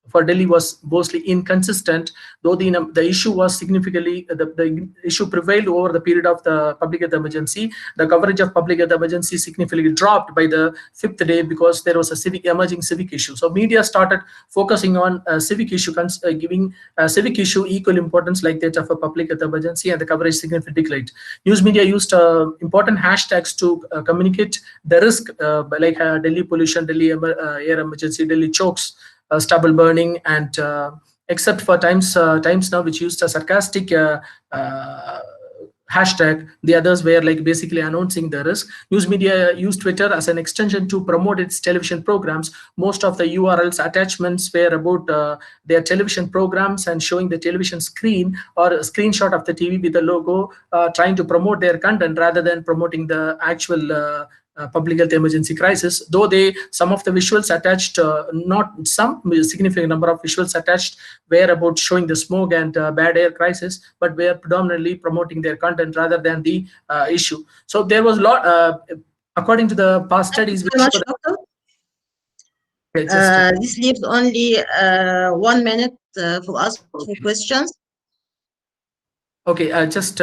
for Delhi was mostly inconsistent, though the issue was significantly, the issue prevailed over the period of the public health emergency. The coverage of public health emergency significantly dropped by the 5th day because there was a emerging civic issue. So media started focusing on civic issue, giving civic issue equal importance like that of a public health emergency, and the coverage significantly declined. News media used important hashtags to communicate the risk, like Delhi pollution, Delhi air emergency, Delhi chokes, stubble burning, and except for Times Now, which used a sarcastic hashtag, the others were like basically announcing the risk. News media used Twitter as an extension to promote its television programs. Most of the URLs attachments were about their television programs and showing the television screen or a screenshot of the TV with the logo, trying to promote their content rather than promoting the actual public health emergency crisis. Though some of the visuals attached, not some, significant number of visuals attached were about showing the smoke and bad air crisis, but were predominantly promoting their content rather than the issue. So there was a lot, according to the past studies. Thank you so much, Doctor. This leaves only 1 minute for us for questions. Okay, just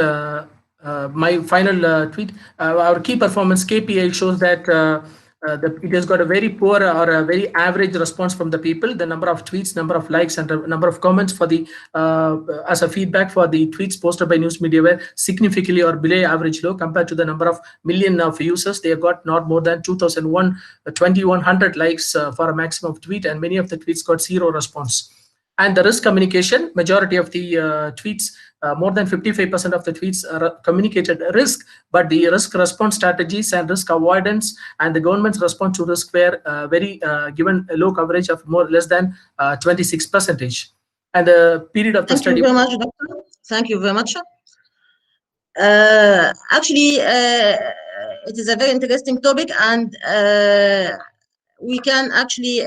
my final tweet. Our key performance KPI shows that it has got a very poor or a very average response from the people. The number of tweets, number of likes, and the number of comments for the as a feedback for the tweets posted by news media were significantly or below average low compared to the number of million of users. They have got not more than 2,100 likes for a maximum of tweet, and many of the tweets got 0 response. And the risk communication, majority of the tweets, more than 55% of the tweets communicated risk, but the risk response strategies and risk avoidance and the government's response to risk were given a low coverage of less than 26%. And the period of the study. Thank you very much, Doctor. Thank you very much. Actually, it is a very interesting topic, and we can actually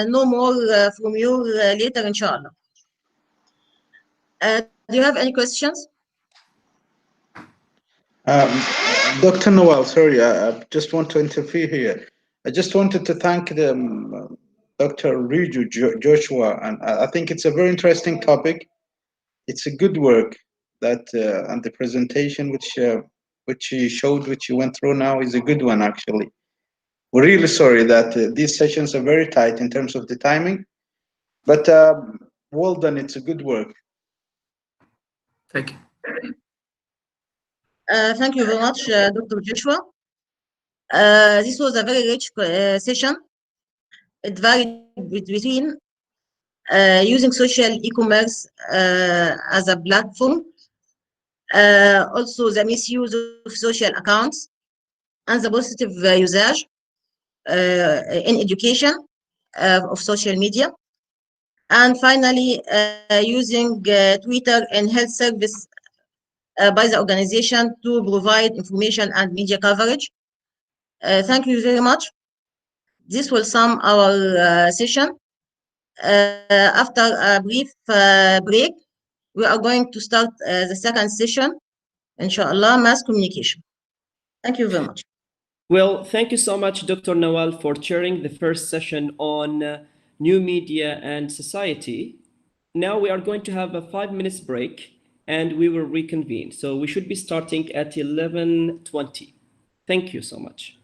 know more from you later, inshallah. Do you have any questions? Dr. Nawal, sorry, I just want to interfere here. I just wanted to thank Dr. Riju Joshua, and I think it's a very interesting topic. It's a good work that, and the presentation which you showed, which you went through now, is a good one, actually. We're really sorry that these sessions are very tight in terms of the timing, but well done. It's a good work. Thank you. Thank you very much, Dr. Joshua. This was a very rich session. It varied between using social e-commerce as a platform, also the misuse of social accounts, and the positive usage in education of social media, and finally using Twitter and health service by the organization to provide information and media coverage. Thank you very much. This will sum our session. After a brief break, we are going to start the second session, inshallah, mass communication. Thank you very much. Well, thank you so much, Dr. Nawal, for chairing the first session on new media and society. Now we are going to have a 5 minutes break and we will reconvene. So we should be starting at 11:20. Thank you so much.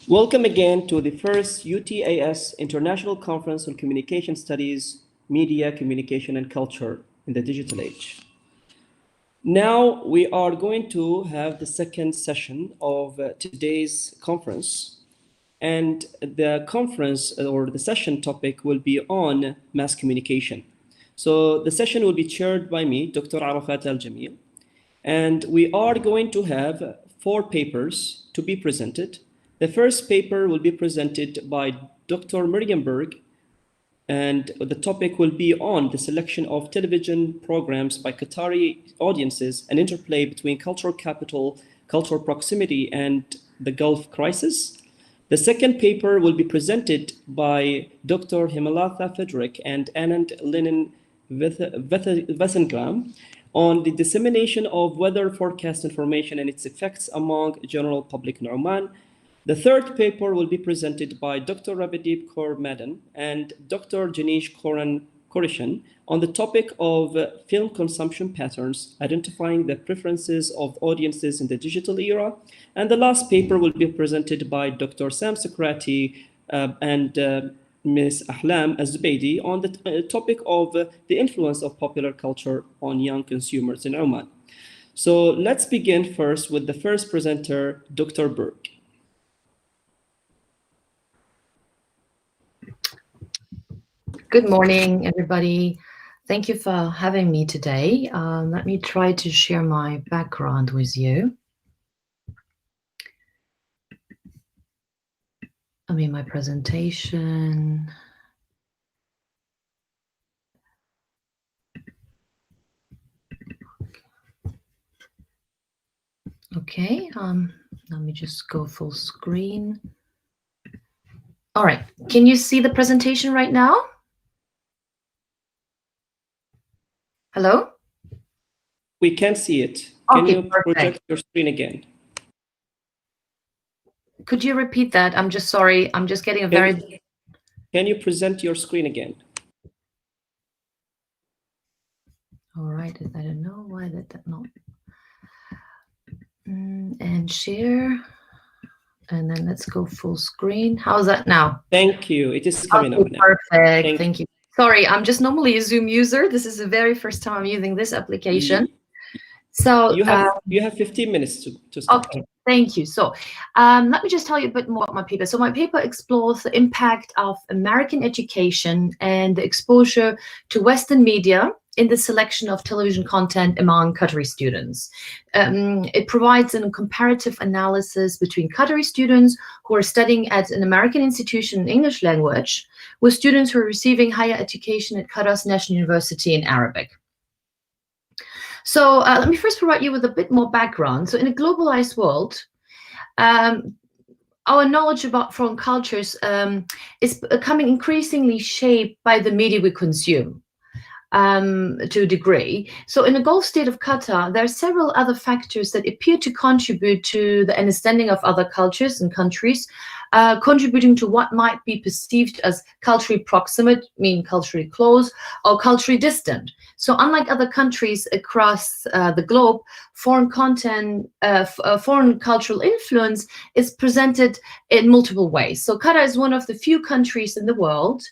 Welcome again to the first UTAS International Conference on Communication Studies, Media, Communication and Culture in the Digital Age. Now we are going to have the second session of today's conference, and the conference or the session topic will be on mass communication. So the session will be chaired by me, Dr. Arafat Al-Jamil, and we are going to have 4 papers to be presented. The first paper will be presented by Dr. Miriam Berg, and the topic will be on the selection of television programs by Qatari audiences and interplay between cultural capital, cultural proximity, and the Gulf crisis. The second paper will be presented by Dr. Himalatha Fedrick and Anand Lenin Vasangram on the dissemination of weather forecast information and its effects among general public in Oman. The third paper will be presented by Dr. Ravideep Kaur Madan and Dr. Janish Korishan on the topic of film consumption patterns, identifying the preferences of audiences in the digital era. And the last paper will be presented by Dr. Sam Sokrati and Ms. Ahlam Az-Zubaydi on the topic of the influence of popular culture on young consumers in Oman. So let's begin first with the first presenter, Dr. Berg. Good morning, everybody. Thank you for having me today. Let me try to share my background with you. I mean, my presentation. Okay, let me just go full screen. All right, can you see the presentation right now? Hello? We can see it. Can Okay, you perfect. project your screen again? Could you repeat that? I'm just sorry. I'm just getting a very... Can you present your screen again? All right, I don't know why that not... and share. And then let's go full screen. How's that now? Thank you. It is coming up now. Perfect. Thank you. Sorry, I'm just normally a Zoom user. This is the very first time I'm using this application. So you have 15 minutes to start. Okay, thank you. So let me just tell you a bit more about my paper. So my paper explores the impact of American education and the exposure to Western media in the selection of television content among Qatari students. It provides a comparative analysis between Qatari students who are studying at an American institution in English language with students who are receiving higher education at Qatar's National University in Arabic. So let me first provide you with a bit more background. So in a globalized world, our knowledge about foreign cultures is becoming increasingly shaped by the media we consume. To a degree. So in the Gulf state of Qatar, there are several other factors that appear to contribute to the understanding of other cultures and countries, contributing to what might be perceived as culturally proximate, meaning culturally close, or culturally distant. So unlike other countries across the globe, foreign content, foreign cultural influence is presented in multiple ways. So Qatar is one of the few countries in the world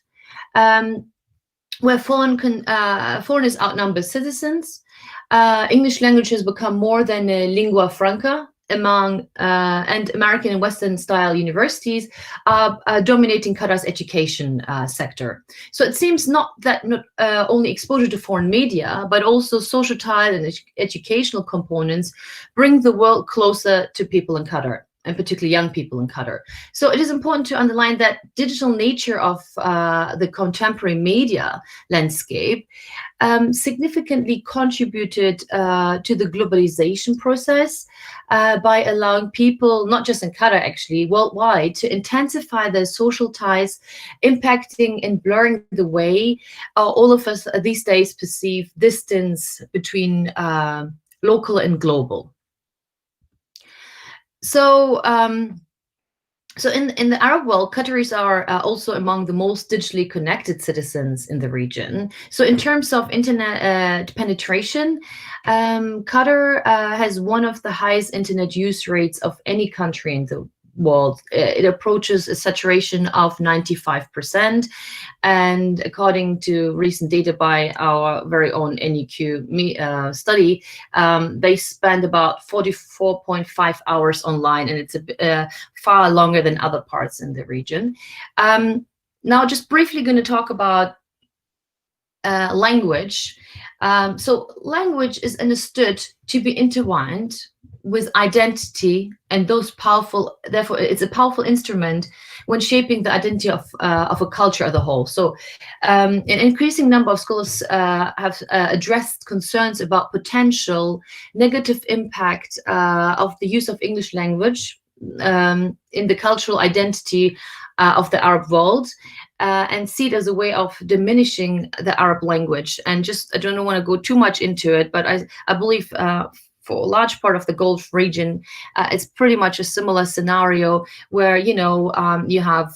where foreigners outnumber citizens. English language has become more than a lingua franca among and American and Western style universities are dominating Qatar's education sector. So it seems not only exposure to foreign media, but also societal and educational components bring the world closer to people in Qatar, and particularly young people in Qatar. So it is important to underline that digital nature of the contemporary media landscape significantly contributed to the globalization process by allowing people, not just in Qatar actually, worldwide, to intensify their social ties, impacting and blurring the way all of us these days perceive distance between local and global. So, so in the Arab world, Qataris are also among the most digitally connected citizens in the region. So in terms of internet penetration, Qatar has one of the highest internet use rates of any country in the world. It approaches a saturation of 95%. And according to recent data by our very own NEQ study, they spend about 44.5 hours online, and it's far longer than other parts in the region. Now, just briefly going to talk about language. So language is understood to be intertwined with identity, and those powerful, therefore it's a powerful instrument when shaping the identity of a culture as a whole. So an increasing number of scholars have addressed concerns about potential negative impact of the use of English language in the cultural identity of the Arab world, and see it as a way of diminishing the Arab language. And just, I don't want to go too much into it, but I believe for a large part of the Gulf region, it's pretty much a similar scenario where, you know, you have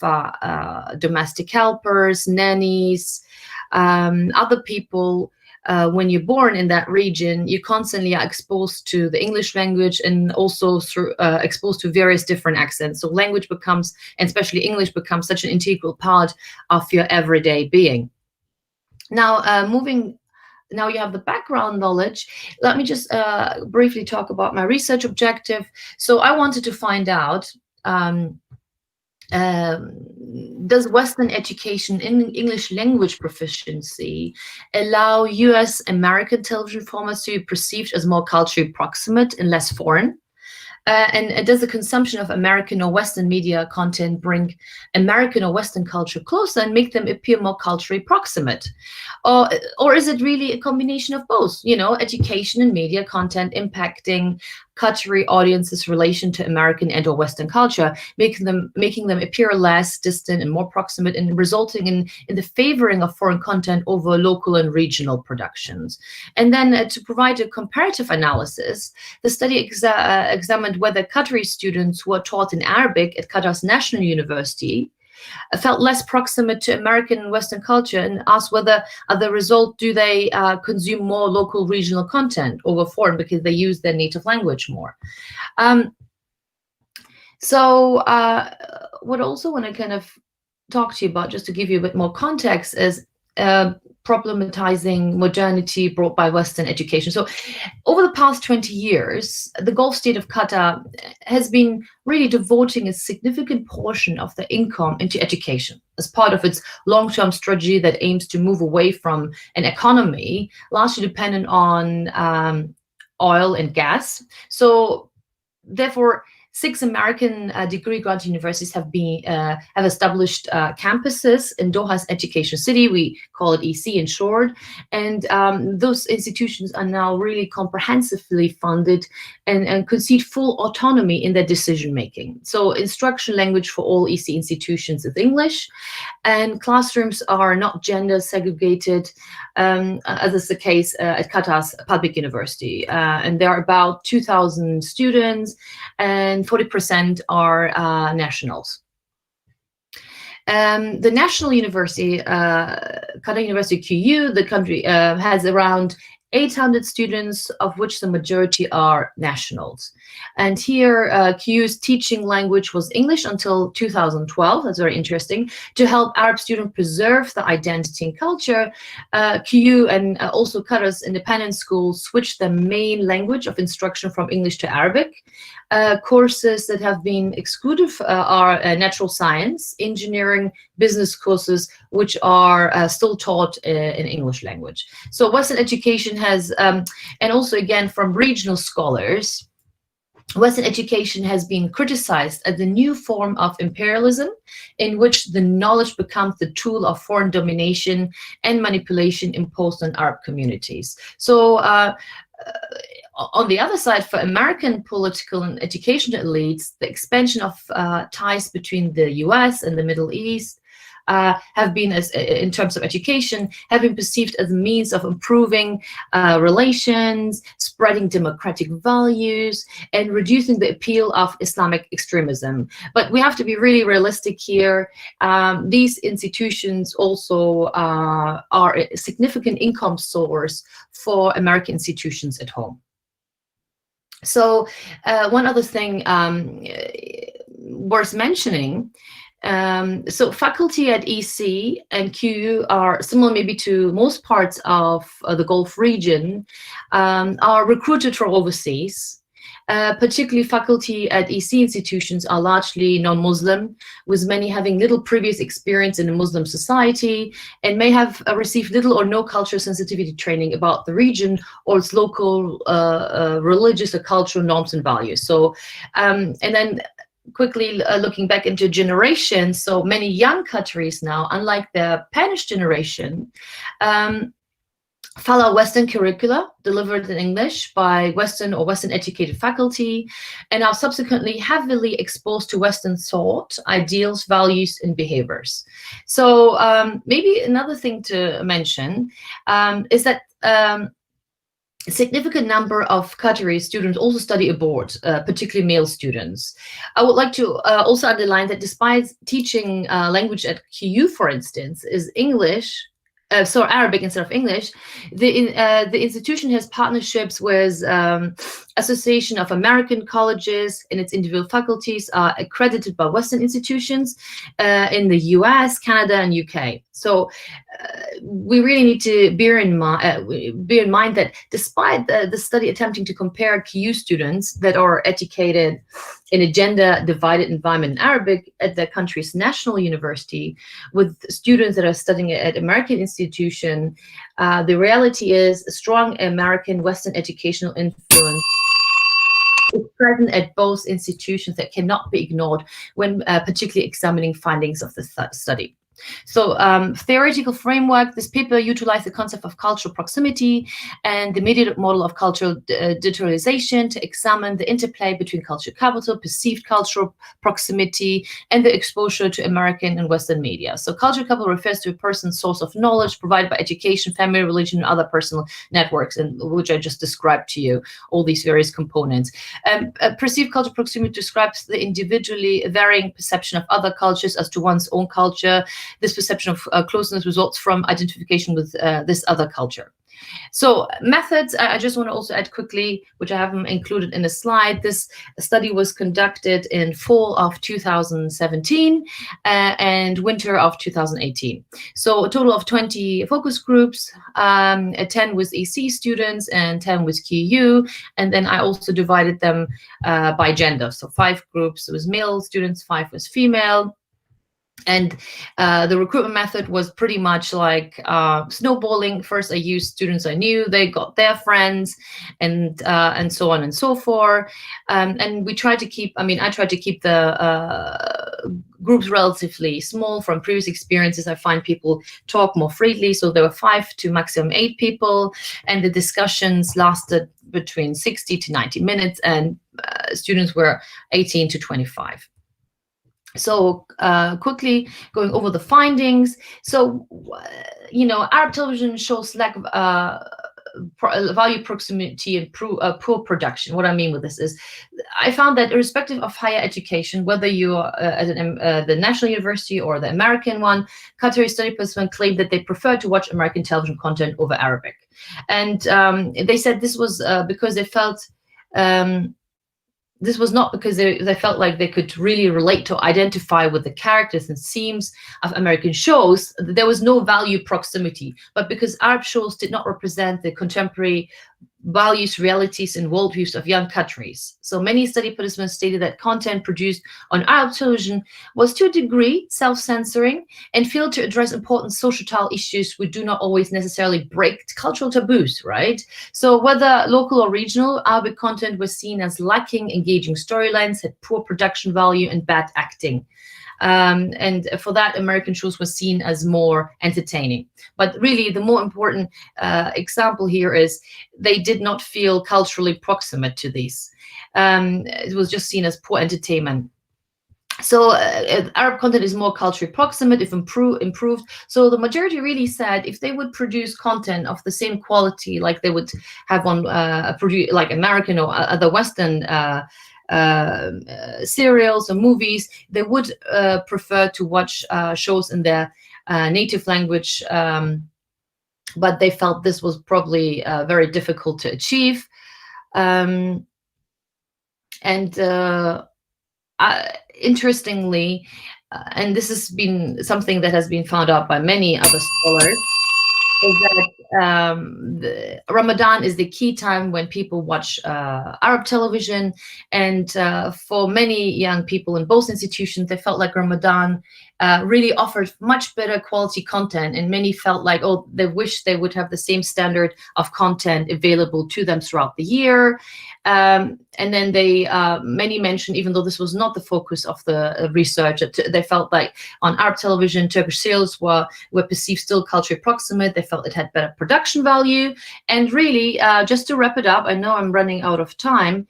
domestic helpers, nannies, other people. When you're born in that region, you constantly are exposed to the English language, and also through, exposed to various different accents. So language becomes, and especially English, becomes such an integral part of your everyday being. Now, now you have the background knowledge. Let me just briefly talk about my research objective. So I wanted to find out, does Western education in English language proficiency allow US American television formats to be perceived as more culturally proximate and less foreign? And does the consumption of American or Western media content bring American or Western culture closer and make them appear more culturally proximate? Or is it really a combination of both? You know, education and media content impacting Qatari audiences' relation to American and or Western culture, making them appear less distant and more proximate, and resulting in the favoring of foreign content over local and regional productions. And then to provide a comparative analysis, the study examined whether Qatari students who are taught in Arabic at Qatar's National University felt less proximate to American and Western culture, and asked whether, as a result, do they consume more local regional content over foreign because they use their native language more. So what I also want to kind of talk to you about, just to give you a bit more context, is problematizing modernity brought by Western education. So over the past 20 years, the Gulf state of Qatar has been really devoting a significant portion of the income into education as part of its long-term strategy that aims to move away from an economy largely dependent on oil and gas. So therefore, 6 American degree-granting universities have established campuses in Doha's education city. We call it EC in short. And those institutions are now really comprehensively funded and concede full autonomy in their decision-making. So instruction language for all EC institutions is English, and classrooms are not gender segregated, as is the case at Qatar's public university. And there are about 2,000 students, and 40% are nationals. The national university, Qatar University QU, the country has around 800 students, of which the majority are nationals. And here, QU's teaching language was English until 2012. That's very interesting. To help Arab students preserve the identity and culture, QU and also Qatar's independent schools switched the main language of instruction from English to Arabic. Courses that have been excluded are natural science, engineering, business courses, which are still taught in English language. So Western education has, and also again from regional scholars, Western education has been criticized as the new form of imperialism in which the knowledge becomes the tool of foreign domination and manipulation imposed on Arab communities. So on the other side, for American political and educational elites, the expansion of ties between the US and the Middle East have been, in terms of education, have been perceived as a means of improving relations, spreading democratic values, and reducing the appeal of Islamic extremism. But we have to be really realistic here. These institutions also are a significant income source for American institutions at home. So one other thing, worth mentioning. So faculty at EC and QU are similar maybe to most parts of the Gulf region, are recruited from overseas. Particularly faculty at EC institutions are largely non-Muslim, with many having little previous experience in a Muslim society and may have received little or no cultural sensitivity training about the region or its local religious or cultural norms and values. So, and then quickly looking back into generations, so many young Qataris now, unlike the Spanish generation, follow Western curricula delivered in English by Western or Western educated faculty, and are subsequently heavily exposed to Western thought, ideals, values, and behaviors. So maybe another thing to mention is that a significant number of Qatari students also study abroad, particularly male students. I would like to also underline that despite teaching language at QU, for instance, is English, so Arabic instead of English, the institution has partnerships with Association of American Colleges, and its individual faculties are accredited by Western institutions in the US, Canada, and UK. So we really need to bear in mind that despite the study attempting to compare QU students that are educated in a gender-divided environment in Arabic at the country's national university with students that are studying at American institution, the reality is a strong American Western educational influence is present at both institutions that cannot be ignored when particularly examining findings of the study. So theoretical framework, this paper utilized the concept of cultural proximity and the mediated model of cultural digitalization to examine the interplay between cultural capital, perceived cultural proximity, and the exposure to American and Western media. So cultural capital refers to a person's source of knowledge provided by education, family, religion, and other personal networks, and which I just described to you, all these various components. Perceived cultural proximity describes the individually varying perception of other cultures as to one's own culture. This perception of closeness results from identification with this other culture. So methods, I just want to also add quickly, which I haven't included in the slide. This study was conducted in fall of 2017 and winter of 2018. So a total of 20 focus groups, 10 with EC students and 10 with QU. And then I also divided them by gender. So 5 groups with male students, 5 with female. And the recruitment method was pretty much like snowballing. First, I used students I knew, they got their friends, and so on and so forth. And we tried to keep, I tried to keep the groups relatively small. From previous experiences, I find people talk more freely. So there were 5 to maximum 8 people, and the discussions lasted between 60 to 90 minutes, and students were 18 to 25. So quickly going over the findings. So, Arab television shows lack of value proximity and poor production. What I mean with this is, I found that irrespective of higher education, whether you are at the national university or the American one, Qatari study participants claimed that they prefer to watch American television content over Arabic. And they said this was because they felt this was not because they felt like they could really relate to identify with the characters and themes of American shows. There was no value proximity, but because Arab shows did not represent the contemporary values, realities, and worldviews of young Qataris. So many study participants stated that content produced on Arab television was to a degree self-censoring and failed to address important societal issues which do not always necessarily break cultural taboos, right? So whether local or regional, Arabic content was seen as lacking engaging storylines, had poor production value, and bad acting. And for that, American shows were seen as more entertaining. But really, the more important example here is they did not feel culturally proximate to these. It was just seen as poor entertainment. So Arab content is more culturally proximate, if improved. So the majority really said if they would produce content of the same quality, like they would have on like American or other Western serials or movies, they would prefer to watch shows in their native language, but they felt this was probably very difficult to achieve. interestingly, and this has been something that has been found out by many other scholars, is that Ramadan is the key time when people watch Arab television, and for many young people in both institutions, they felt like Ramadan really offered much better quality content, and many felt like, oh, they wish they would have the same standard of content available to them throughout the year. And then they many mentioned, even though this was not the focus of the research, they felt like on Arab television, Turkish serials were perceived still culturally proximate. They felt it had better production value. And really, just to wrap it up, I know I'm running out of time.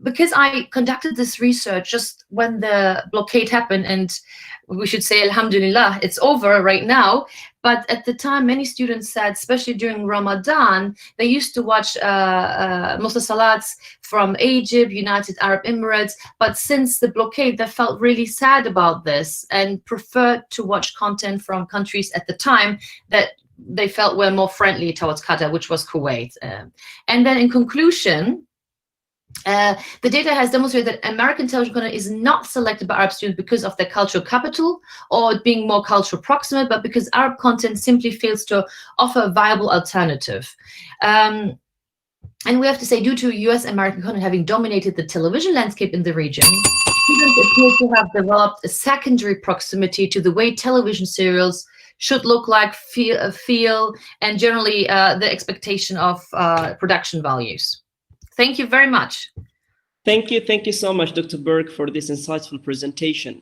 Because I conducted this research just when the blockade happened, and we should say, alhamdulillah, it's over right now. But at the time, many students said, especially during Ramadan, they used to watch musalsalats from Egypt, United Arab Emirates. But since the blockade, they felt really sad about this and preferred to watch content from countries at the time that they felt were more friendly towards Qatar, which was Kuwait. And then in conclusion, the data has demonstrated that American television content is not selected by Arab students because of their cultural capital or being more cultural proximate, but because Arab content simply fails to offer a viable alternative. And we have to say, due to US American content having dominated the television landscape in the region, students appear to have developed a secondary proximity to the way television serials should look like, feel, and generally the expectation of production values. Thank you very much. Thank you so much, Dr. Berg, for this insightful presentation.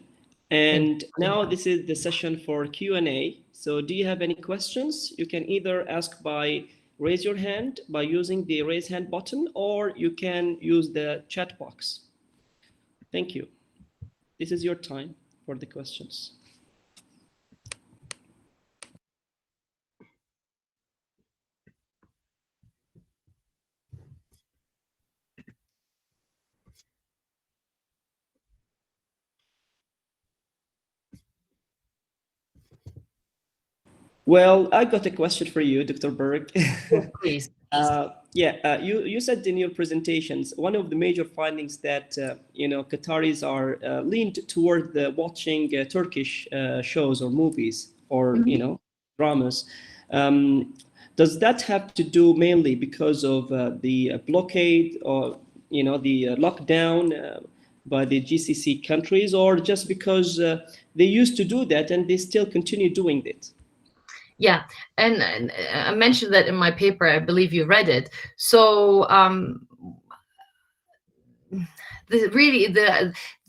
And now this is the session for Q&A. So do you have any questions? You can either ask by raise your hand by using the raise hand button, or you can use the chat box. Thank you. This is your time for the questions. Well, I got a question for you, Dr. Berg. Please. You said in your presentations, one of the major findings that Qataris are leaned toward watching Turkish shows or movies or dramas. Does that have to do mainly because of the blockade or the lockdown by the GCC countries, or just because they used to do that and they still continue doing it? Yeah, and I mentioned that in my paper. I believe you read it. So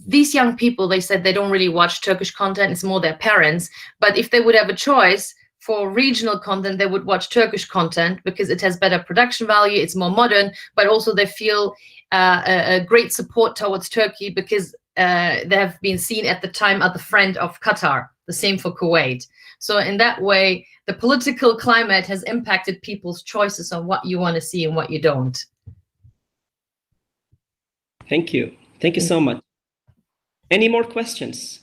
these young people, they said they don't really watch Turkish content. It's more their parents. But if they would have a choice for regional content, they would watch Turkish content because it has better production value. It's more modern, but also they feel a great support towards Turkey because they have been seen at the time as the friend of Qatar. The same for Kuwait. So in that way, the political climate has impacted people's choices on what you want to see and what you don't. Thank you. Thank you so much. Any more questions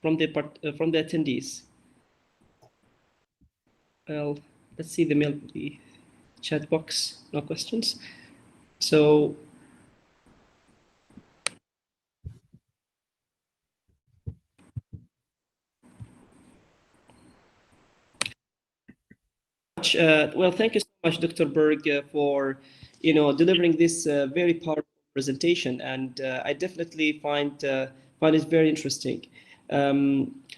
from the attendees? Well, let's see the chat box. No questions. So well, thank you so much, Dr. Berg, for delivering this very powerful presentation, and I definitely find it very interesting.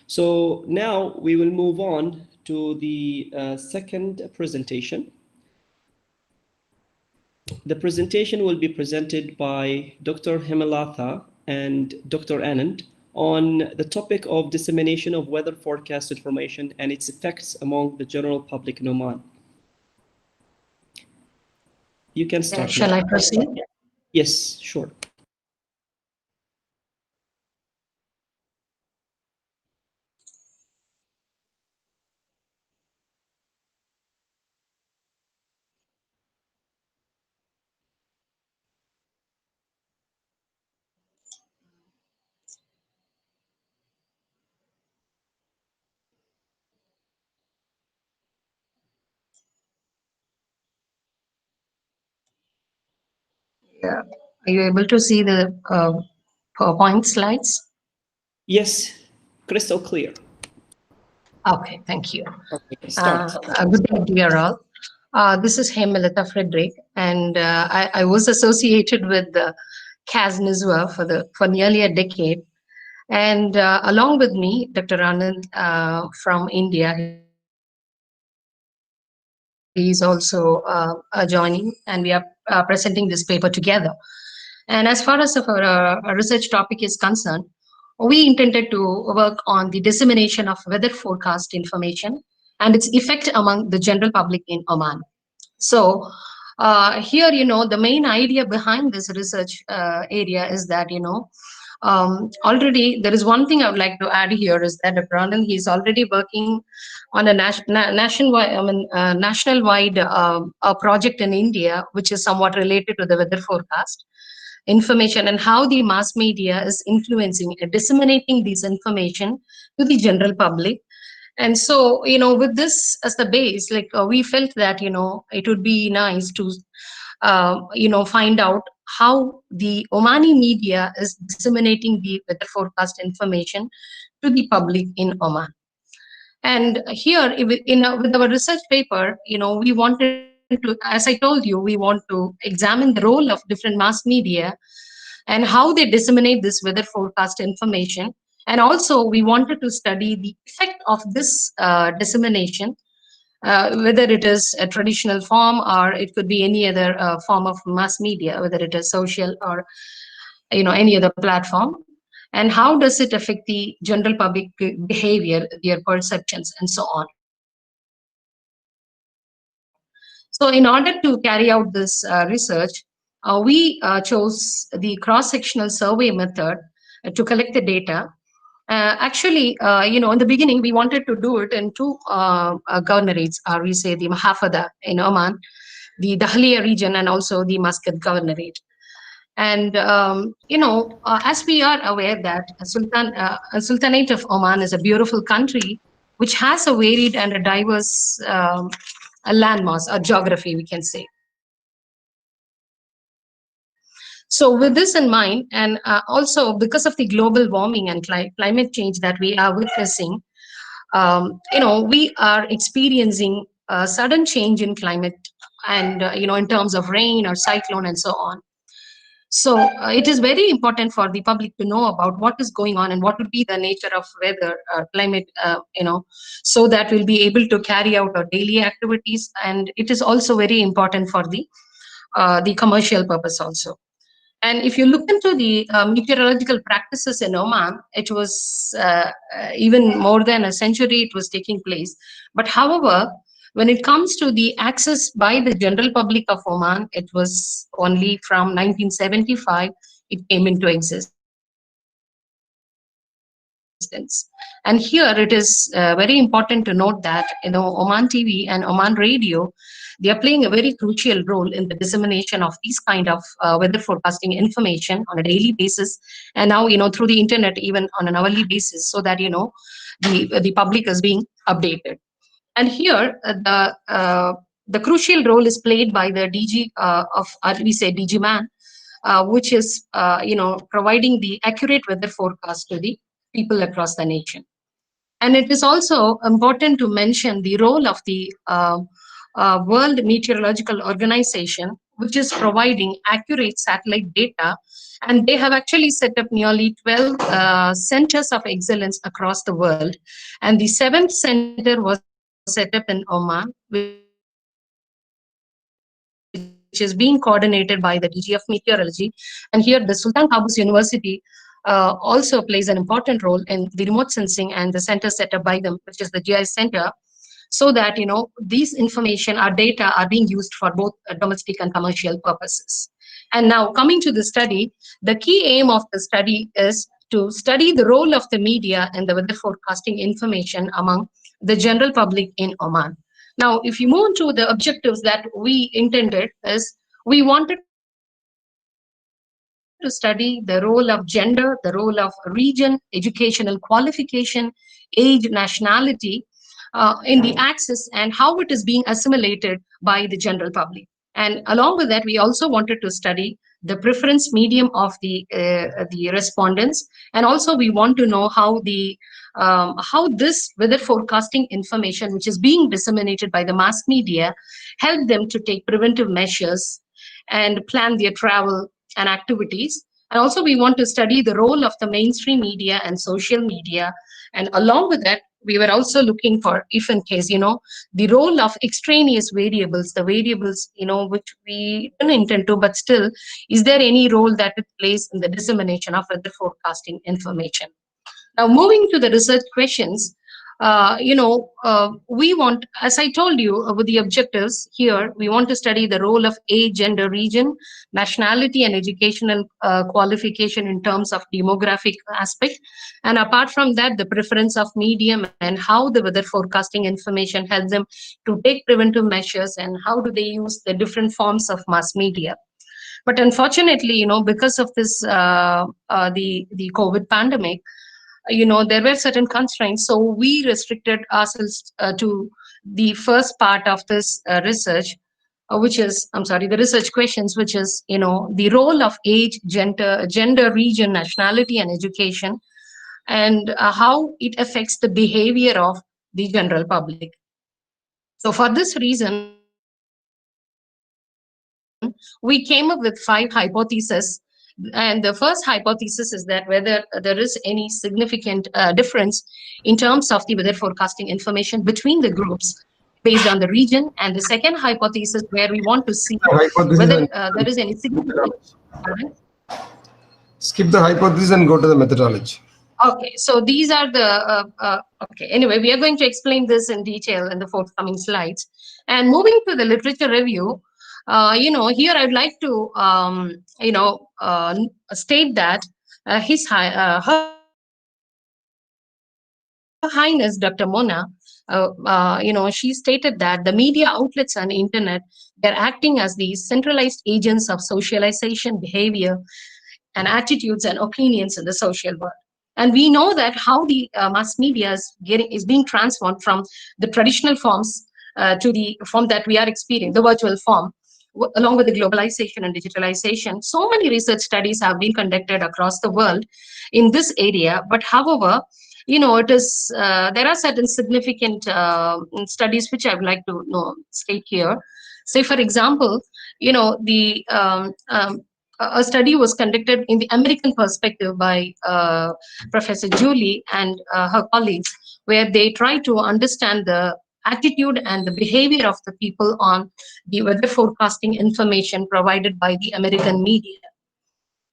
So now we will move on to the second presentation. The presentation will be presented by Dr. Hemalata and Dr. Anand on the topic of dissemination of weather forecast information and its effects among the general public in Oman. You can start. Shall I proceed? Yes, sure. Yeah, Are you able to see the PowerPoint slides? Yes, crystal clear. Okay, thank you. Okay, start. Good day, dear all. This is Hemalita Frederick, and I was associated with CAS NISWA for nearly a decade. And along with me, Dr. Anand from India, he's also joining, and we are presenting this paper together. And as far as our research topic is concerned, we intended to work on the dissemination of weather forecast information and its effect among the general public in Oman. So here, the main idea behind this research area is that, already there is one thing I would like to add here is that Dr. Anand, he's already working on a national-wide project in India, which is somewhat related to the weather forecast information and how the mass media is influencing and disseminating this information to the general public. And so, with this as the base, we felt that, it would be nice to, find out how the Omani media is disseminating the weather forecast information to the public in Oman. And here, with our research paper, we wanted to, as I told you, we want to examine the role of different mass media and how they disseminate this weather forecast information. And also, we wanted to study the effect of this dissemination, whether it is a traditional form or it could be any other form of mass media, whether it is social or any other platform, and how does it affect the general public behavior, their perceptions, and so on. So in order to carry out this research, we chose the cross-sectional survey method to collect the data. Actually, in the beginning, we wanted to do it in two governorates, or we say the Mahafada in Oman, the Dahliya region, and also the Muscat governorate. And, as we are aware that Sultanate of Oman is a beautiful country, which has a varied and a diverse landmass or geography, we can say. So with this in mind, and also because of the global warming and climate change that we are witnessing, we are experiencing a sudden change in climate and, in terms of rain or cyclone and so on. So it is very important for the public to know about what is going on and what would be the nature of weather, climate, so that we'll be able to carry out our daily activities. And it is also very important for the commercial purpose also. And if you look into the meteorological practices in Oman, it was even more than a century it was taking place. But however, when it comes to the access by the general public of Oman, it was only from 1975 it came into existence. And here it is very important to note that Oman TV and Oman Radio, they are playing a very crucial role in the dissemination of these kind of weather forecasting information on a daily basis, and now through the internet even on an hourly basis, so that the public is being updated. And here the crucial role is played by the DG we say DG Man, which is providing the accurate weather forecast to the people across the nation. And it is also important to mention the role of the World Meteorological Organization, which is providing accurate satellite data. And they have actually set up nearly 12 centers of excellence across the world. And the 7th center was set up in Oman, which is being coordinated by the DG of Meteorology. And here the Sultan Qaboos University also plays an important role in the remote sensing and the center set up by them, which is the GIS Center, so that these information or data are being used for both domestic and commercial purposes. And now coming to the study, the key aim of the study is to study the role of the media and the weather forecasting information among the general public in Oman. Now, if you move to the objectives that we intended, is we wanted to study the role of gender, the role of region, educational qualification, age, nationality in the access, and how it is being assimilated by the general public. And along with that, we also wanted to study the preference medium of the respondents, and also we want to know how this weather forecasting information, which is being disseminated by the mass media, help them to take preventive measures and plan their travel and activities. And also we want to study the role of the mainstream media and social media. And along with that, we were also looking for, if in case, the role of extraneous variables, the variables, which we didn't intend to, but still, is there any role that it plays in the dissemination of weather forecasting information? Now, moving to the research questions, we want, as I told you, with the objectives here, we want to study the role of age, gender, region, nationality, and educational qualification in terms of demographic aspect. And apart from that, the preference of medium and how the weather forecasting information helps them to take preventive measures, and how do they use the different forms of mass media. But unfortunately, because of this, the COVID pandemic, there were certain constraints. So we restricted ourselves to the first part of this research, which is, the research questions, which is, the role of age, gender, region, nationality, and education, and how it affects the behavior of the general public. So for this reason, we came up with 5 hypotheses. And the first hypothesis is that whether there is any significant difference in terms of the weather forecasting information between the groups based on the region. And the second hypothesis, where we want to see whether there is any significant. Skip the hypothesis and go to the methodology. Okay, so these are the, okay, anyway, we are going to explain this in detail in the forthcoming slides. And moving to the literature review, here I'd like to, state that Her Highness Dr. Mona, she stated that the media outlets and internet, they're acting as these centralized agents of socialization, behavior, and attitudes and opinions in the social world. And we know that how the mass media is being transformed from the traditional forms to the form that we are experiencing, the virtual form, along with the globalization and digitalization. So many research studies have been conducted across the world in this area. But however, it is there are certain significant studies which I would like to state here. Say, for example, a study was conducted in the American perspective by Professor Julie and her colleagues, where they tried to understand the attitude and the behavior of the people on the weather forecasting information provided by the American media.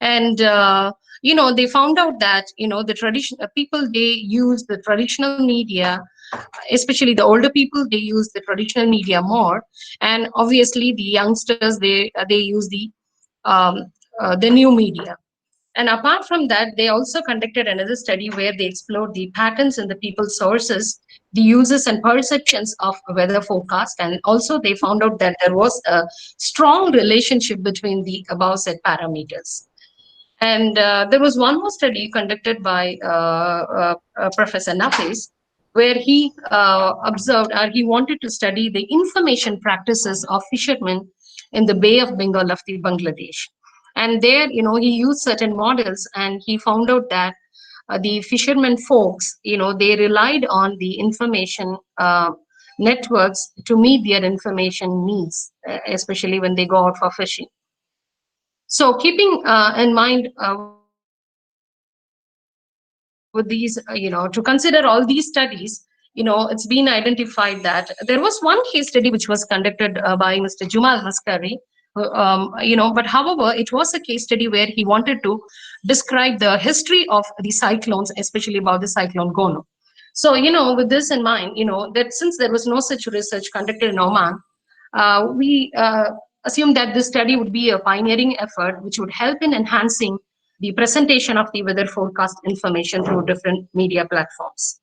And, they found out that, the traditional people, they use the traditional media, especially the older people, they use the traditional media more. And obviously the youngsters, they use the new media. And apart from that, they also conducted another study where they explored the patterns in the people's sources, the uses and perceptions of weather forecast. And also they found out that there was a strong relationship between the above said parameters. And there was one more study conducted by Professor Nafis, where he observed, or he wanted to study the information practices of fishermen in the Bay of Bengal of the Bangladesh. And there, he used certain models, and he found out that the fishermen folks, they relied on the information networks to meet their information needs, especially when they go out for fishing. So keeping in mind with these, to consider all these studies, it's been identified that there was one case study which was conducted by Mr. Jumal Haskari, but however, it was a case study where he wanted to describe the history of the cyclones, especially about the cyclone Gono. So, with this in mind, that since there was no such research conducted in Oman, we assumed that this study would be a pioneering effort which would help in enhancing the presentation of the weather forecast information through different media platforms.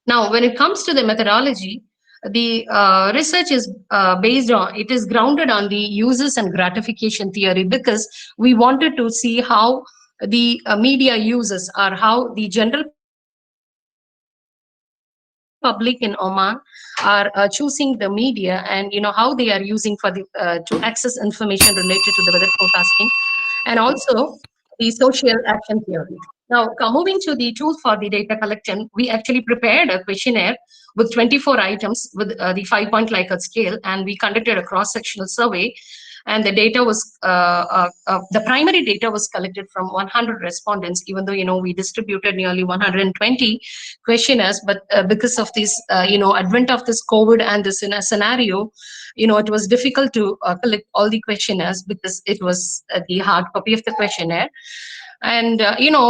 Now, when it comes to the methodology, the research is it is grounded on the uses and gratification theory, because we wanted to see how the media uses, or how the general public in Oman are choosing the media, and how they are using for the to access information related to the weather forecasting, and also the social action theory. Now, moving to the tools for the data collection, we actually prepared a questionnaire with 24 items with the 5-point Likert scale, and we conducted a cross-sectional survey. And the data was, the primary data was collected from 100 respondents, even though, we distributed nearly 120 questionnaires. But because of this, advent of this COVID and this scenario, it was difficult to collect all the questionnaires because it was the hard copy of the questionnaire. And,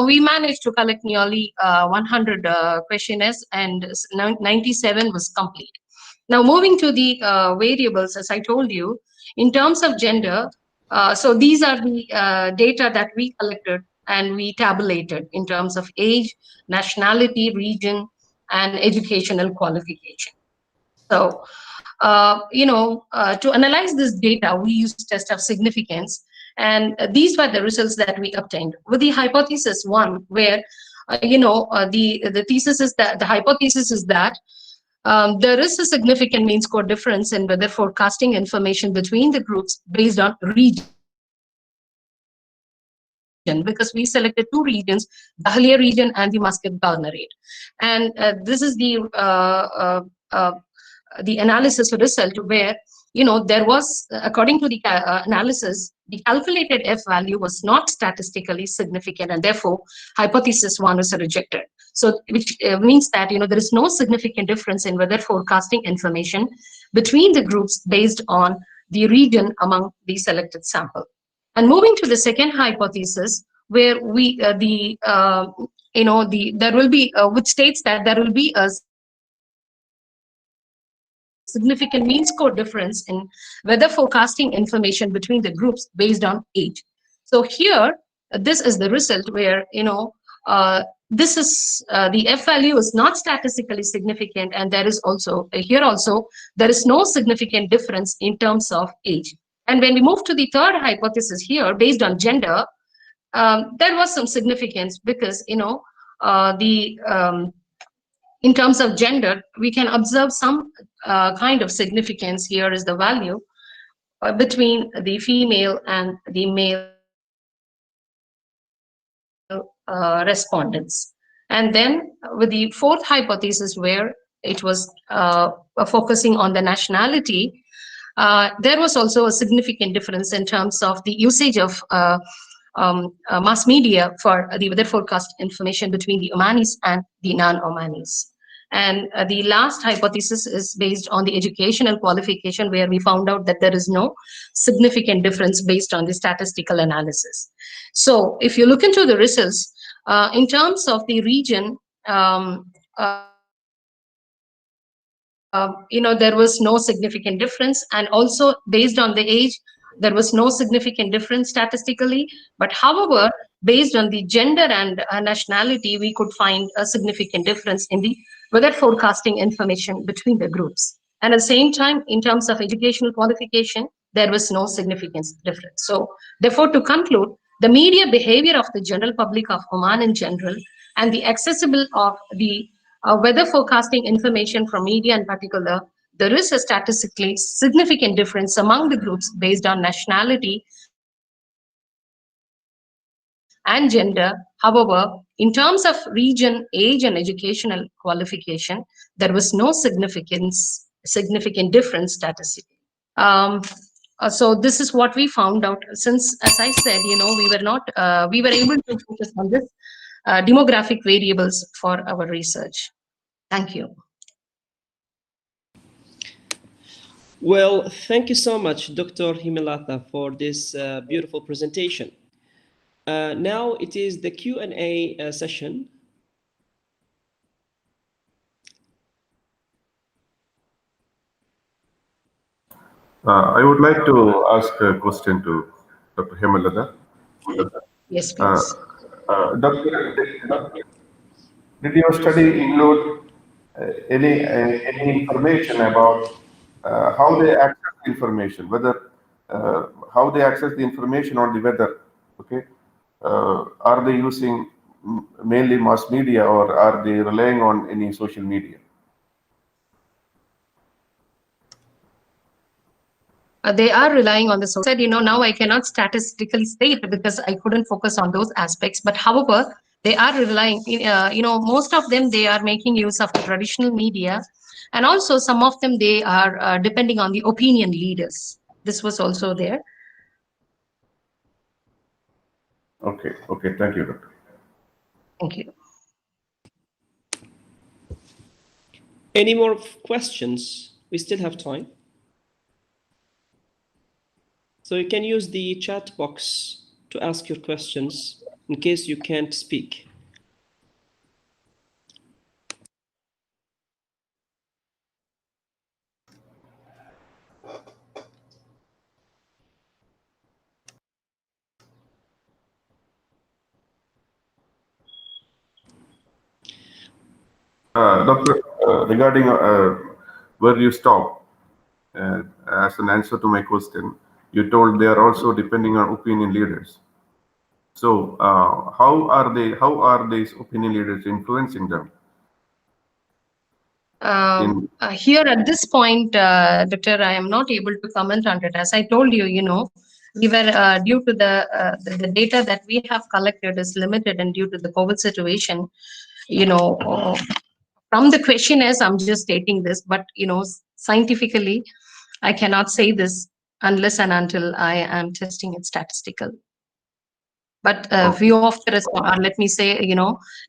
we managed to collect nearly 100 questionnaires, and 97 was complete. Now, moving to the variables, as I told you, in terms of gender, so these are the data that we collected and we tabulated in terms of age, nationality, region, and educational qualification. So, to analyze this data, we used test of significance, and these were the results that we obtained with the hypothesis 1, where the thesis is that the hypothesis is that there is a significant mean score difference in weather forecasting information between the groups based on region, because we selected 2 regions, the Dahlia region and the Muscat Governorate. And this is the analysis result where, there was, according to the analysis, the calculated F value was not statistically significant, and therefore hypothesis 1 is rejected. So, which means that, there is no significant difference in weather forecasting information between the groups based on the region among the selected sample. And moving to the second hypothesis, where we, there will be, which states that there will be a significant mean score difference in weather forecasting information between the groups based on age. So here, this is the result where, this is the F value is not statistically significant, and there is also here also there is no significant difference in terms of age. And when we move to the third hypothesis here, based on gender, there was some significance because in terms of gender, we can observe some kind of significance. Here is the value between the female and the male respondents. And then with the fourth hypothesis, where it was focusing on the nationality, there was also a significant difference in terms of the usage of mass media for the weather forecast information between the Omanis and the non-Omanis. And the last hypothesis is based on the educational qualification, where we found out that there is no significant difference based on the statistical analysis. So if you look into the results, in terms of the region, there was no significant difference, and also based on the age, there was no significant difference statistically. But however, based on the gender and nationality, we could find a significant difference in the weather forecasting information between the groups. And at the same time, in terms of educational qualification, there was no significant difference. So therefore, to conclude, the media behavior of the general public of Oman in general, and the accessible of the weather forecasting information from media in particular, there is a statistically significant difference among the groups based on nationality and gender. However, in terms of region, age, and educational qualification, there was no significant difference statistically. So this is what we found out. Since, as I said, we were able to focus on this demographic variables for our research. Thank you. Well, thank you so much, Dr. Himalata, for this beautiful presentation. Now it is the Q&A session. I would like to ask a question to Dr. Himalata. Yes, please. Did your study include any information about how they access information, whether how they access the information on the weather? Okay, are they using mainly mass media, or are they relying on any social media? they are relying on the source. Said, now I cannot statistically state because I couldn't focus on those aspects. But however, they are relying, most of them, they are making use of the traditional media. And also some of them, they are depending on the opinion leaders. This was also there. Okay. Thank you, Doctor. Thank you. Any more questions? We still have time. So you can use the chat box to ask your questions in case you can't speak. Doctor, regarding where you stop, as an answer to my question, you told they are also depending on opinion leaders. So how are these opinion leaders influencing them? Here at this point, Doctor, I am not able to comment on it. As I told you, we were due to the data that we have collected is limited, and due to the COVID situation, from the questionnaires, I'm just stating this, but scientifically, I cannot say this unless and until I am testing it statistical. But few of the let me say,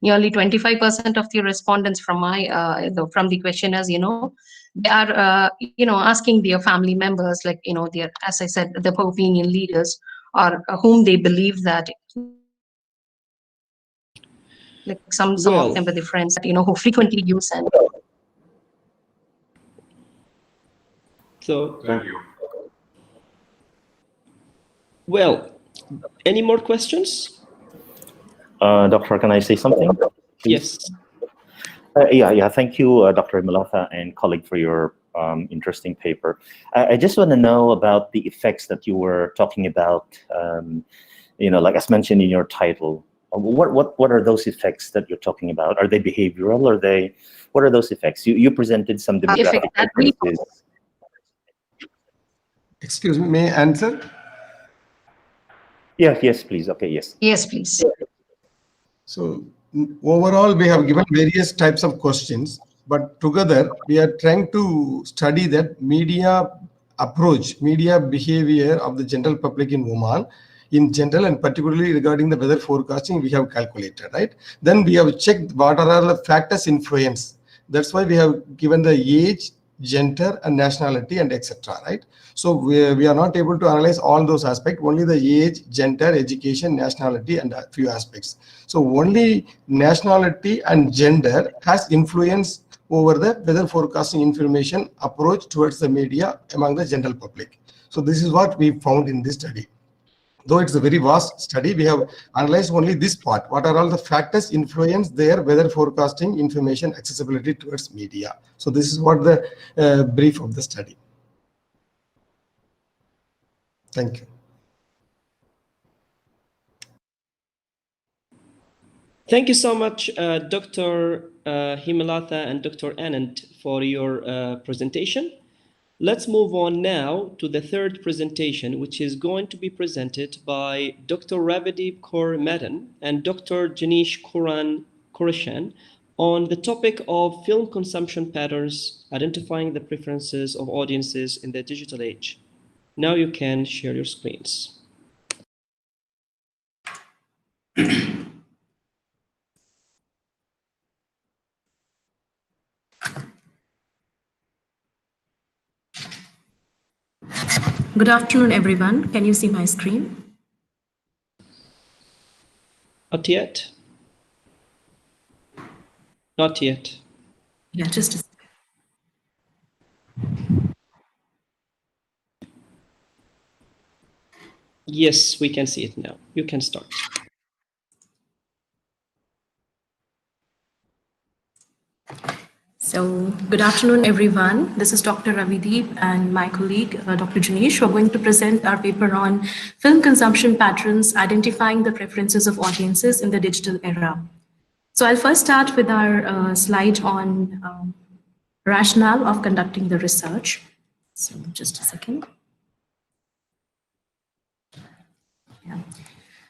nearly 25% of the respondents from from the questionnaires, they are, asking their family members, like, their, as I said, the opinion leaders, or whom they believe that, like some of them were the friends that, who frequently use and. So, thank you. Well, any more questions? Doctor, can I say something? Yes. Yeah. Thank you, Dr. Himalath and colleague, for your interesting paper. I just want to know about the effects that you were talking about. Like as mentioned in your title. What are those effects that you're talking about? Are they behavioral? What are those effects? You presented some demographic differences. Excuse me, may I answer? Yes, please. Okay, yes. Yes, please. So overall, we have given various types of questions, but together we are trying to study that media approach, media behavior of the general public in Oman in general, and particularly regarding the weather forecasting, we have calculated, right? Then we have checked what are all the factors influence. That's why we have given the age, gender, and nationality, and etc. Right? So we are not able to analyze all those aspects, only the age, gender, education, nationality, and a few aspects. So only nationality and gender has influence over the weather forecasting information approach towards the media among the general public. So this is what we found in this study. Though it's a very vast study, we have analyzed only this part. What are all the factors influence their weather forecasting information accessibility towards media? So this is what the brief of the study. Thank you. Thank you so much, Dr. Himalatha and Dr. Anand, for your presentation. Let's move on now to the third presentation, which is going to be presented by Dr. Ravideep Kaur Madan and Dr. Janish Kurishan on the topic of film consumption patterns, identifying the preferences of audiences in the digital age. Now you can share your screens. Good afternoon, everyone. Can you see my screen? Not yet. Not yet. Yeah, just a second. Yes, we can see it now. You can start. So, good afternoon, everyone. This is Dr. Ravideep and my colleague, Dr. Janish, who are going to present our paper on film consumption patterns, identifying the preferences of audiences in the digital era. So I'll first start with our slide on rationale of conducting the research. So just a second. Yeah.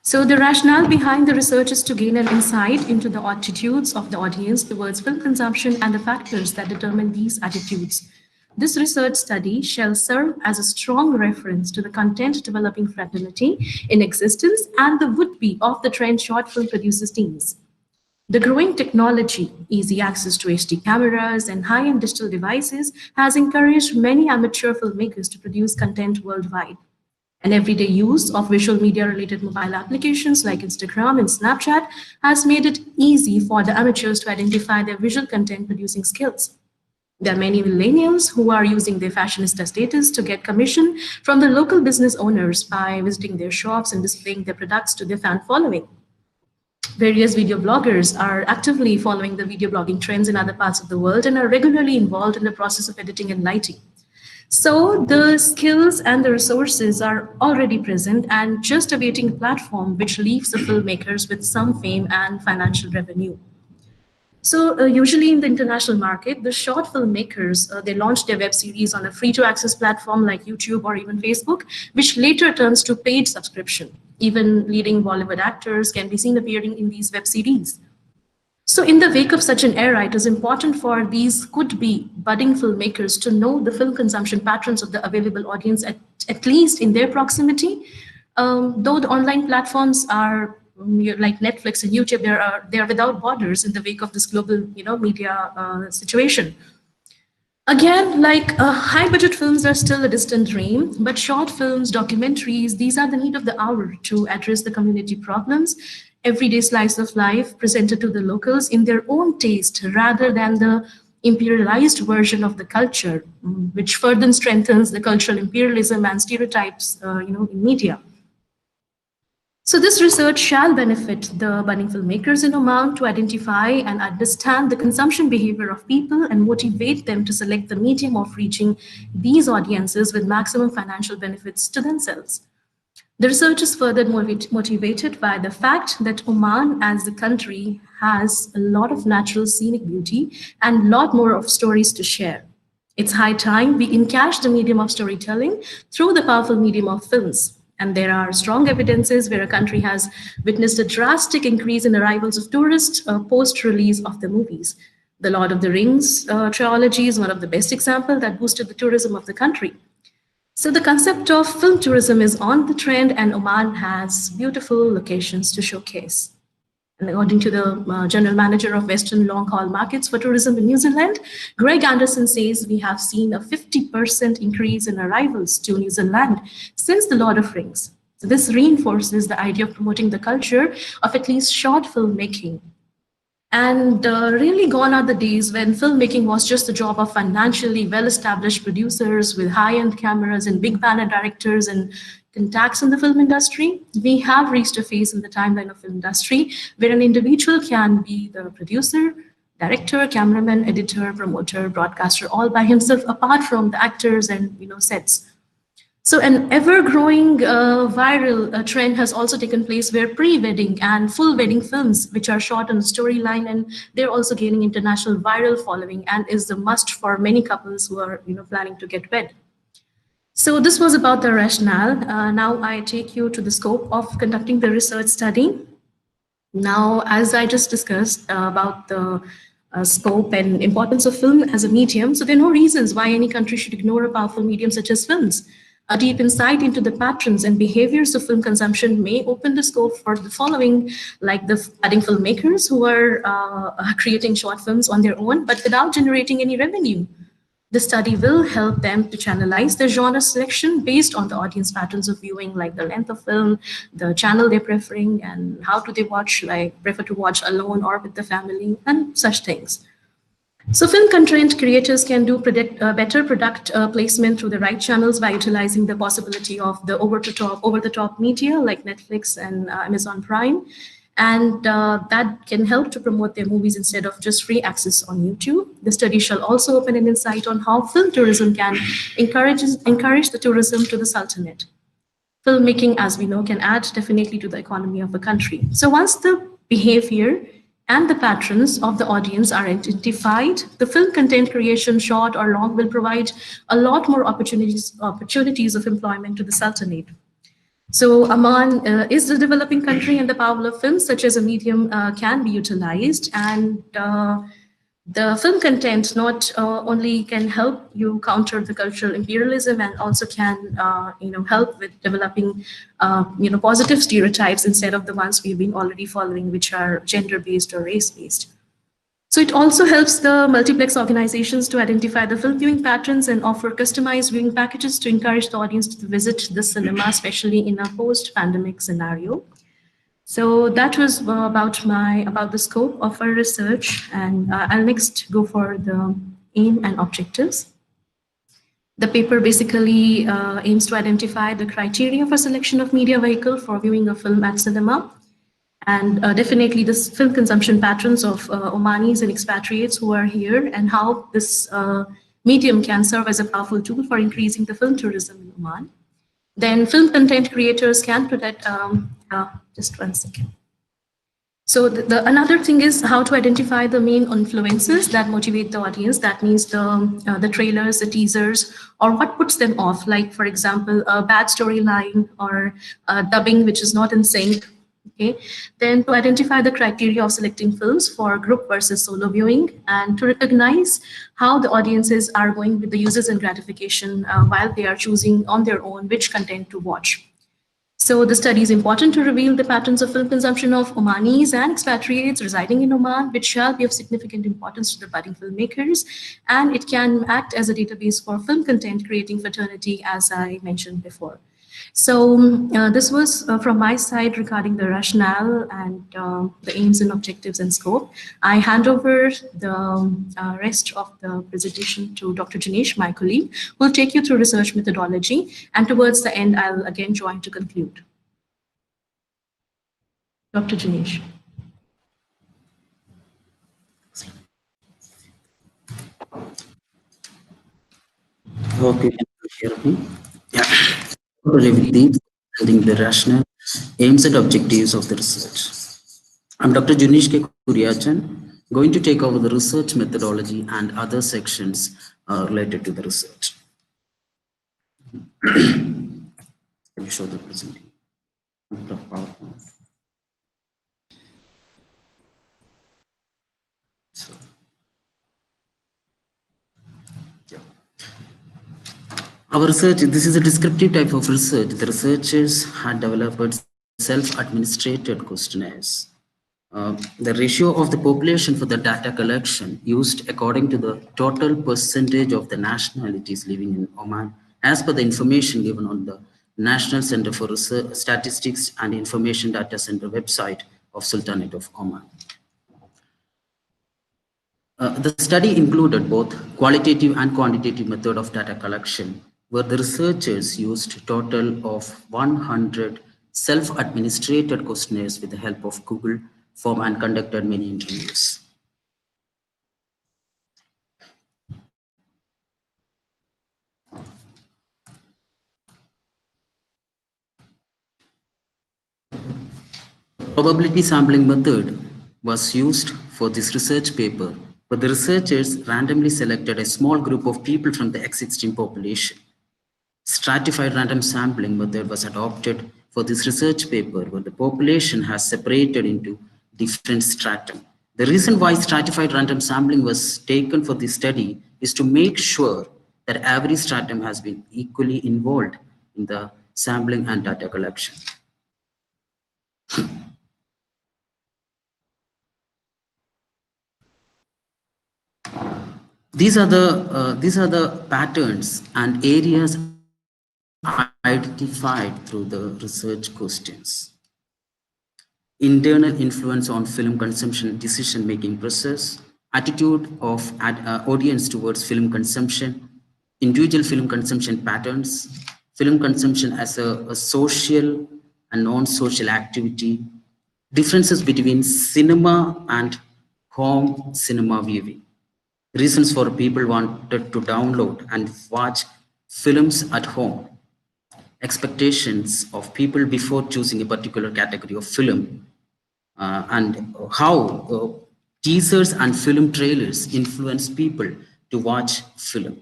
So the rationale behind the research is to gain an insight into the attitudes of the audience towards film consumption and the factors that determine these attitudes. This research study shall serve as a strong reference to the content developing fraternity in existence and the would-be of the trend short film producers teams. The growing technology, easy access to HD cameras and high-end digital devices has encouraged many amateur filmmakers to produce content worldwide. And everyday use of visual media-related mobile applications like Instagram and Snapchat has made it easy for the amateurs to identify their visual content producing skills. There are many millennials who are using their fashionista status to get commission from the local business owners by visiting their shops and displaying their products to their fan following. Various video bloggers are actively following the video blogging trends in other parts of the world and are regularly involved in the process of editing and lighting. So the skills and the resources are already present and just awaiting a platform which leaves the filmmakers with some fame and financial revenue. So usually in the international market, the short filmmakers, they launch their web series on a free-to-access platform like YouTube or even Facebook, which later turns to paid subscription. Even leading Bollywood actors can be seen appearing in these web series. So in the wake of such an era, it is important for these could-be budding filmmakers to know the film consumption patterns of the available audience, at least in their proximity. Though the online platforms are like Netflix and YouTube, they are without borders in the wake of this global, media situation. Again, like high-budget films are still a distant dream, but short films, documentaries, these are the need of the hour to address the community problems, everyday slice of life presented to the locals in their own taste rather than the imperialized version of the culture, which further strengthens the cultural imperialism and stereotypes, in media. So this research shall benefit the budding filmmakers in Oman to identify and understand the consumption behavior of people and motivate them to select the medium of reaching these audiences with maximum financial benefits to themselves. The research is further motivated by the fact that Oman as a country has a lot of natural scenic beauty and a lot more of stories to share. It's high time we encash the medium of storytelling through the powerful medium of films. And there are strong evidences where a country has witnessed a drastic increase in arrivals of tourists post-release of the movies. The Lord of the Rings trilogy is one of the best examples that boosted the tourism of the country. So the concept of film tourism is on the trend, and Oman has beautiful locations to showcase. And according to the general manager of Western long-haul markets for tourism in New Zealand, Greg Anderson says we have seen a 50% increase in arrivals to New Zealand since the Lord of Rings. So this reinforces the idea of promoting the culture of at least short filmmaking. And really gone are the days when filmmaking was just the job of financially well-established producers with high-end cameras and big banner directors and contacts in the film industry. We have reached a phase in the timeline of film industry where an individual can be the producer, director, cameraman, editor, promoter, broadcaster, all by himself, apart from the actors and sets. So an ever-growing viral trend has also taken place where pre-wedding and full wedding films, which are shot on a storyline, and they're also gaining international viral following and is the must for many couples who are planning to get wed. So this was about the rationale. Now I take you to the scope of conducting the research study. Now, as I just discussed about the scope and importance of film as a medium, so there are no reasons why any country should ignore a powerful medium such as films. A deep insight into the patterns and behaviors of film consumption may open the scope for the following, like the budding filmmakers who are creating short films on their own, but without generating any revenue. The study will help them to channelize their genre selection based on the audience patterns of viewing, like the length of film, the channel they're preferring, and how do they watch, like prefer to watch alone or with the family, and such things. So film content creators can do better product placement through the right channels by utilizing the possibility of the over-the-top media like Netflix and Amazon Prime. And that can help to promote their movies instead of just free access on YouTube. The study shall also open an insight on how film tourism can encourage the tourism to the Sultanate. Filmmaking, as we know, can add definitely to the economy of a country. So once the behavior and the patterns of the audience are identified, the film content creation, short or long, will provide a lot more opportunities of employment to the Sultanate. So Oman is the developing country, and the power of films such as a medium can be utilized. And the film content not only can help you counter the cultural imperialism, and also can help with developing positive stereotypes instead of the ones we've been already following, which are gender-based or race-based. So it also helps the multiplex organizations to identify the film viewing patterns and offer customized viewing packages to encourage the audience to visit the cinema, especially in a post-pandemic scenario. So that was about the scope of our research, and I'll next go for the aim and objectives. The paper basically aims to identify the criteria for selection of media vehicle for viewing a film at cinema. And definitely the film consumption patterns of Omanis and expatriates who are here, and how this medium can serve as a powerful tool for increasing the film tourism in Oman. Then film content creators can protect, just one second. So another thing is how to identify the main influences that motivate the audience. That means the trailers, the teasers, or what puts them off. Like, for example, a bad storyline or dubbing which is not in sync. Okay, then to identify the criteria of selecting films for group versus solo viewing, and to recognize how the audiences are going with the users and gratification while they are choosing on their own which content to watch. So the study is important to reveal the patterns of film consumption of Omanis and expatriates residing in Oman, which shall be of significant importance to the budding filmmakers, and it can act as a database for film content creating fraternity, as I mentioned before. So this was from my side regarding the rationale and the aims and objectives and scope. I hand over the rest of the presentation to Dr. Jinesh, my colleague, who will take you through research methodology, and towards the end, I'll again join to conclude. Dr. Jinesh. Okay, can you hear me? Yeah. Presenting the rationale, aims and objectives of the research. I'm Dr. Jinesh K. Kuriachan, going to take over the research methodology and other sections related to the research. Can you show the presentation? So, yeah. Our research, this is a descriptive type of research. The researchers had developed self-administrated questionnaires. The ratio of the population for the data collection used according to the total percentage of the nationalities living in Oman, as per the information given on the National Center for Research, Statistics and Information Data Center website of Sultanate of Oman. The study included both qualitative and quantitative method of data collection, where the researchers used a total of 100 self-administrated questionnaires with the help of Google Form and conducted many interviews. Probability sampling method was used for this research paper, but the researchers randomly selected a small group of people from the X16 population. Stratified random sampling method was adopted for this research paper, where the population has separated into different stratum. The reason why stratified random sampling was taken for this study is to make sure that every stratum has been equally involved in the sampling and data collection. These are the patterns and areas identified through the research questions. Internal influence on film consumption decision-making process, attitude of audience towards film consumption, individual film consumption patterns, film consumption as a social and non-social activity, differences between cinema and home cinema viewing, reasons for people wanted to download and watch films at home, expectations of people before choosing a particular category of film, and how teasers and film trailers influence people to watch film.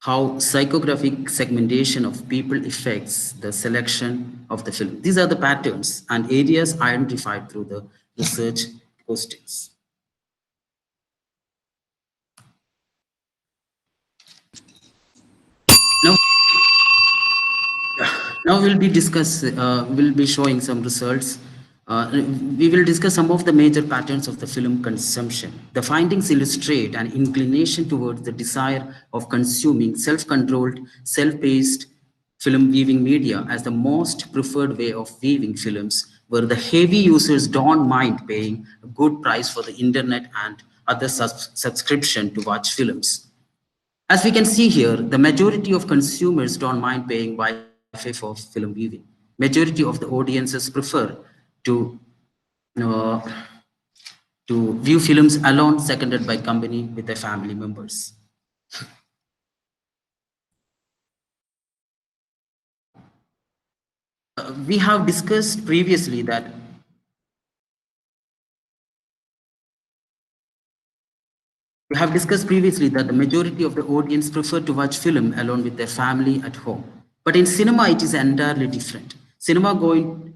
how psychographic segmentation of people affects the selection of the film. These are the patterns and areas identified through the research questions. Now we'll be showing some results. We will discuss some of the major patterns of the film consumption. The findings illustrate an inclination towards the desire of consuming self-controlled, self-paced film viewing media as the most preferred way of viewing films, where the heavy users don't mind paying a good price for the internet and other subscription to watch films. As we can see here, the majority of consumers don't mind paying Wi-Fi for film viewing. Majority of the audiences prefer to view films alone, seconded by company with their family members. We have discussed previously that the majority of the audience prefer to watch film alone with their family at home. But in cinema, it is entirely different. Cinema going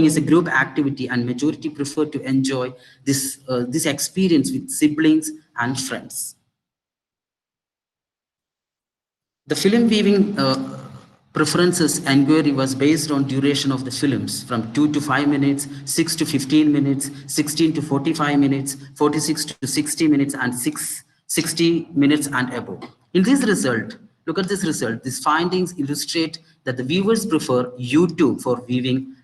is a group activity, and majority prefer to enjoy this experience with siblings and friends. The film viewing preferences inquiry was based on duration of the films from 2 to 5 minutes, 6 to 15 minutes, 16 to 45 minutes, 46 to 60 minutes, and 60 minutes and above. In this result, look at this result. These findings illustrate that the viewers prefer YouTube for viewing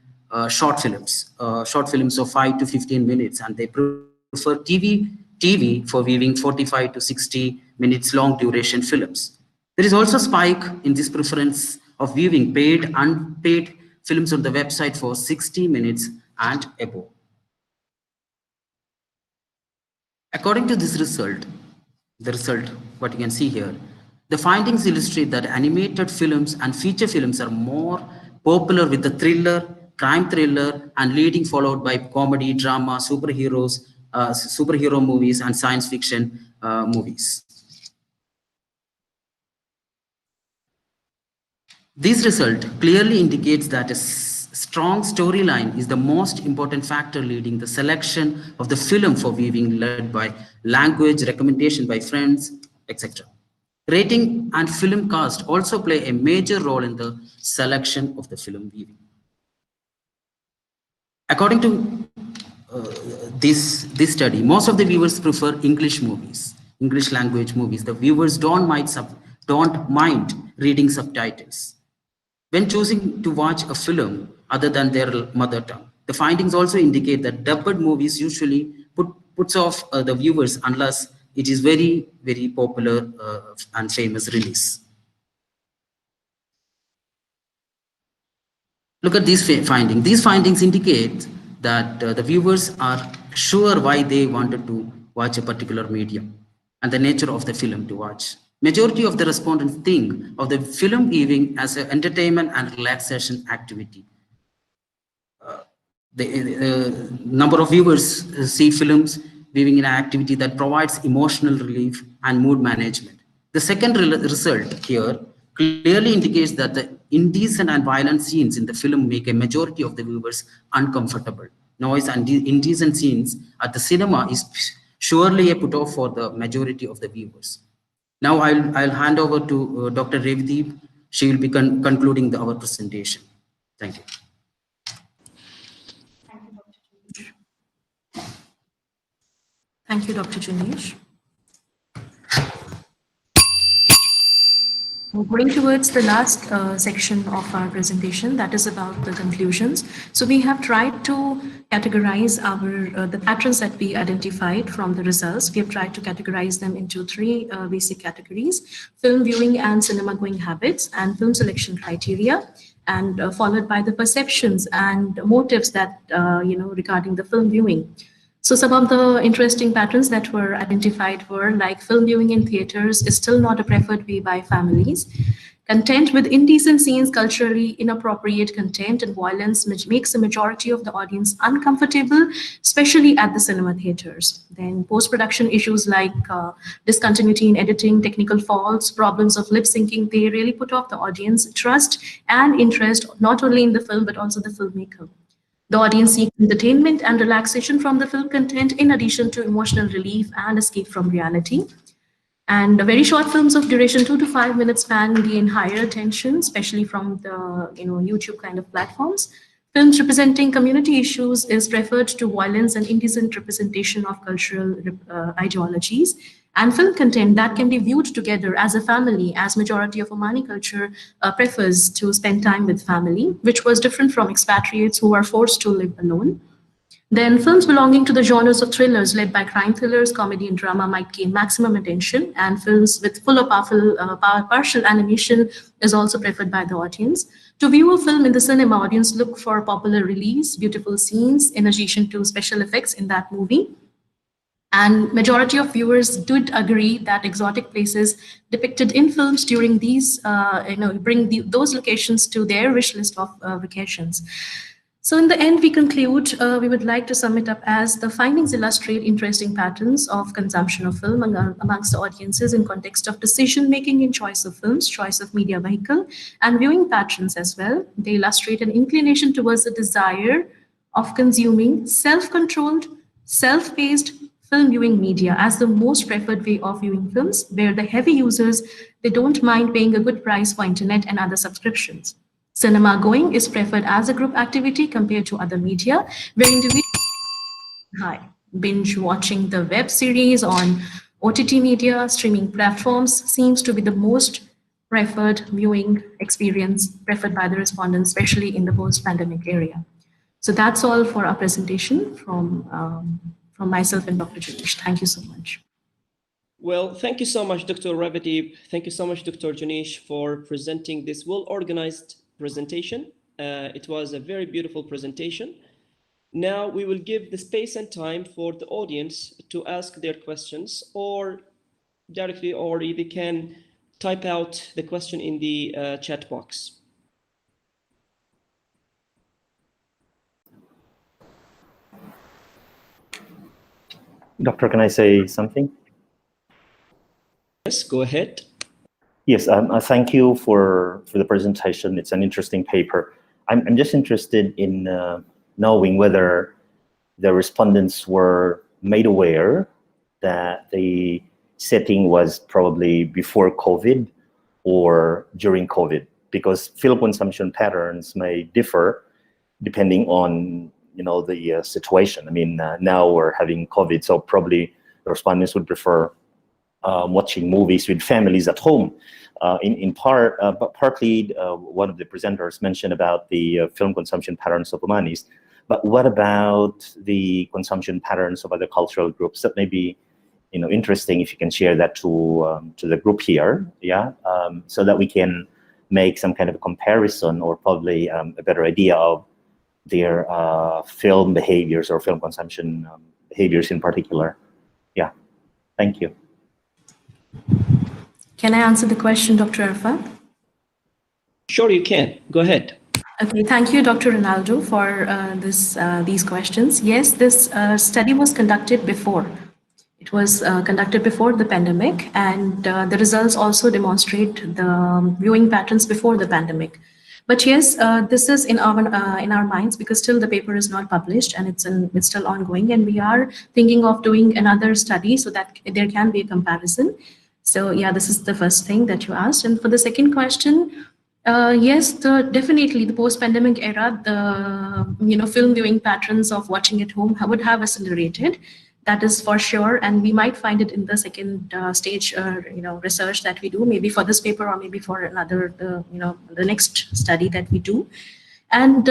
short films of 5 to 15 minutes, and they prefer TV for viewing 45 to 60 minutes long duration films. There is also a spike in this preference of viewing paid and unpaid films on the website for 60 minutes and above. According to this result, what you can see here, the findings illustrate that animated films and feature films are more popular with the thriller, crime thriller, and leading followed by comedy, drama, superhero movies, and science fiction movies. This result clearly indicates that a strong storyline is the most important factor leading the selection of the film for viewing, led by language, recommendation by friends, etc. Rating and film cast also play a major role in the selection of the film viewing. According to this study, most of the viewers prefer English language movies. The viewers don't mind reading subtitles when choosing to watch a film other than their mother tongue. The findings also indicate that dubbed movies usually puts off the viewers unless it is very, very popular and famous release. Look at these findings. These findings indicate that the viewers are sure why they wanted to watch a particular medium and the nature of the film to watch. Majority of the respondents think of the film viewing as an entertainment and relaxation activity. The number of viewers see films viewing an activity that provides emotional relief and mood management. The second result here clearly indicates that the indecent and violent scenes in the film make a majority of the viewers uncomfortable. Noise and indecent scenes at the cinema is surely a put off for the majority of the viewers. Now I'll hand over to Dr. Revadeep. She will be concluding our presentation. Thank you. Thank you, Dr. Janesh. We're going towards the last section of our presentation, that is about the conclusions. So we have tried to categorize the patterns that we identified from the results. We have tried to categorize them into three basic categories: film viewing and cinema going habits, and film selection criteria, and followed by the perceptions and motives that regarding the film viewing. So some of the interesting patterns that were identified were like film viewing in theaters is still not a preferred way by families. Content with indecent scenes, culturally inappropriate content and violence makes the majority of the audience uncomfortable, especially at the cinema theaters. Then post-production issues like discontinuity in editing, technical faults, problems of lip syncing, they really put off the audience trust and interest, not only in the film, but also the filmmaker. The audience seeks entertainment and relaxation from the film content, in addition to emotional relief and escape from reality. And very short films of duration 2 to 5 minutes span gain higher attention, especially from the YouTube kind of platforms. Films representing community issues is preferred to violence and indecent representation of cultural ideologies. And film content that can be viewed together as a family, as majority of Omani culture prefers to spend time with family, which was different from expatriates who are forced to live alone. Then films belonging to the genres of thrillers led by crime thrillers, comedy and drama might gain maximum attention, and films with full or partial animation is also preferred by the audience. To view a film in the cinema, audience look for popular release, beautiful scenes, in addition to special effects in that movie. And majority of viewers did agree that exotic places depicted in films during these, bring those locations to their wish list of vacations. So in the end, we conclude, we would like to sum it up as the findings illustrate interesting patterns of consumption of film amongst the audiences in context of decision-making in choice of films, choice of media vehicle, and viewing patterns as well. They illustrate an inclination towards the desire of consuming self-controlled, self-paced film viewing media as the most preferred way of viewing films, where the heavy users, they don't mind paying a good price for internet and other subscriptions. Cinema going is preferred as a group activity compared to other media, where individuals binge watching the web series on OTT media, streaming platforms seems to be the most preferred viewing experience preferred by the respondents, especially in the post-pandemic area. So that's all for our presentation from myself and Dr. Junish. Thank you so much. Well, thank you so much, Dr. Ravadip. Thank you so much, Dr. Junish, for presenting this well-organized presentation. It was a very beautiful presentation. Now we will give the space and time for the audience to ask their questions, or directly, or they can type out the question in the chat box. Doctor, can I say something? Yes, go ahead. Yes, thank you for the presentation. It's an interesting paper. I'm just interested in knowing whether the respondents were made aware that the setting was probably before COVID or during COVID, because film consumption patterns may differ depending on the situation. I mean, now we're having COVID, so probably the respondents would prefer watching movies with families at home. In part, but partly one of the presenters mentioned about the film consumption patterns of Omanis. But what about the consumption patterns of other cultural groups? That may be, interesting if you can share that to the group here, yeah, so that we can make some kind of a comparison or probably a better idea of their film behaviors or film consumption behaviors in particular. Yeah, thank you. Can I answer the question, Dr. Arafat? Sure, you can. Go ahead. Okay, thank you, Dr. Ronaldo, for these questions. Yes, this study was conducted before. It was conducted before the pandemic, and the results also demonstrate the viewing patterns before the pandemic. But yes, this is in our minds, because still the paper is not published and it's still ongoing, and we are thinking of doing another study so that there can be a comparison. So yeah, this is the first thing that you asked. And for the second question, yes, definitely the post-pandemic era, the film viewing patterns of watching at home would have accelerated. That is for sure, and we might find it in the second stage, research that we do, maybe for this paper or maybe for another, the next study that we do. And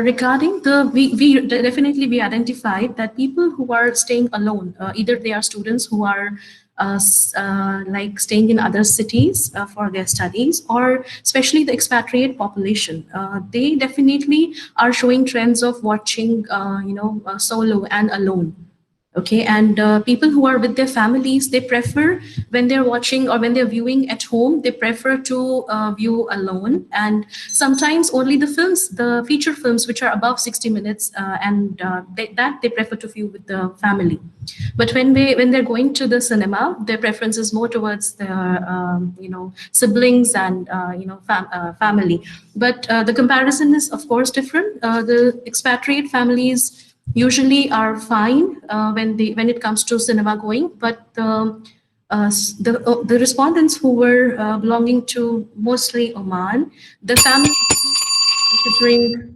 regarding we definitely identified that people who are staying alone, either they are students who are like staying in other cities for their studies, or especially the expatriate population, they definitely are showing trends of watching, solo and alone. Okay, and people who are with their families, they prefer, when they're watching or when they're viewing at home, they prefer to view alone. And sometimes only the films, the feature films, which are above 60 minutes, they prefer to view with the family. But when they're going to the cinema, their preference is more towards their siblings and family. But the comparison is of course different. The expatriate families usually are fine when it comes to cinema going, but the respondents who were belonging to mostly Oman, the family considering.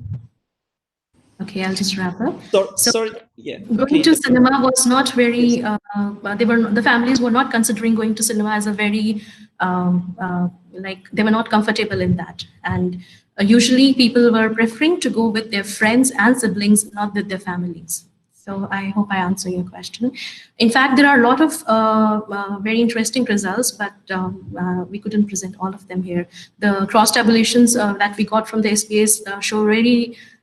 Okay, I'll just wrap up. Sorry, yeah. Going to cinema was not very. The families were not considering going to cinema as a very they were not comfortable in that, and usually people were preferring to go with their friends and siblings, not with their families. So I hope I answer your question. In fact, there are a lot of very interesting results, but we couldn't present all of them here. The cross-tabulations that we got from the SPAs show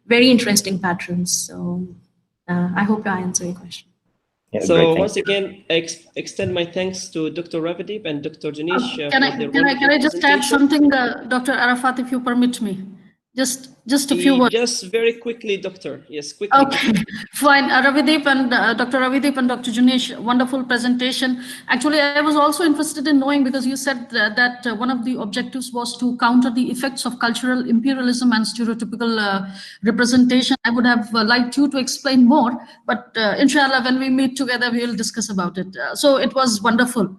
very interesting patterns. So I hope I answer your question. Yeah, so once again, extend my thanks to Dr. Ravadip and Dr. Janish. Can I just add something, Dr. Arafat, if you permit me? Just a few words. Just very quickly, Doctor. Yes, quickly. Okay, fine. Ravadip and Dr. Ravadip and Dr. Janish, wonderful presentation. Actually, I was also interested in knowing, because you said that one of the objectives was to counter the effects of cultural imperialism and stereotypical representation. I would have liked you to explain more, but inshallah, when we meet together, we will discuss about it. So it was wonderful.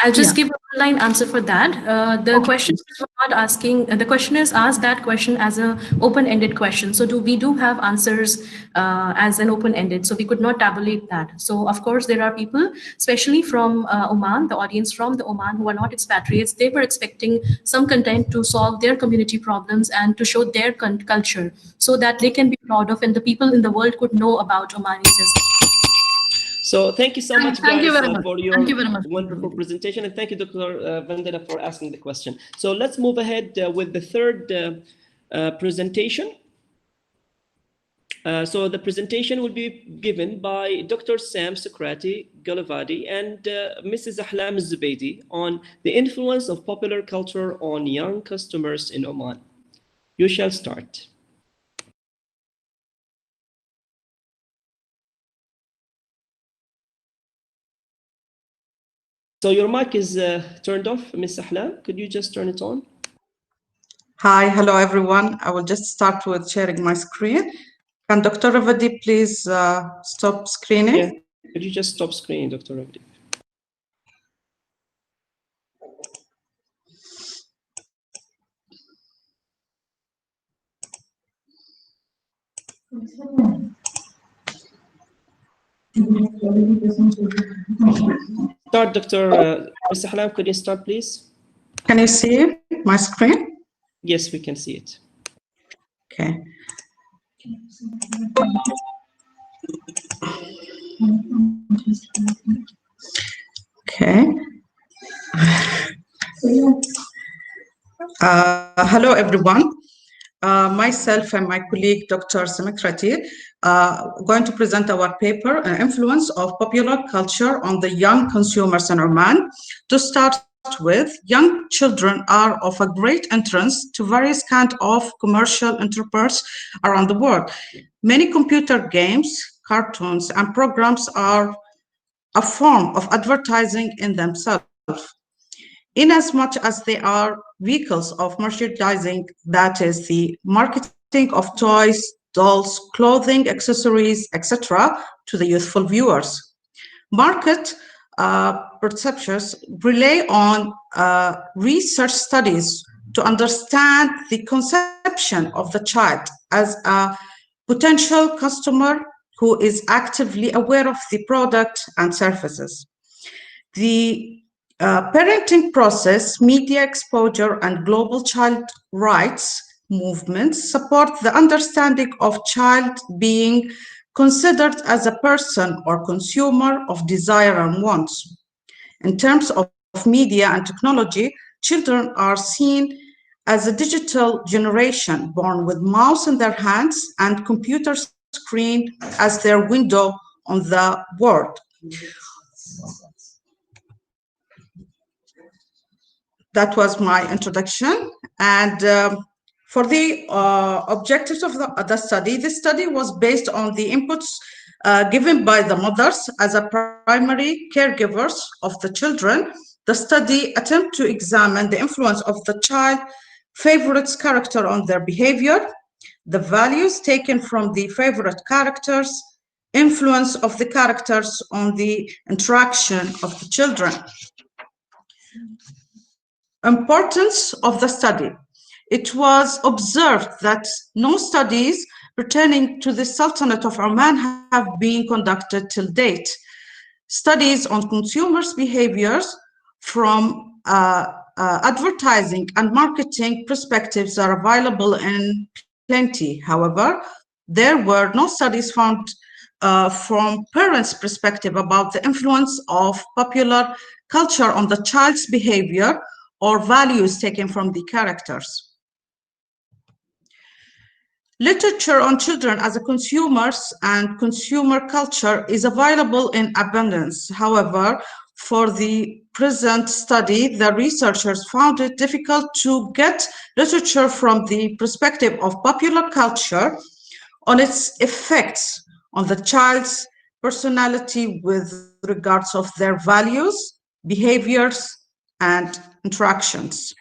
I'll just give a one-line answer for that. The questions were not asking, the questioners asked that question as an open-ended question. So we do have answers as an open-ended, so we could not tabulate that. So of course, there are people, especially from Oman, the audience from the Oman who are not expatriates, they were expecting some content to solve their community problems and to show their culture so that they can be proud of and the people in the world could know about Omanis as well. So thank you so much, guys, for your wonderful presentation, and thank you, Dr. Vandana, for asking the question. So let's move ahead with the third presentation. So the presentation will be given by Dr. Sam Sokrati Galavadi and Mrs. Ahlam Zubaydi on the influence of popular culture on young customers in Oman. You shall start. So your mic is turned off, Ms. Ahlam. Could you just turn it on? Hi, hello everyone. I will just start with sharing my screen. Can Dr. Ravadi please stop screening? Yeah. Could you just stop screening, Dr. Ravadi? Start, Dr. Ms. Ahlam, could you start, please? Can you see my screen? Yes, we can see it. Okay. Okay. Hello, everyone. Myself and my colleague, Dr. Samikrati, going to present our paper, Influence of Popular Culture on the Young Consumers in Oman. To start with, young children are of a great interest to various kinds of commercial enterprises around the world. Many computer games, cartoons, and programs are a form of advertising in themselves, inasmuch as they are vehicles of merchandising, that is, the marketing of toys, dolls, clothing, accessories, etc., to the youthful viewers. Market perceptions rely on research studies to understand the conception of the child as a potential customer who is actively aware of the product and services. The parenting process, media exposure, and global child rights movements support the understanding of child being considered as a person or consumer of desire and wants. In terms of media and technology, children are seen as a digital generation born with mouse in their hands and computer screen as their window on the world. That was my introduction. And for the objectives of the study, this study was based on the inputs given by the mothers as a primary caregivers of the children. The study attempted to examine the influence of the child favorite's character on their behavior, the values taken from the favorite characters, influence of the characters on the interaction of the children. Importance of the study. It was observed that no studies pertaining to the Sultanate of Oman have been conducted till date. Studies on consumers' behaviors from advertising and marketing perspectives are available in plenty. However, there were no studies found from parents' perspective about the influence of popular culture on the child's behavior or values taken from the characters. Literature on children as a consumers and consumer culture is available in abundance. However, for the present study, the researchers found it difficult to get literature from the perspective of popular culture on its effects on the child's personality with regards of their values, behaviors, and interactions.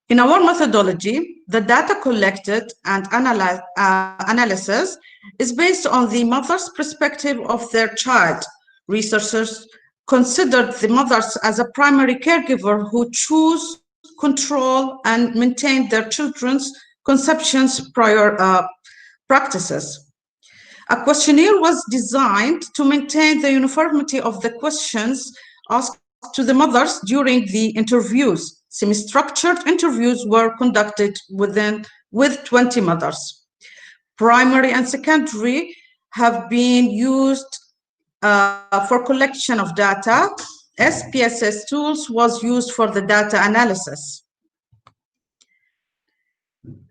In our methodology, the data collected and analysis is based on the mother's perspective of their child. Researchers considered the mothers as a primary caregiver who choose, control, and maintain their children's conceptions prior practices. A questionnaire was designed to maintain the uniformity of the questions asked to the mothers during the interviews. Semi-structured interviews were conducted with 20 mothers. Primary and secondary have been used for collection of data. SPSS tools was used for the data analysis.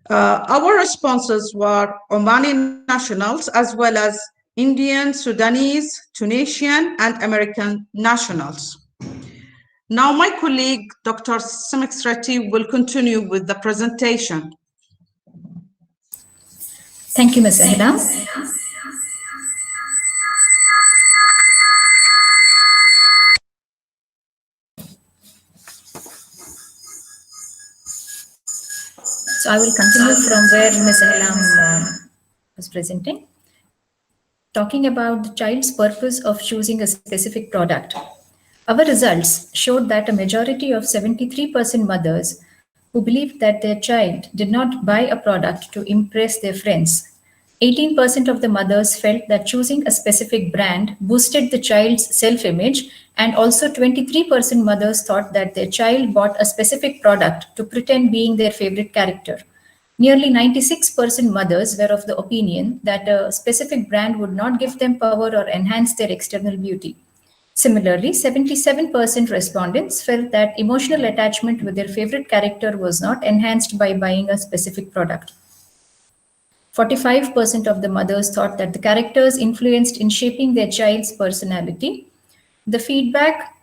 Our responses were Omani nationals as well as Indian, Sudanese, Tunisian, and American nationals. Now my colleague, Dr. Utas-Iccs, will continue with the presentation. Thank you, Ms. Ahla. So I will continue from where Ms. Ahla was presenting. Talking about the child's purpose of choosing a specific product. Our results showed that a majority of 73% mothers who believed that their child did not buy a product to impress their friends. 18% of the mothers felt that choosing a specific brand boosted the child's self-image, and also 23% mothers thought that their child bought a specific product to pretend being their favorite character. Nearly 96% mothers were of the opinion that a specific brand would not give them power or enhance their external beauty. Similarly, 77% respondents felt that emotional attachment with their favorite character was not enhanced by buying a specific product. 45% of the mothers thought that the characters influenced in shaping their child's personality. The feedback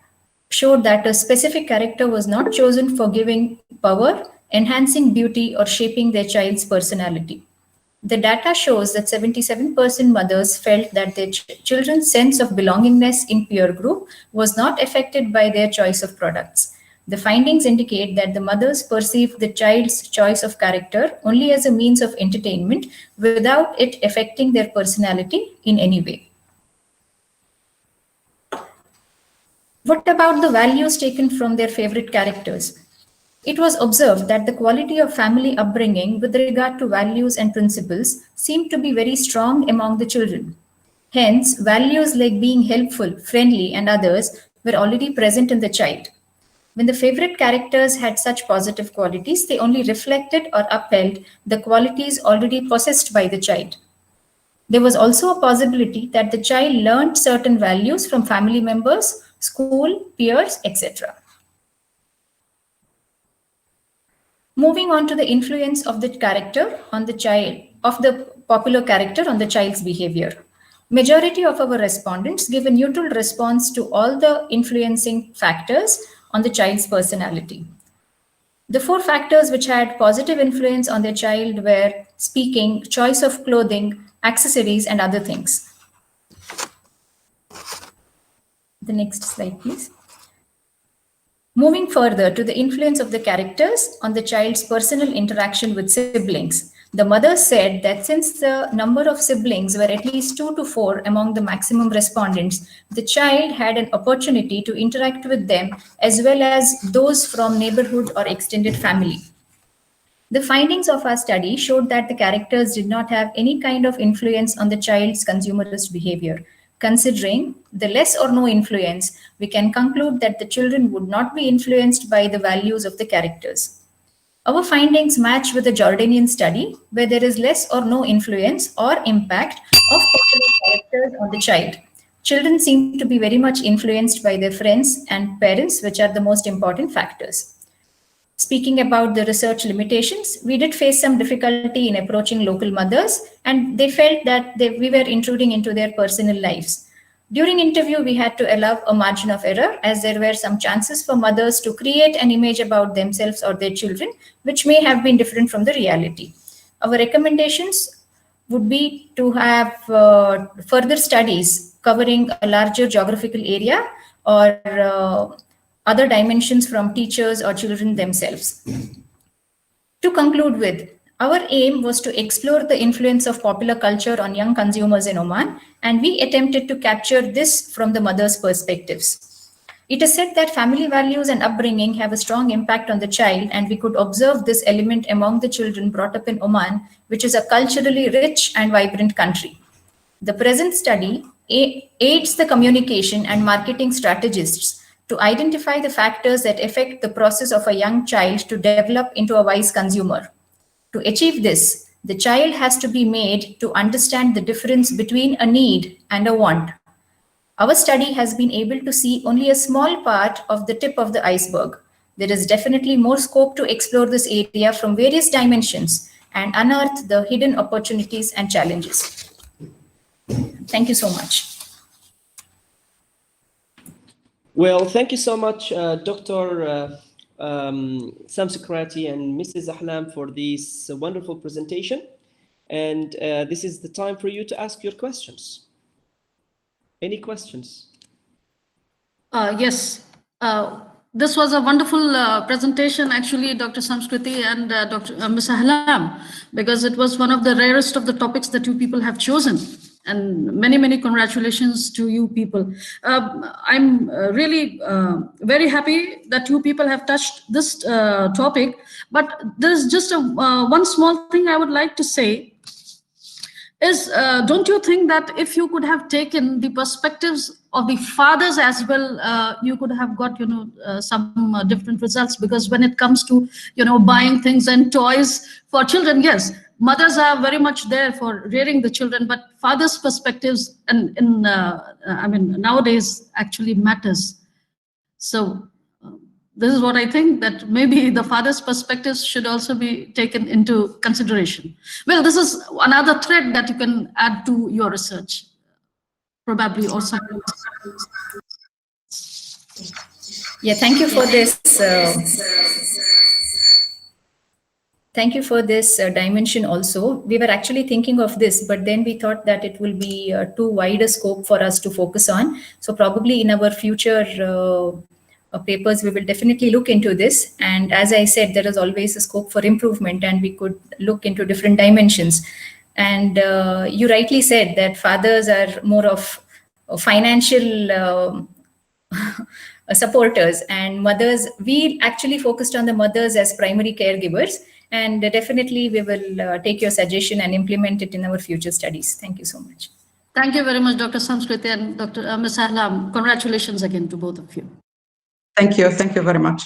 showed that a specific character was not chosen for giving power, enhancing beauty, or shaping their child's personality. The data shows that 77% mothers felt that their children's sense of belongingness in peer group was not affected by their choice of products. The findings indicate that the mothers perceive the child's choice of character only as a means of entertainment without it affecting their personality in any way. What about the values taken from their favorite characters? It was observed that the quality of family upbringing with regard to values and principles seemed to be very strong among the children. Hence, values like being helpful, friendly, and others were already present in the child. When the favorite characters had such positive qualities, they only reflected or upheld the qualities already possessed by the child. There was also a possibility that the child learned certain values from family members, school, peers, etc. Moving on to the influence of the character on the child, of the popular character on the child's behavior. Majority of our respondents give a neutral response to all the influencing factors on the child's personality. The 4 factors which had positive influence on their child were speaking, choice of clothing, accessories, and other things. The next slide, please. Moving further to the influence of the characters on the child's personal interaction with siblings, the mother said that since the number of siblings were at least 2 to 4 among the maximum respondents, the child had an opportunity to interact with them as well as those from neighborhood or extended family. The findings of our study showed that the characters did not have any kind of influence on the child's consumerist behavior. Considering the less or no influence, we can conclude that the children would not be influenced by the values of the characters. Our findings match with the Jordanian study, where there is less or no influence or impact of popular characters on the child. Children seem to be very much influenced by their friends and parents, which are the most important factors. Speaking about the research limitations, we did face some difficulty in approaching local mothers, and they felt that we were intruding into their personal lives. During interview, we had to allow a margin of error, as there were some chances for mothers to create an image about themselves or their children, which may have been different from the reality. Our recommendations would be to have further studies covering a larger geographical area or other dimensions from teachers or children themselves. To conclude with, our aim was to explore the influence of popular culture on young consumers in Oman, and we attempted to capture this from the mother's perspectives. It is said that family values and upbringing have a strong impact on the child, and we could observe this element among the children brought up in Oman, which is a culturally rich and vibrant country. The present study aids the communication and marketing strategists to identify the factors that affect the process of a young child to develop into a wise consumer. To achieve this, the child has to be made to understand the difference between a need and a want. Our study has been able to see only a small part of the tip of the iceberg. There is definitely more scope to explore this area from various dimensions and unearth the hidden opportunities and challenges. Thank you so much. Well, thank you so much, Dr. Samsukrati and Mrs. Ahlam for this wonderful presentation. And this is the time for you to ask your questions. Any questions? Yes. This was a wonderful presentation, actually, Dr. Samskriti and Dr. Ms. Ahlam, because it was one of the rarest of the topics that you people have chosen. And many, many congratulations to you people. I'm really very happy that you people have touched this topic, but there's just one small thing I would like to say is, don't you think that if you could have taken the perspectives of the fathers as well, you could have got, some different results? Because when it comes to, buying things and toys for children, yes, mothers are very much there for rearing the children, but fathers' perspectives and I mean, nowadays actually matters. So this is what I think, that maybe the father's perspectives should also be taken into consideration. Well, this is another thread that you can add to your research, probably, or something. Yeah, thank you for this. Thank you for this dimension also. We were actually thinking of this, but then we thought that it will be too wide a scope for us to focus on. So probably in our future papers, we will definitely look into this. And as I said, there is always a scope for improvement, and we could look into different dimensions. And you rightly said that fathers are more of financial supporters, and mothers, we actually focused on the mothers as primary caregivers. And definitely we will take your suggestion and implement it in our future studies. Thank you so much. Thank you very much, Dr. Samskriti and Dr. Ms. Ahlam. Congratulations again to both of you. Thank you. Thank you very much.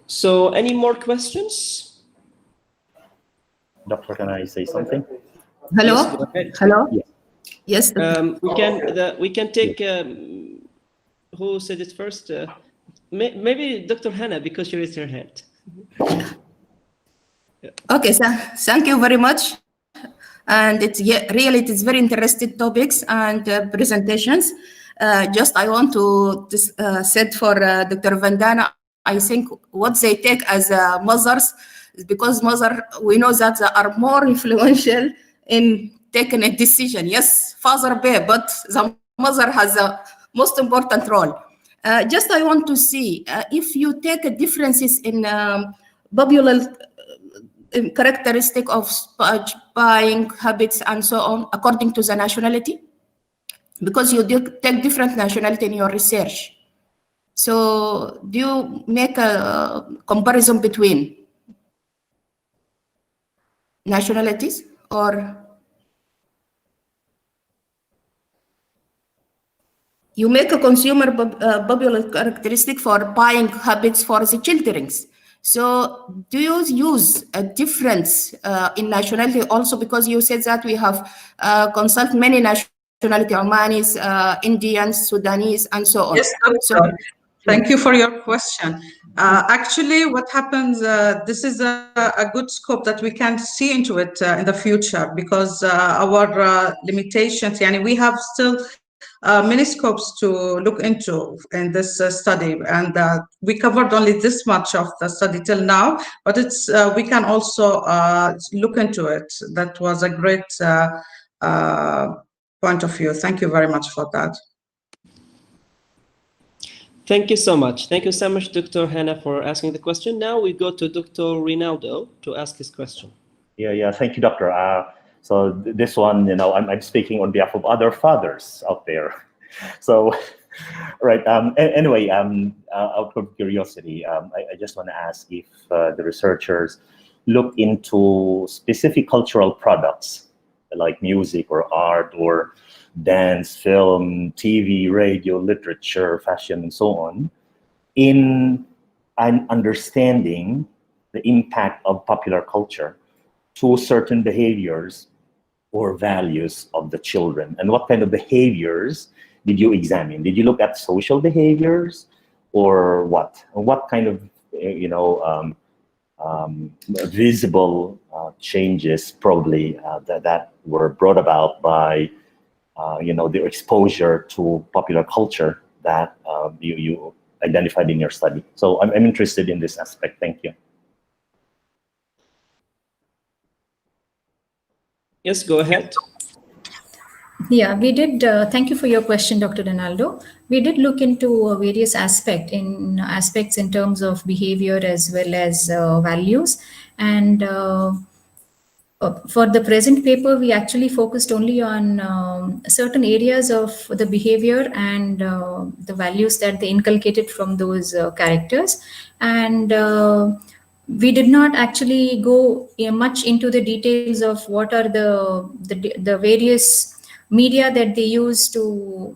So any more questions? Doctor, can I say something? Hello? Yes, go ahead. Hello? Yes. Yes. We can take, who said it first? Maybe Dr. Hannah, because she raised her hand. Okay, so thank you very much. and it is very interesting topics and presentations. Just I want to said for Dr. Vandana, I think what they take as mothers, because we know that they are more influential in taking a decision. Yes, father babe, but the mother has the most important role. Just I want to see if you take differences in popular characteristic of buying habits and so on according to the nationality, because you take different nationality in your research. So do you make a comparison between nationalities, or you make a consumer popular characteristic for buying habits for the children? So do you use a difference in nationality also, because you said that we have consult many nationality, Omanis, Indians, Sudanese, and so on? Yes, doctor. Thank you for your question. Actually, what happens, this is a good scope that we can see into it in the future, because our limitations, we have still many scopes to look into in this study, and we covered only this much of the study till now, but it's we can also look into it. That was a great point of view. Thank you very much for that. Thank you so much. Thank you so much, Dr. Hannah, for asking the question. Now we go to Dr. Rinaldo to ask his question. Yeah. Thank you, Doctor. So this one, I'm speaking on behalf of other fathers out there. So, right. Anyway, out of curiosity, I just want to ask if the researchers look into specific cultural products like music or art or dance, film, TV, radio, literature, fashion, and so on, in understanding the impact of popular culture to certain behaviors or values of the children. And what kind of behaviors did you examine? Did you look at social behaviors, or what? What kind of visible changes probably that were brought about by the exposure to popular culture that you identified in your study? So I'm interested in this aspect. Thank you. Yes, go ahead. Yeah, we did. Thank you for your question, Dr. Rinaldo. We did look into various aspects in terms of behavior as well as values. And for the present paper, we actually focused only on certain areas of the behavior and the values that they inculcated from those characters. And we did not actually go much into the details of what are the various media that they use to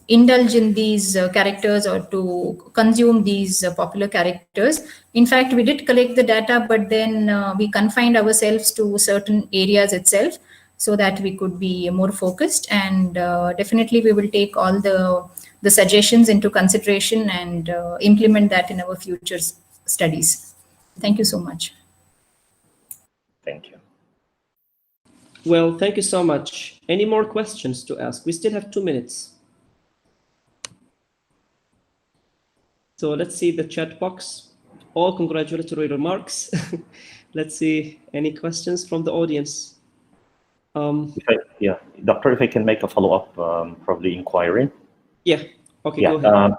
indulge in these characters or to consume these popular characters. In fact, we did collect the data, but then we confined ourselves to certain areas itself so that we could be more focused. And definitely we will take all the suggestions into consideration and implement that in our future studies. Thank you so much. Thank you. Well, thank you so much. Any more questions to ask? We still have 2 minutes. So let's see the chat box. All congratulatory remarks. Let's see any questions from the audience. Doctor, if I can make a follow-up, probably inquiry. Yeah. Okay. Go ahead.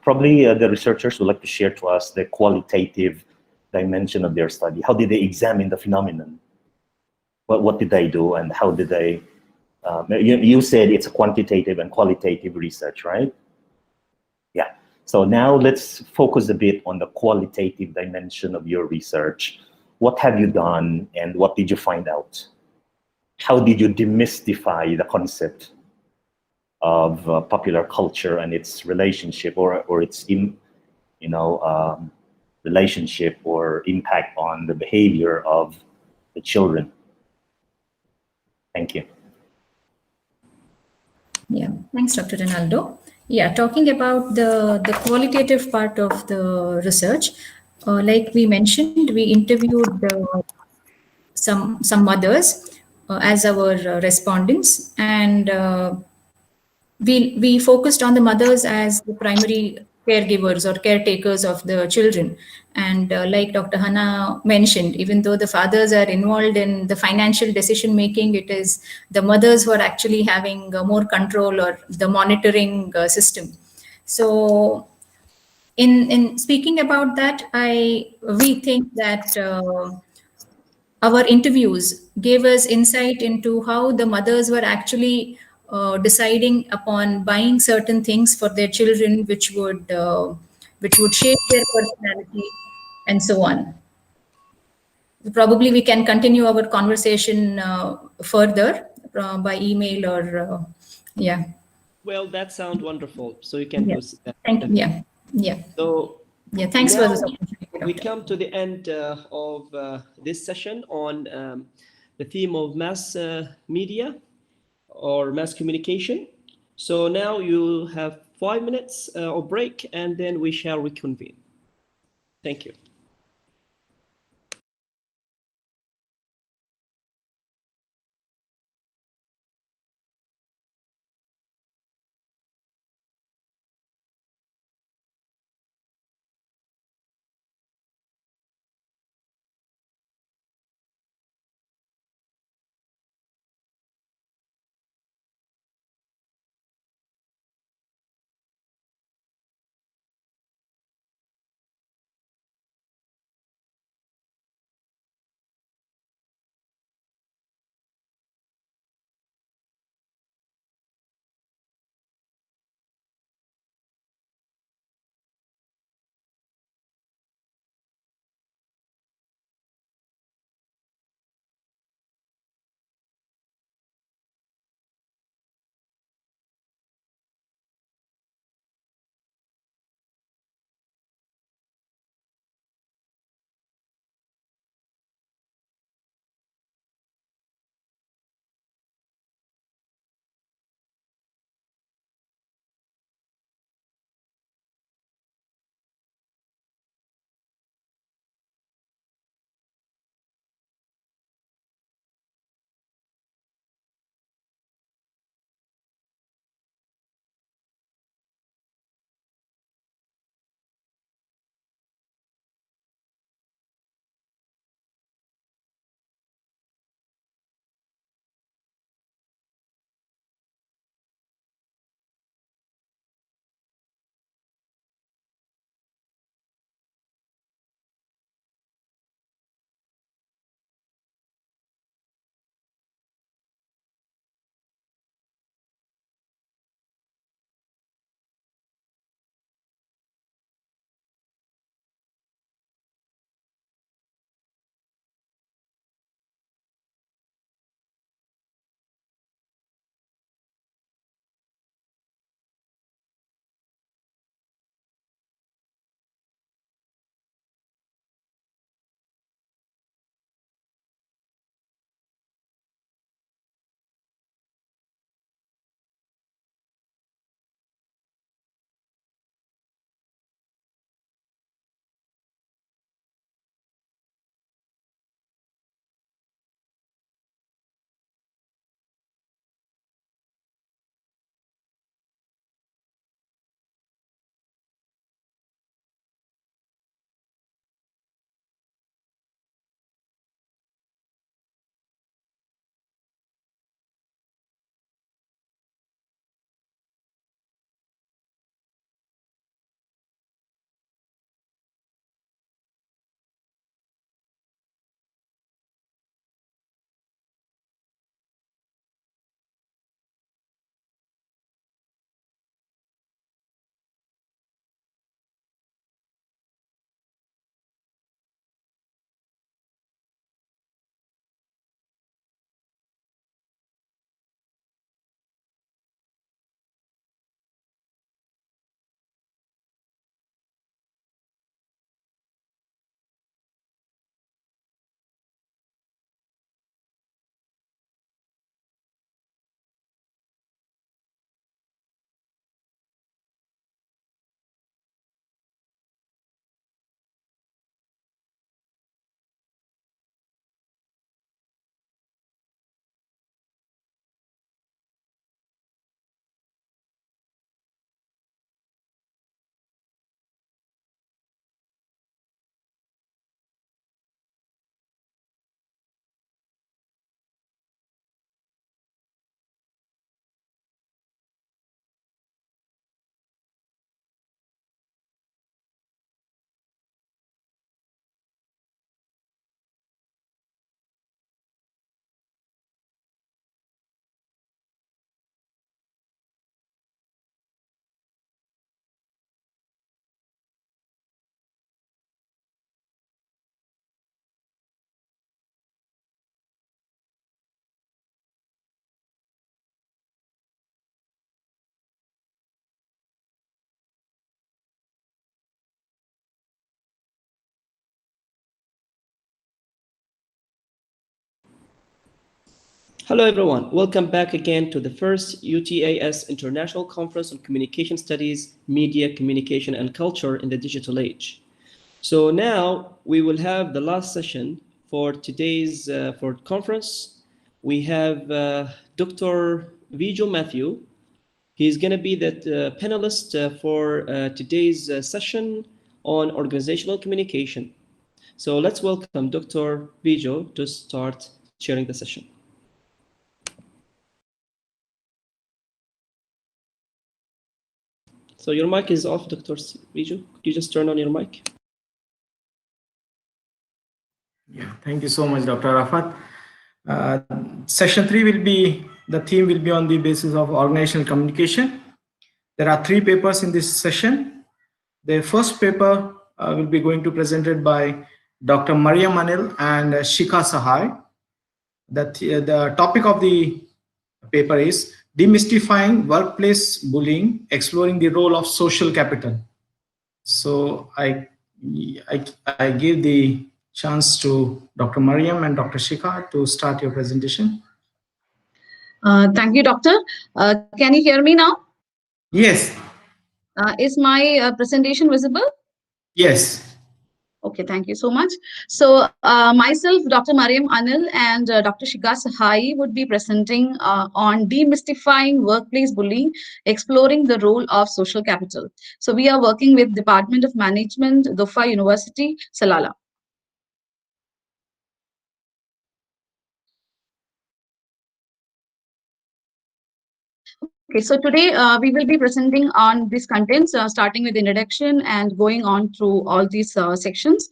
Probably the researchers would like to share to us the qualitative dimension of their study. How did they examine the phenomenon? What did they do, and how did they? You said it's a quantitative and qualitative research, right? Yeah. So now let's focus a bit on the qualitative dimension of your research. What have you done, and what did you find out? How did you demystify the concept of popular culture and its relationship, or its relationship or impact on the behavior of the children? Thank you. Yeah, thanks, Dr. Rinaldo. Yeah, talking about the qualitative part of the research, like we mentioned, we interviewed some mothers as our respondents, and we focused on the mothers as the primary caregivers or caretakers of the children. And like Dr. Hannah mentioned, even though the fathers are involved in the financial decision making, it is the mothers who are actually having more control or the monitoring system. So in speaking about that, we think that our interviews gave us insight into how the mothers were actually deciding upon buying certain things for their children, which would shape their personality and so on. Probably we can continue our conversation further by email or yeah. Well, that sounds wonderful. So you can proceed. Thank you. Yeah. Yeah. So yeah, thanks for this now opportunity. we come to the end of this session on the theme of mass media or mass communication. So now you have 5 minutes of break, and then we shall reconvene. Thank you. Hello, everyone. Welcome back again to the first UTAS International Conference on Communication Studies, Media, Communication, and Culture in the Digital Age. So now we will have the last session for today's conference. We have Dr. Vijay Matthew. He's going to be the panelist for today's session on organizational communication. So let's welcome Dr. Vijay to start sharing the session. So your mic is off, Dr. Vijay. Could you just turn on your mic? Yeah, thank you so much, Dr. Arafat. Session 3 will be, the theme will be on the basis of organizational communication. There are 3 papers in this session. The first paper will be going to presented by Dr. Mariam Anil and Shikha Sahai. The topic of the paper is Demystifying Workplace Bullying, Exploring the Role of Social Capital. So I give the chance to Dr. Mariam and Dr. Shikha to start your presentation. Thank you, Doctor. Can you hear me now? Yes. Is my presentation visible? Yes. Okay, thank you so much. So myself, Dr. Mariam Anil and Dr. Shikha Sahai would be presenting on demystifying workplace bullying, exploring the role of social capital. So we are working with Department of Management, Dhofar University, Salalah. Okay, so today we will be presenting on these contents, starting with introduction and going on through all these sections.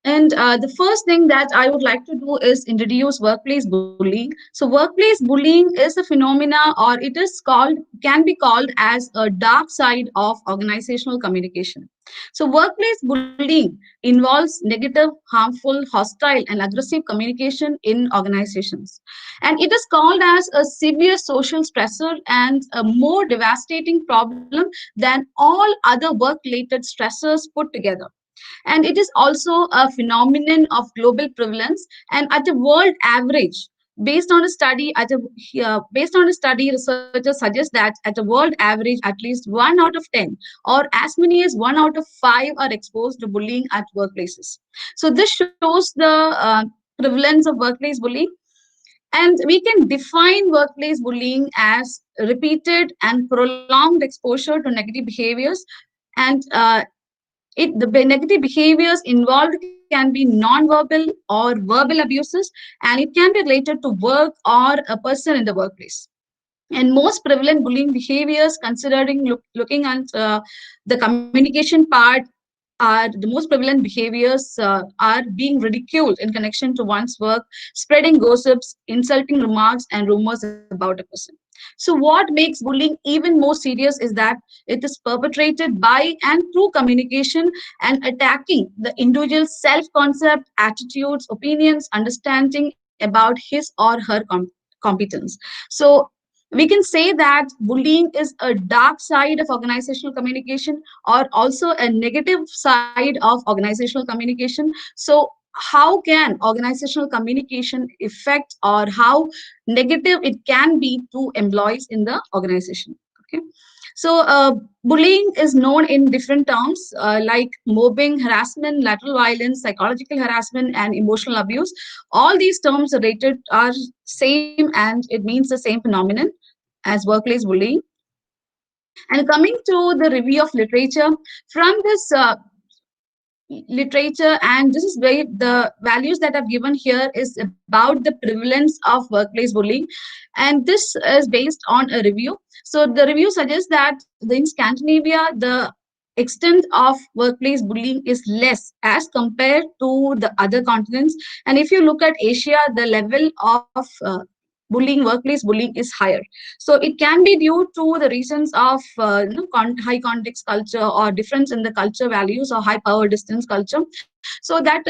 And the first thing that I would like to do is introduce workplace bullying. So workplace bullying is a phenomena, or it is called, can be called as a dark side of organizational communication. So workplace bullying involves negative, harmful, hostile, and aggressive communication in organizations. And it is called as a severe social stressor and a more devastating problem than all other work-related stressors put together. And it is also a phenomenon of global prevalence, and at a world average, based on a study, researchers suggest that at a world average, at least 1 out of 10, or as many as 1 out of 5, are exposed to bullying at workplaces. So this shows the prevalence of workplace bullying. And we can define workplace bullying as repeated and prolonged exposure to negative behaviors, and the negative behaviors involved can be non-verbal or verbal abuses, and it can be related to work or a person in the workplace. And most prevalent bullying behaviors, considering looking at the communication part, are the most prevalent behaviors are being ridiculed in connection to one's work, spreading gossips, insulting remarks, and rumors about a person. So what makes bullying even more serious is that it is perpetrated by and through communication and attacking the individual's self-concept, attitudes, opinions, understanding about his or her competence. So we can say that bullying is a dark side of organizational communication, or also a negative side of organizational communication. So how can organizational communication affect, or how negative it can be to employees in the organization? Okay. So bullying is known in different terms like mobbing, harassment, lateral violence, psychological harassment, and emotional abuse. All these terms are same, and it means the same phenomenon as workplace bullying. And coming to the review of literature, from this literature, and this is where the values that I've given here is about the prevalence of workplace bullying, and this is based on a review. So the review suggests that in Scandinavia, the extent of workplace bullying is less as compared to the other continents, and if you look at Asia, the level of workplace bullying is higher. So it can be due to the reasons of high context culture, or difference in the culture values, or high power distance culture. So that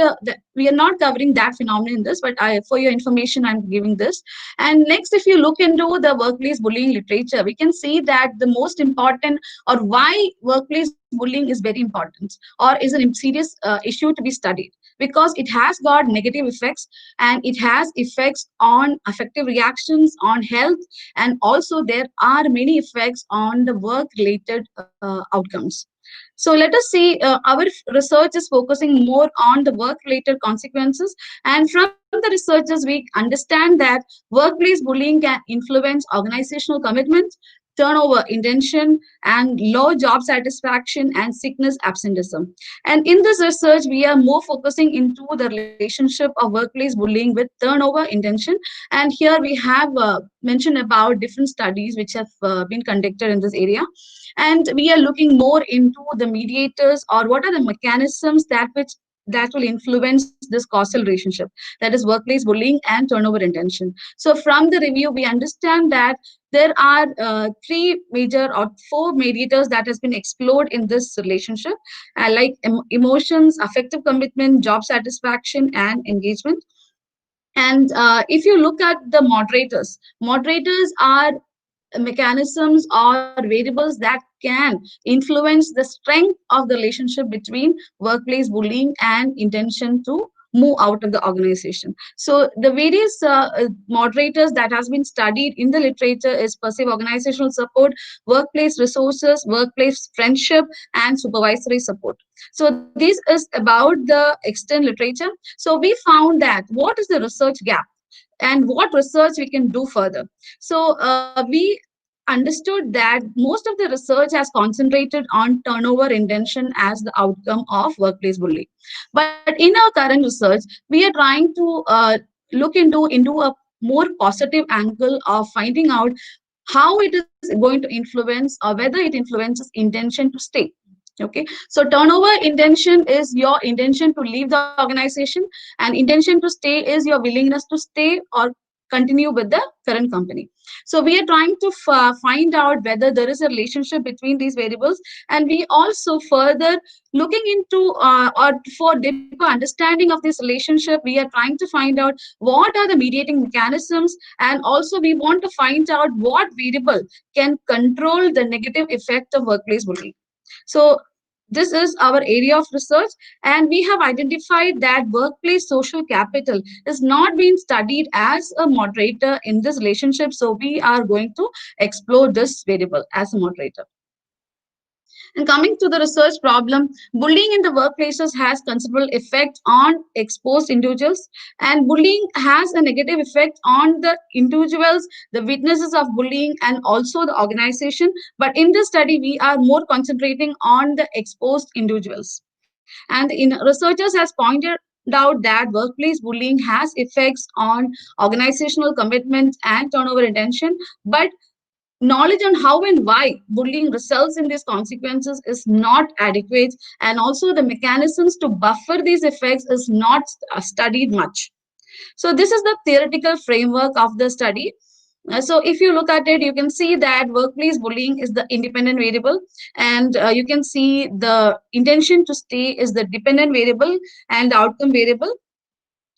we are not covering that phenomenon in this, but for your information, I'm giving this. And next, if you look into the workplace bullying literature, we can see that the most important, or why workplace bullying is very important, or is a serious issue to be studied. because it has got negative effects, and it has effects on affective reactions, on health, and also there are many effects on the work-related outcomes. So let us see, our research is focusing more on the work-related consequences, and from the researchers we understand that workplace bullying can influence organizational commitment, turnover intention, and low job satisfaction and sickness absenteeism. And in this research, we are more focusing into the relationship of workplace bullying with turnover intention. And here we have mentioned about different studies which have been conducted in this area. And we are looking more into the mediators, or what are the mechanisms that will influence this causal relationship, that is workplace bullying and turnover intention. So from the review, we understand that there are 3 major or 4 mediators that has been explored in this relationship, like emotions, affective commitment, job satisfaction, and engagement. And if you look at the moderators are mechanisms or variables that can influence the strength of the relationship between workplace bullying and intention to move out of the organization. So the various moderators that has been studied in the literature is perceived organizational support, workplace resources, workplace friendship, and supervisory support. So this is about the external literature. So we found that what is the research gap and what research we can do further. So we understood that most of the research has concentrated on turnover intention as the outcome of workplace bullying. But in our current research, we are trying to look into a more positive angle of finding out how it is going to influence, or whether it influences intention to stay. Okay, so turnover intention is your intention to leave the organization, and intention to stay is your willingness to stay or continue with the current company. So we are trying to find out whether there is a relationship between these variables, and we also further looking into or for deeper understanding of this relationship, we are trying to find out what are the mediating mechanisms, and also we want to find out what variable can control the negative effect of workplace bullying. So this is our area of research, and we have identified that workplace social capital is not being studied as a moderator in this relationship. So we are going to explore this variable as a moderator. And coming to the research problem, bullying in the workplaces has considerable effect on exposed individuals, and bullying has a negative effect on the individuals, the witnesses of bullying, and also the organization. But in this study, we are more concentrating on the exposed individuals. And researchers has pointed out that workplace bullying has effects on organizational commitment and turnover intention, but knowledge on how and why bullying results in these consequences is not adequate, and also the mechanisms to buffer these effects is not studied much. So this is the theoretical framework of the study. So if you look at it, you can see that workplace bullying is the independent variable, and you can see the intention to stay is the dependent variable and the outcome variable.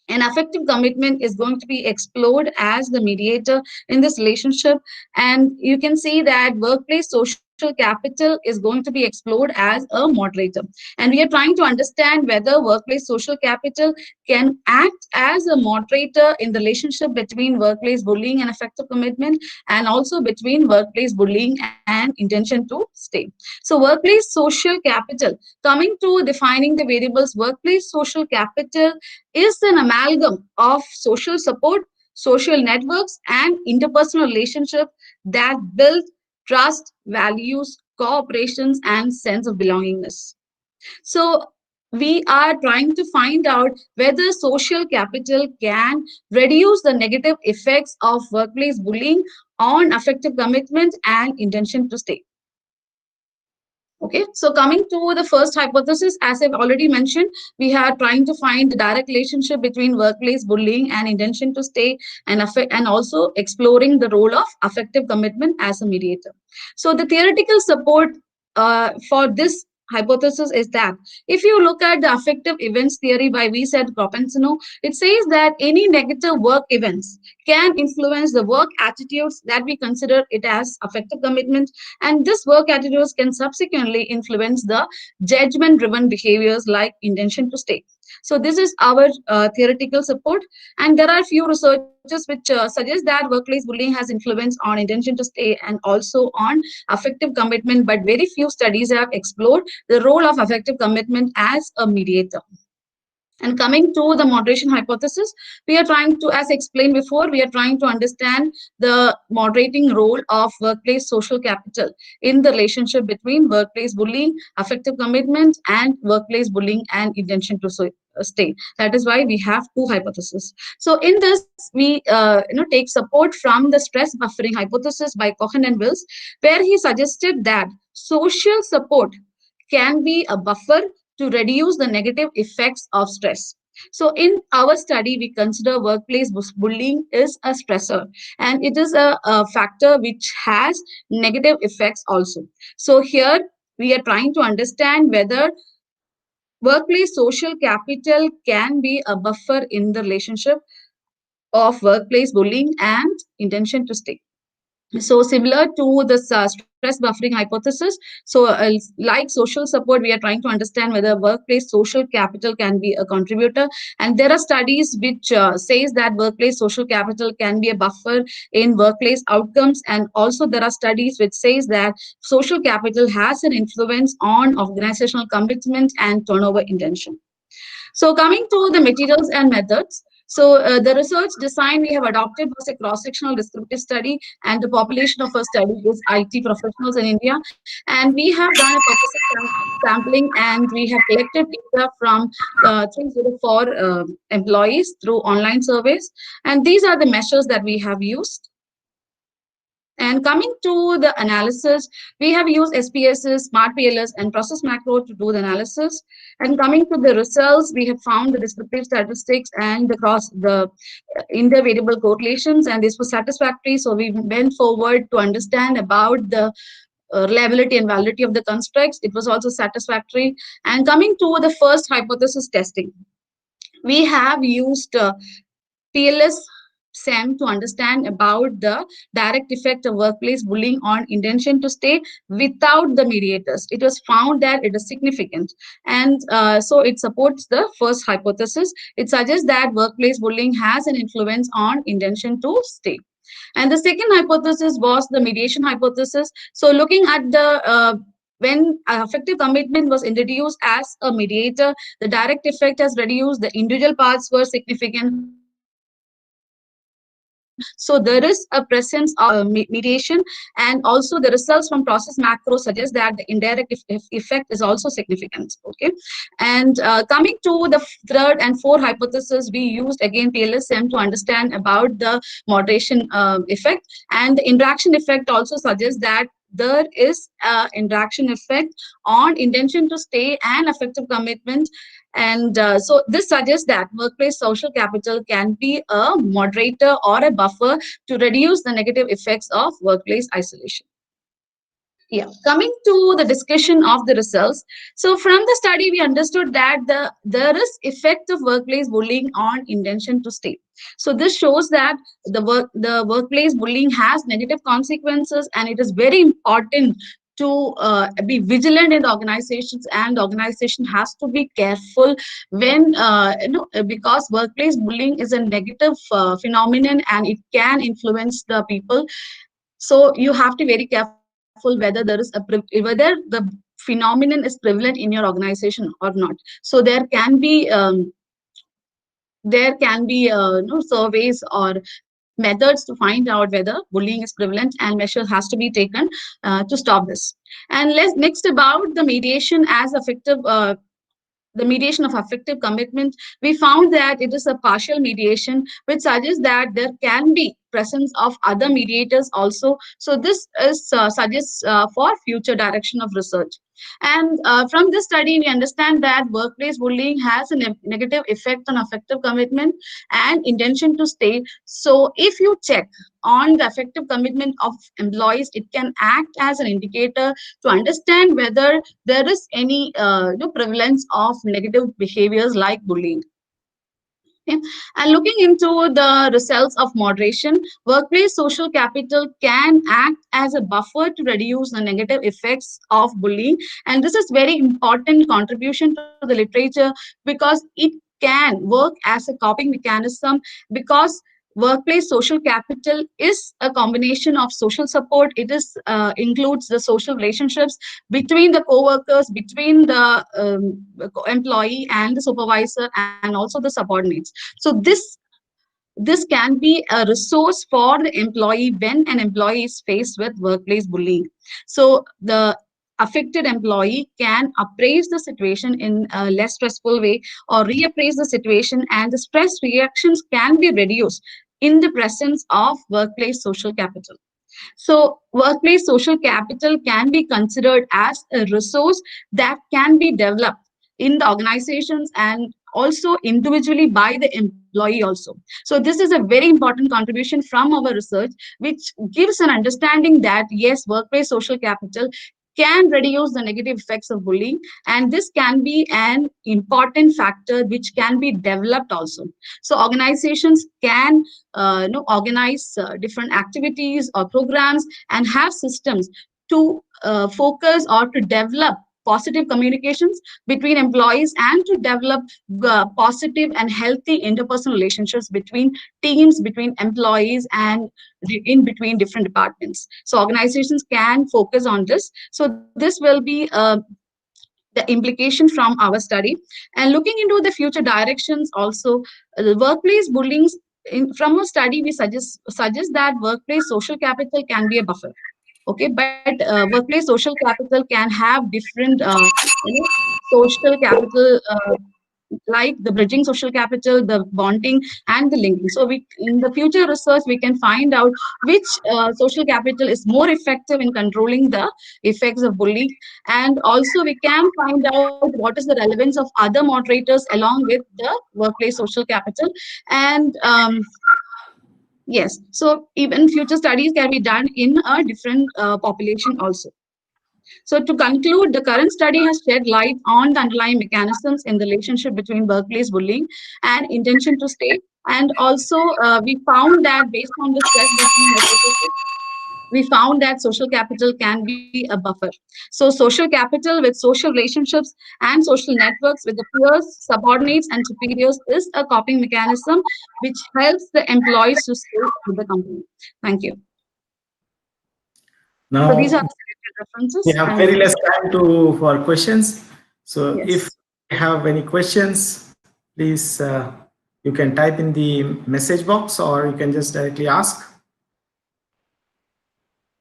And affective commitment is going to be explored as the mediator in this relationship. And you can see that workplace social capital is going to be explored as a moderator. And we are trying to understand whether workplace social capital can act as a moderator in the relationship between workplace bullying and affective commitment, and also between workplace bullying and intention to stay. So workplace social capital, coming to defining the variables, workplace social capital is an amalgam of social support, social networks, and interpersonal relationships that build trust, values, cooperations, and sense of belongingness. So we are trying to find out whether social capital can reduce the negative effects of workplace bullying on affective commitment and intention to stay. Okay, so coming to the first hypothesis, as I've already mentioned, we are trying to find the direct relationship between workplace bullying and intention to stay, and also exploring the role of affective commitment as a mediator. So the theoretical support for this hypothesis is that if you look at the affective events theory by Wiesent-Cropensino, it says that any negative work events can influence the work attitudes that we consider it as affective commitment, and this work attitudes can subsequently influence the judgment-driven behaviors like intention to stay. So this is our theoretical support, and there are few researches which suggest that workplace bullying has influence on intention to stay and also on affective commitment, but very few studies have explored the role of affective commitment as a mediator. And coming to the moderation hypothesis, we are trying to, as explained before, we are trying to understand the moderating role of workplace social capital in the relationship between workplace bullying, affective commitment, and workplace bullying and intention to stay. That is why we have two hypotheses. So in this, we take support from the stress buffering hypothesis by Cohen and Wills, where he suggested that social support can be a buffer to reduce the negative effects of stress. So in our study, we consider workplace bullying is a stressor, and it is a factor which has negative effects also. So here we are trying to understand whether workplace social capital can be a buffer in the relationship of workplace bullying and intention to stay. So similar to the stress buffering hypothesis, so like social support, we are trying to understand whether workplace social capital can be a contributor. And there are studies which says that workplace social capital can be a buffer in workplace outcomes. And also there are studies which says that social capital has an influence on organizational commitment and turnover intention. So coming to the materials and methods, so the research design we have adopted was a cross-sectional descriptive study, and the population of our study is IT professionals in India. And we have done a purposive sampling, and we have collected data from 304 employees through online surveys. And these are the measures that we have used. And coming to the analysis, we have used SPSS, Smart PLS, and Process Macro to do the analysis. And coming to the results, we have found the descriptive statistics and the inter-variable correlations, and this was satisfactory. So we went forward to understand about the reliability and validity of the constructs. It was also satisfactory. And coming to the first hypothesis testing, we have used PLS SEM to understand about the direct effect of workplace bullying on intention to stay without the mediators. It was found that it is significant, and so it supports the first hypothesis. It suggests that workplace bullying has an influence on intention to stay. And the second hypothesis was the mediation hypothesis. So looking at the when affective commitment was introduced as a mediator, the direct effect has reduced, the individual parts were significant. So there is a presence of mediation, and also the results from process macro suggest that the indirect effect is also significant. Okay, and coming to the third and fourth hypothesis, we used again PLSM to understand about the moderation effect, and the interaction effect also suggests that there is an interaction effect on intention to stay and affective commitment. And so this suggests that workplace social capital can be a moderator or a buffer to reduce the negative effects of workplace isolation. Yeah, coming to the discussion of the results. So from the study, we understood that there is effect of workplace bullying on intention to stay. So this shows that the workplace bullying has negative consequences, and it is very important to be vigilant in the organizations, and the organization has to be careful when because workplace bullying is a negative phenomenon, and it can influence the people. So you have to be very careful whether there is whether the phenomenon is prevalent in your organization or not. So there can be surveys or methods to find out whether bullying is prevalent, and measures has to be taken to stop this. And let's next about the mediation as effective. The mediation of affective commitment, we found that it is a partial mediation, which suggests that there can be presence of other mediators also. So this is suggests for future direction of research. And from this study, we understand that workplace bullying has a negative effect on affective commitment and intention to stay. So if you check on the affective commitment of employees, it can act as an indicator to understand whether there is any prevalence of negative behaviors like bullying. Okay. And looking into the results of moderation, workplace social capital can act as a buffer to reduce the negative effects of bullying. And this is very important contribution to the literature because it can work as a coping mechanism, because workplace social capital is a combination of social support. It is includes the social relationships between the co-workers, between the employee and the supervisor, and also the subordinates. So this can be a resource for the employee when an employee is faced with workplace bullying. So the affected employee can appraise the situation in a less stressful way, or reappraise the situation, and the stress reactions can be reduced in the presence of workplace social capital. So workplace social capital can be considered as a resource that can be developed in the organizations and also individually by the employee also. So this is a very important contribution from our research, which gives an understanding that yes, workplace social capital can reduce the negative effects of bullying, and this can be an important factor which can be developed also. So organizations can organize different activities or programs and have systems to focus or to develop positive communications between employees and to develop positive and healthy interpersonal relationships between teams, between employees, and in between different departments. So organizations can focus on this. So this will be the implication from our study. And looking into the future directions also, the workplace bullying, from a study we suggest that workplace social capital can be a buffer. Okay, but workplace social capital can have different social capital, like the bridging social capital, the bonding, and the linking. So we, in the future research, we can find out which social capital is more effective in controlling the effects of bullying, and also we can find out what is the relevance of other moderators along with the workplace social capital. And yes, so even future studies can be done in a different population also. So to conclude, the current study has shed light on the underlying mechanisms in the relationship between workplace bullying and intention to stay. And also we found that based on the stress testing hypothesis, we found that social capital can be a buffer. So social capital with social relationships and social networks with the peers, subordinates, and superiors is a coping mechanism which helps the employees to stay with the company. Thank you. Now, so these are references. We have very less time for questions. So yes. If you have any questions, please, you can type in the message box, or you can just directly ask.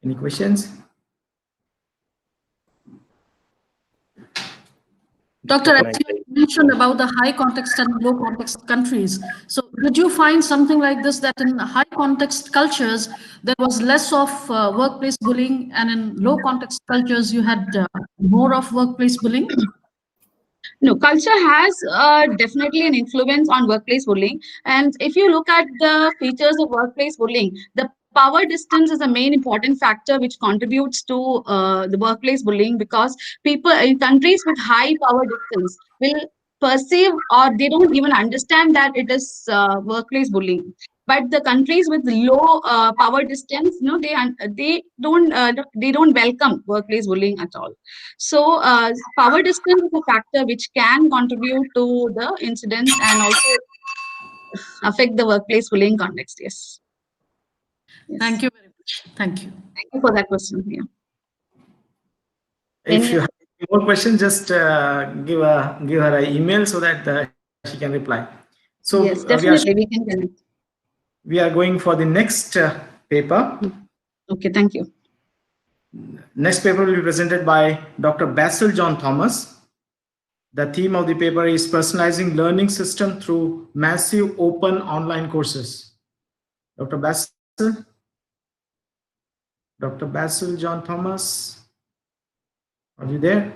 Any questions? Dr. you mentioned about the high context and low context countries. So did you find something like this, that in high context cultures, there was less of workplace bullying, and in low context cultures, you had more of workplace bullying? No, culture has definitely an influence on workplace bullying. And if you look at the features of workplace bullying, the power distance is a main important factor which contributes to the workplace bullying, because people in countries with high power distance will perceive, or they don't even understand that it is workplace bullying. But the countries with low power distance, they don't welcome workplace bullying at all. So power distance is a factor which can contribute to the incidents and also affect the workplace bullying context. Yes. Thank you very much. Thank you. Thank you for that question. Yeah. If you have more questions, just give her an email so that she can reply. So yes, definitely we can connect. We are going for the next paper. Okay, thank you. Next paper will be presented by Dr. Basil John Thomas. The theme of the paper is personalizing learning system through massive open online courses. Dr. Basil John Thomas, are you there?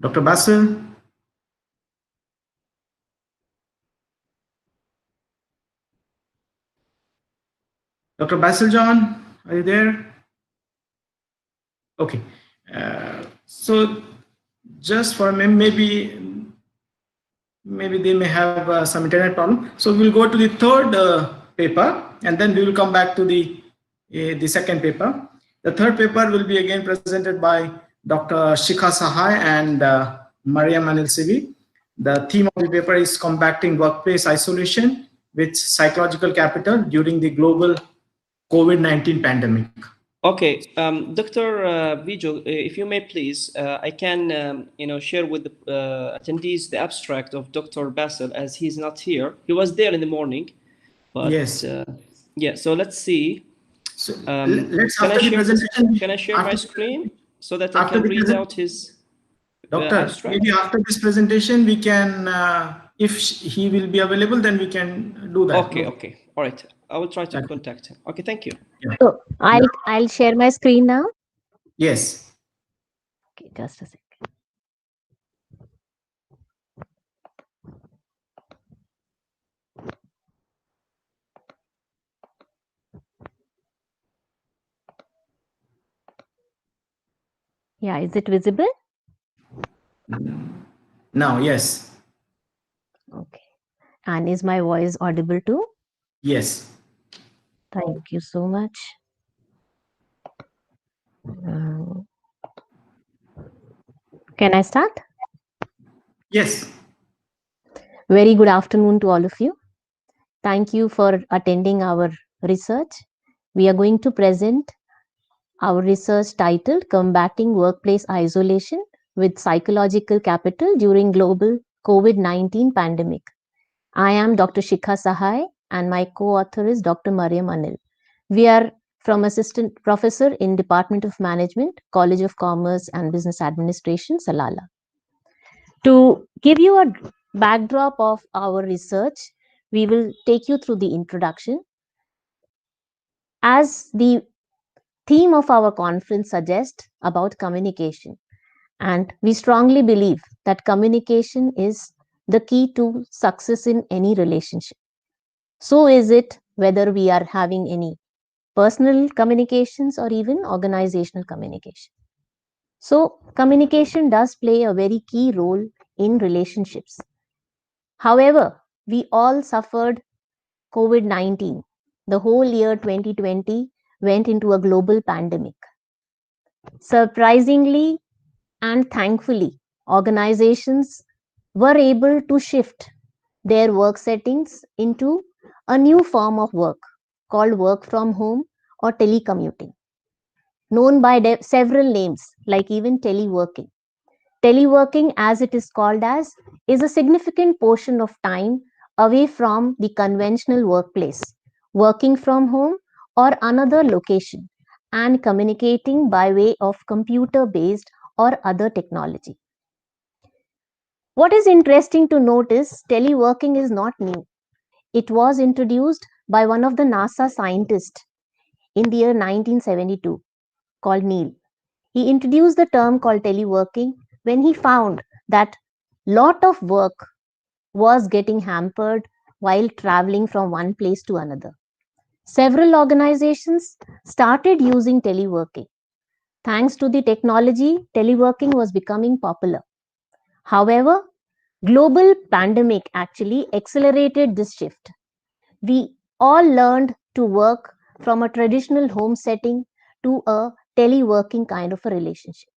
Dr. Basil? Dr. Basil John, are you there? Okay. So just for maybe maybe they may have some internet problem. So we'll go to the third paper, and then we will come back to the second paper. The third paper will be again presented by Dr. Shikha Sahai and Mariam Anil-Sivi. The theme of the paper is combating workplace isolation with psychological capital during the global COVID-19 pandemic. Okay, Dr. Vijo, if you may please, I can share with the attendees the abstract of Dr. Basil, as he's not here. He was there in the morning, but yes. Yeah. So let's see. So let's can I share my screen so that I can read out his abstract? Maybe after this presentation we can, if he will be available, then we can do that. Okay. Okay. All right. I will try to contact him. Okay. Thank you. Yeah. So I'll share my screen now. Yes. Okay, just a second. Yeah, is it visible? Now, yes. Okay. And is my voice audible too? Yes. Thank you so much. Can I start? Yes. Very good afternoon to all of you. Thank you for attending our research. We are going to present our research titled Combating Workplace Isolation with Psychological Capital During Global COVID-19 Pandemic. I am Dr. Shikha Sahai and my co-author is Dr. Mariam Anil. We are from Assistant Professor in Department of Management, College of Commerce and Business Administration, Salalah. To give you a backdrop of our research, we will take you through the introduction. As the theme of our conference suggests about communication, and we strongly believe that communication is the key to success in any relationship. So is it whether we are having any personal communications or even organizational communication. So communication does play a very key role in relationships. However, we all suffered COVID-19. The whole year 2020 went into a global pandemic. Surprisingly and thankfully, organizations were able to shift their work settings into a new form of work called work from home or telecommuting, known by several names like even teleworking. Teleworking, as it is called as, is a significant portion of time away from the conventional workplace, working from home or another location, and communicating by way of computer-based or other technology. What is interesting to note is teleworking is not new. It was introduced by one of the NASA scientists in the year 1972 called Neil. He introduced the term called teleworking when he found that lot of work was getting hampered while traveling from one place to another. Several organizations started using teleworking. Thanks to the technology, teleworking was becoming popular. However, global pandemic actually accelerated this shift. We all learned to work from a traditional home setting to a teleworking kind of a relationship.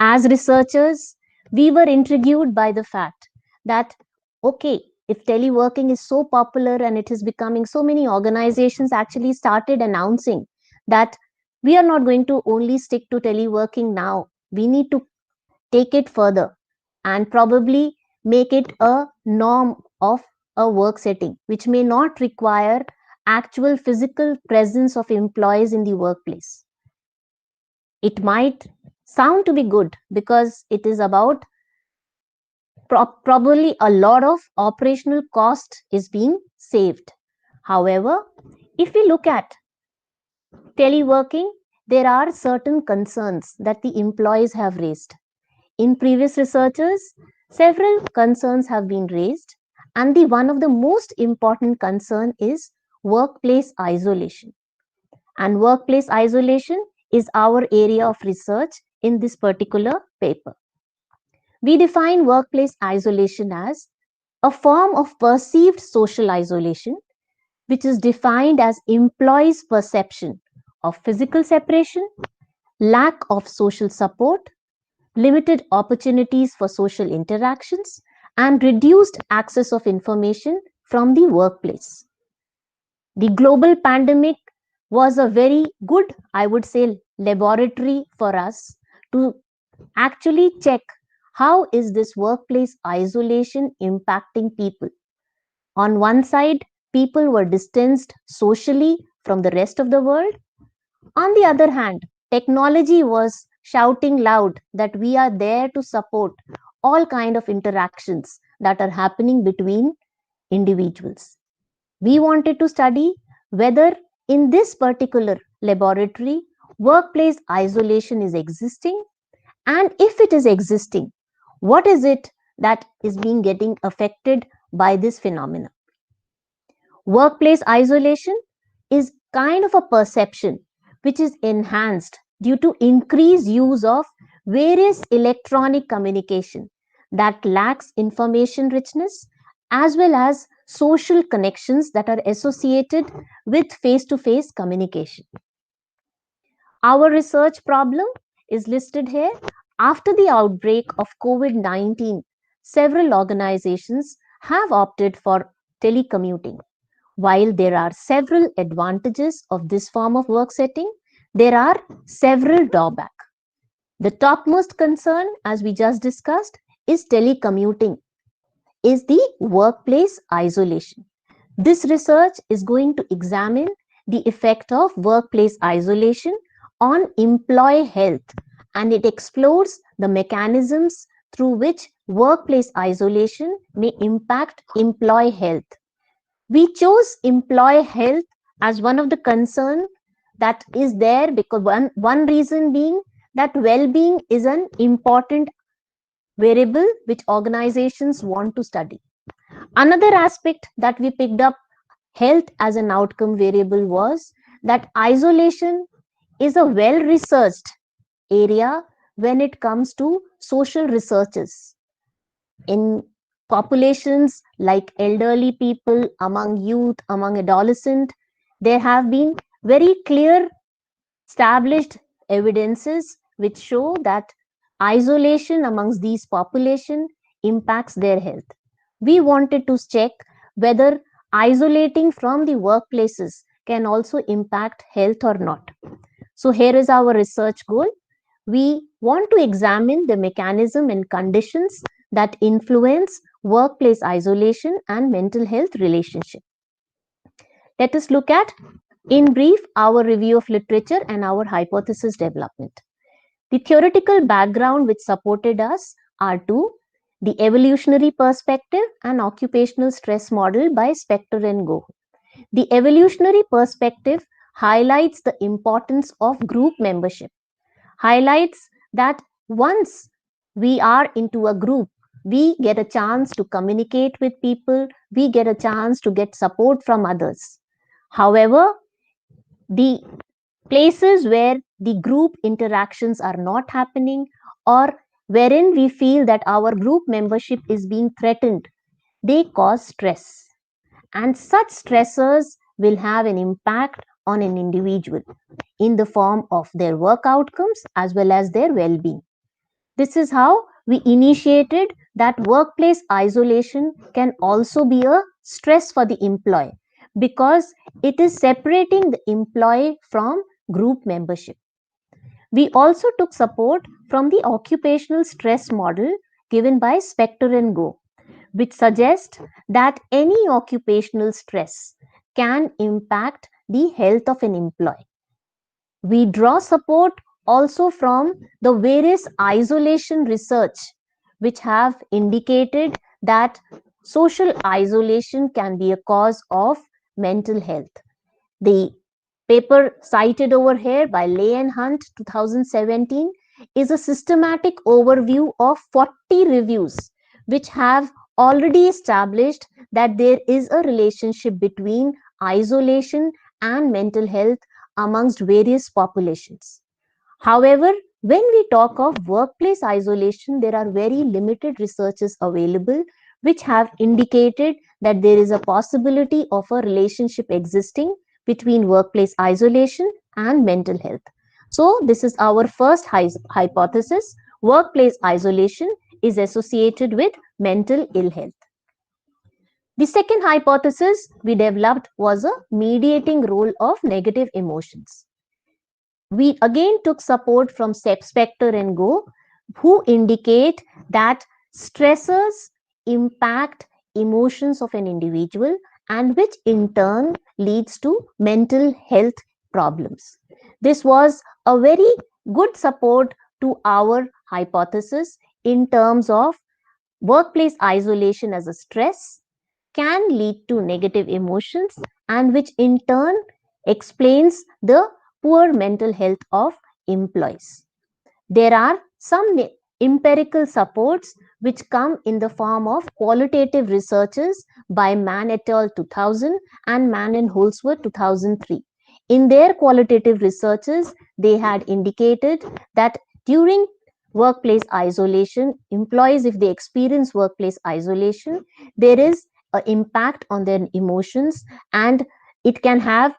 As researchers, we were intrigued by the fact that, okay, if teleworking is so popular and it is becoming, so many organizations actually started announcing that we are not going to only stick to teleworking now. We need to take it further and probably make it a norm of a work setting, which may not require actual physical presence of employees in the workplace. It might sound to be good because it is about probably a lot of operational cost is being saved. However, if we look at teleworking, there are certain concerns that the employees have raised. In previous researches, several concerns have been raised, and one of the most important concern is workplace isolation. And workplace isolation is our area of research in this particular paper. We define workplace isolation as a form of perceived social isolation, which is defined as employees' perception of physical separation, lack of social support, limited opportunities for social interactions, and reduced access of information from the workplace. The global pandemic was a very good, I would say, laboratory for us to actually check how is this workplace isolation impacting people. On one side, people were distanced socially from the rest of the world. On the other hand, technology was shouting loud that we are there to support all kind of interactions that are happening between individuals. We wanted to study whether in this particular laboratory, workplace isolation is existing, and if it is existing, what is it that is being getting affected by this phenomena. Workplace isolation is kind of a perception which is enhanced due to increased use of various electronic communication that lacks information richness as well as social connections that are associated with face-to-face communication. Our research problem is listed here. After the outbreak of COVID-19, several organizations have opted for telecommuting. While there are several advantages of this form of work setting, there are several drawbacks. The topmost concern, as we just discussed, is telecommuting, is the workplace isolation. This research is going to examine the effect of workplace isolation on employee health, and it explores the mechanisms through which workplace isolation may impact employee health. We chose employee health as one of the concerns that is there because one reason being that well-being is an important variable which organizations want to study. Another aspect that we picked up health as an outcome variable was that isolation is a well-researched area when it comes to social researches. In populations like elderly people, among youth, among adolescents, there have been very clear established evidences which show that isolation amongst these population impacts their health. We wanted to check whether isolating from the workplaces can also impact health or not. So here is our research goal. We want to examine the mechanism and conditions that influence workplace isolation and mental health relationship. Let us look at, in brief, our review of literature and our hypothesis development. The theoretical background which supported us are two: the evolutionary perspective and occupational stress model by Spector and Go. The evolutionary perspective highlights the importance of group membership, highlights that once we are into a group, we get a chance to communicate with people, we get a chance to get support from others. However, the places where the group interactions are not happening or wherein we feel that our group membership is being threatened, they cause stress. And such stressors will have an impact on an individual in the form of their work outcomes as well as their well-being. This is how we initiated that workplace isolation can also be a stress for the employee because it is separating the employee from group membership. We also took support from the occupational stress model given by Spector and Go, which suggests that any occupational stress can impact the health of an employee. We draw support also from the various isolation research which have indicated that social isolation can be a cause of mental health. The paper cited over here by Lay and Hunt 2017 is a systematic overview of 40 reviews which have already established that there is a relationship between isolation and mental health amongst various populations. However, when we talk of workplace isolation, there are very limited researches available which have indicated that there is a possibility of a relationship existing between workplace isolation and mental health. So this is our first hypothesis. Workplace isolation is associated with mental ill health. The second hypothesis we developed was a mediating role of negative emotions. We again took support from Spector and Go, who indicate that stressors impact emotions of an individual and which in turn leads to mental health problems. This was a very good support to our hypothesis in terms of workplace isolation as a stress can lead to negative emotions and which in turn explains the poor mental health of employees. There are some empirical supports which come in the form of qualitative researches by Mann et al. 2000 and Mann and Holsworth 2003. In their qualitative researches, they had indicated that during workplace isolation, employees, if they experience workplace isolation, there is an impact on their emotions and it can have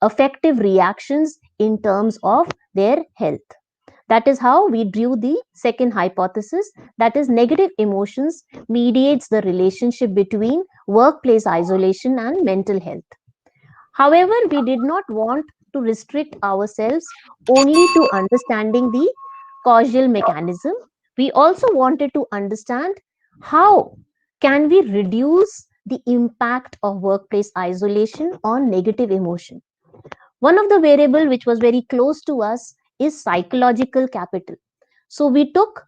affective reactions in terms of their health. That is how we drew the second hypothesis, that is negative emotions mediates the relationship between workplace isolation and mental health. However, we did not want to restrict ourselves only to understanding the causal mechanism. We also wanted to understand how can we reduce the impact of workplace isolation on negative emotion. One of the variable which was very close to us is psychological capital. So we took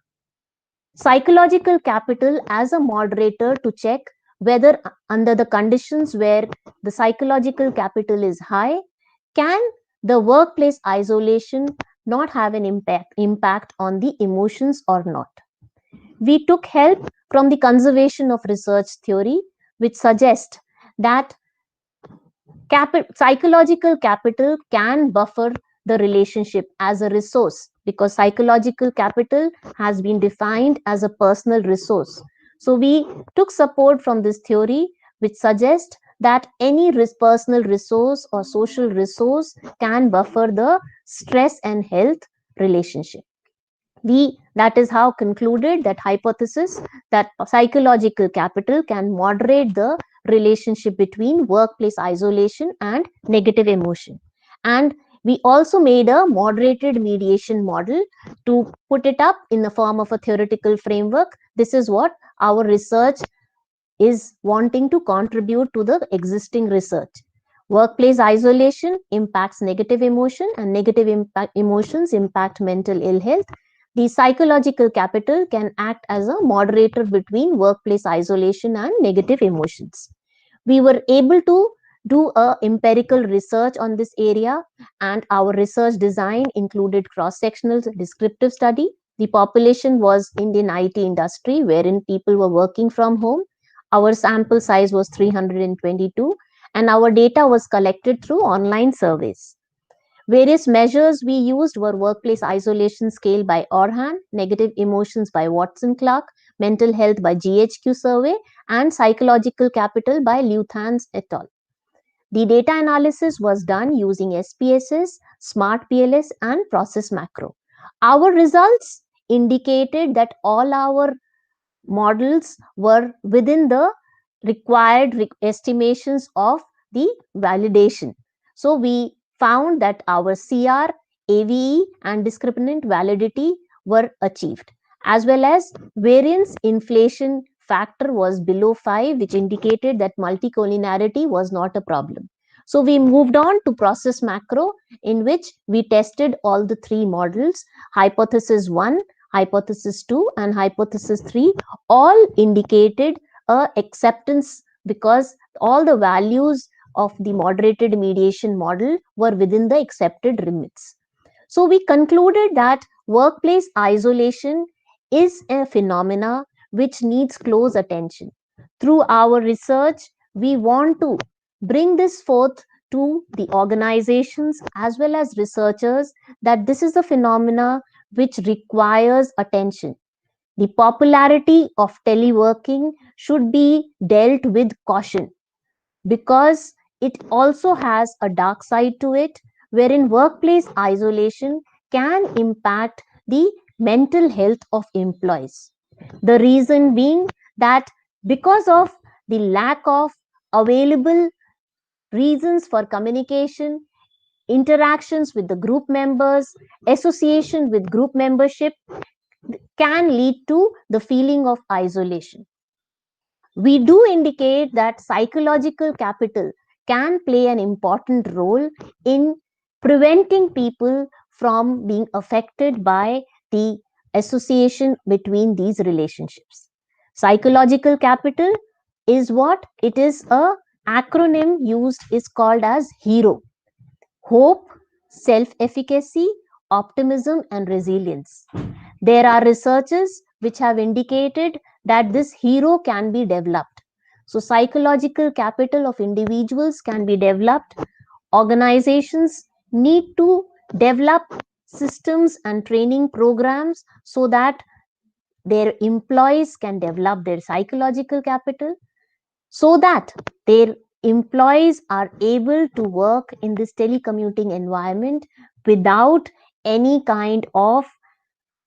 psychological capital as a moderator to check whether under the conditions where the psychological capital is high, can the workplace isolation not have an impact on the emotions or not. We took help from the conservation of research theory, which suggests that psychological capital can buffer the relationship as a resource, because psychological capital has been defined as a personal resource. So we took support from this theory, which suggests that any personal resource or social resource can buffer the stress and health relationship. That is how concluded that hypothesis that psychological capital can moderate the relationship between workplace isolation and negative emotion. And we also made a moderated mediation model to put it up in the form of a theoretical framework. This is what our research is wanting to contribute to the existing research. Workplace isolation impacts negative emotion and negative emotions impact mental ill health. The psychological capital can act as a moderator between workplace isolation and negative emotions. We were able to do empirical research on this area, and our research design included cross-sectional descriptive study. The population was Indian IT industry, wherein people were working from home. Our sample size was 322, and our data was collected through online surveys. Various measures we used were workplace isolation scale by Orhan, negative emotions by Watson-Clark, mental health by GHQ survey, and psychological capital by Luthans et al. The data analysis was done using SPSS, Smart PLS, and Process Macro. Our results indicated that all our models were within the required estimations of the validation. So we found that our CR, AVE, and discriminant validity were achieved, as well as variance inflation factor was below 5, which indicated that multicollinearity was not a problem. So we moved on to process macro, in which we tested all the three models, hypothesis 1, hypothesis 2, and hypothesis 3, all indicated a acceptance because all the values of the moderated mediation model were within the accepted limits. So we concluded that workplace isolation is a phenomena which needs close attention. Through our research, we want to bring this forth to the organizations as well as researchers that this is a phenomena which requires attention. the popularity of teleworking should be dealt with caution, because it also has a dark side to it, wherein workplace isolation can impact the mental health of employees. The reason being that because of the lack of available reasons for communication, interactions with the group members, association with group membership can lead to the feeling of isolation. We do indicate that psychological capital can play an important role in preventing people from being affected by the association between these relationships. Psychological capital is what it is. A acronym used is called as HERO: hope, self-efficacy, optimism, and resilience. There are researches which have indicated that this HERO can be developed. So psychological capital of individuals can be developed. Organizations need to develop systems and training programs so that their employees can develop their psychological capital, so that their employees are able to work in this telecommuting environment without any kind of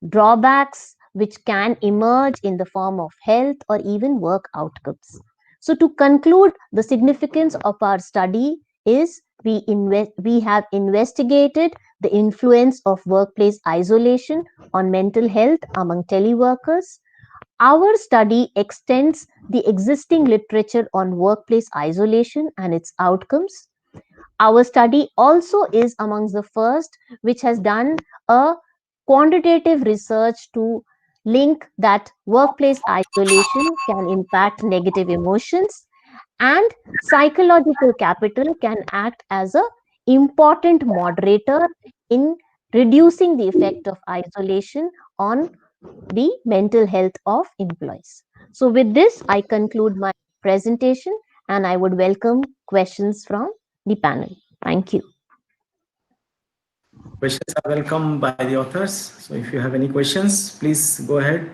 drawbacks which can emerge in the form of health or even work outcomes. So to conclude, the significance of our study is we have investigated the influence of workplace isolation on mental health among teleworkers. Our study extends the existing literature on workplace isolation and its outcomes. Our study also is amongst the first which has done a quantitative research to link that workplace isolation can impact negative emotions, and psychological capital can act as an important moderator in reducing the effect of isolation on the mental health of employees. So with this, I conclude my presentation and I would welcome questions from the panel. Thank you. Questions are welcome by the authors. So if you have any questions, please go ahead.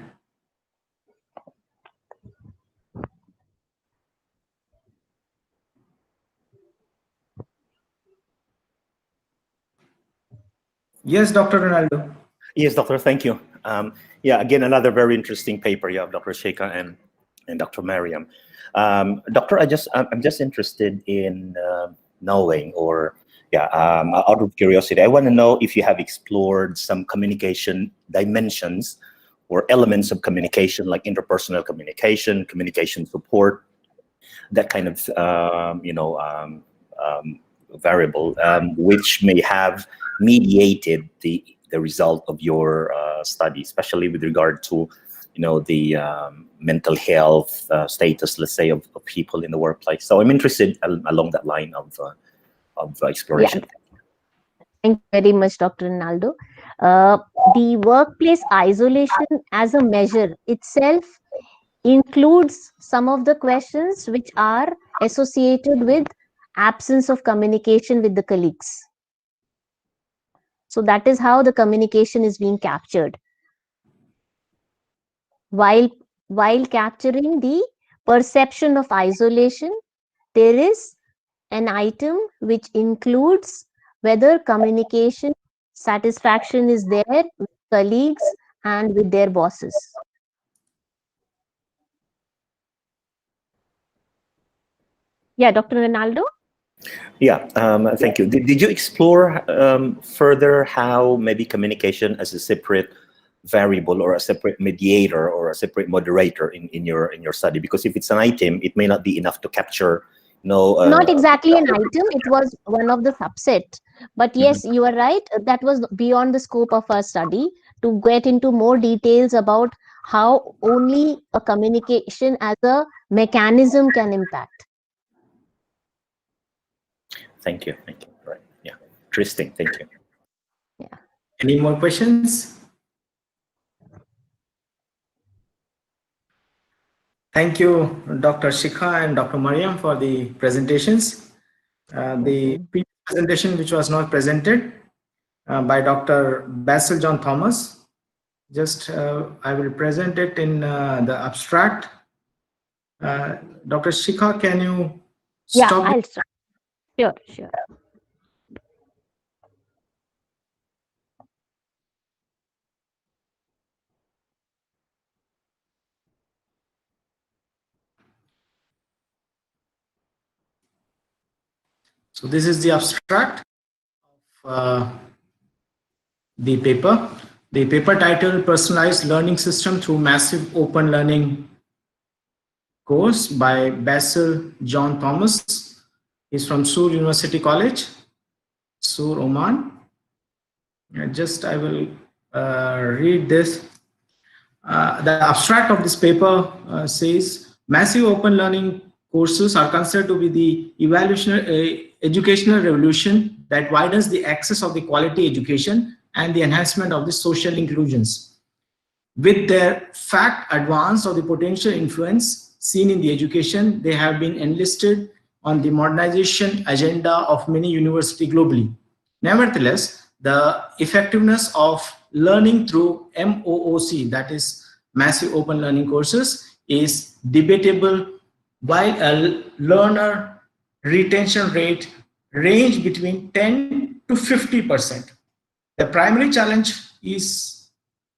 Yes, Dr. Ronaldo. Yes, Doctor, thank you. Yeah, again, another very interesting paper you have, Dr. Sheikha and Dr. Mariam. Doctor, I'm just interested in knowing, or out of curiosity, I want to know if you have explored some communication dimensions or elements of communication, like interpersonal communication, communication support, that kind of variable, which may have mediated the result of your study, especially with regard to the mental health status, let's say, of people in the workplace. So I'm interested along that line of exploration. Yeah. Thank you very much, Dr. Ronaldo. The workplace isolation as a measure itself includes some of the questions which are associated with absence of communication with the colleagues. So that is how the communication is being captured. While capturing the perception of isolation, there is an item which includes whether communication satisfaction is there with colleagues and with their bosses. Yeah, Dr. Ronaldo? Yeah, thank you. Did you explore further how maybe communication as a separate variable or a separate mediator or a separate moderator in your study? Because if it's an item, it may not be enough to capture. Not exactly an item, it was one of the subset. But yes, you are right, that was beyond the scope of our study to get into more details about how only a communication as a mechanism can impact. Thank you. Right. Yeah. Interesting. Thank you. Yeah. Any more questions? Thank you, Dr. Shikha and Dr. Mariam, for the presentations. The presentation which was not presented by Dr. Basil John Thomas Just I will present it in the abstract. Dr. Shikha, can you Yeah, stop? I'll stop. Sure, sure. So this is the abstract of the paper. The paper title, Personalized Learning System Through Massive Open Learning Course by Basil John Thomas. He's from Sur University College, Sur, Oman. I will read this. The abstract of this paper says, massive open learning courses are considered to be the educational revolution that widens the access of the quality education and the enhancement of the social inclusions. With their fact advance of the potential influence seen in the education, they have been enlisted on the modernization agenda of many universities globally. Nevertheless, the effectiveness of learning through MOOC, that is massive open learning courses, is debatable, while a learner retention rate range between 10 to 50%. The primary challenge is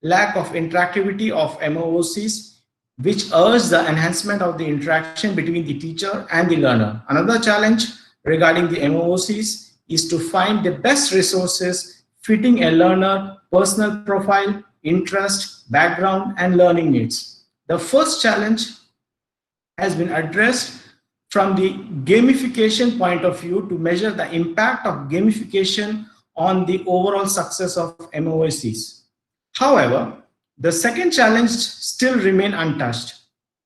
lack of interactivity of MOOCs, which urge the enhancement of the interaction between the teacher and the learner. Another challenge regarding the MOOCs is to find the best resources fitting a learner personal profile, interest, background, and learning needs. The first challenge has been addressed from the gamification point of view to measure the impact of gamification on the overall success of MOOCs. However, the second challenge still remains untouched.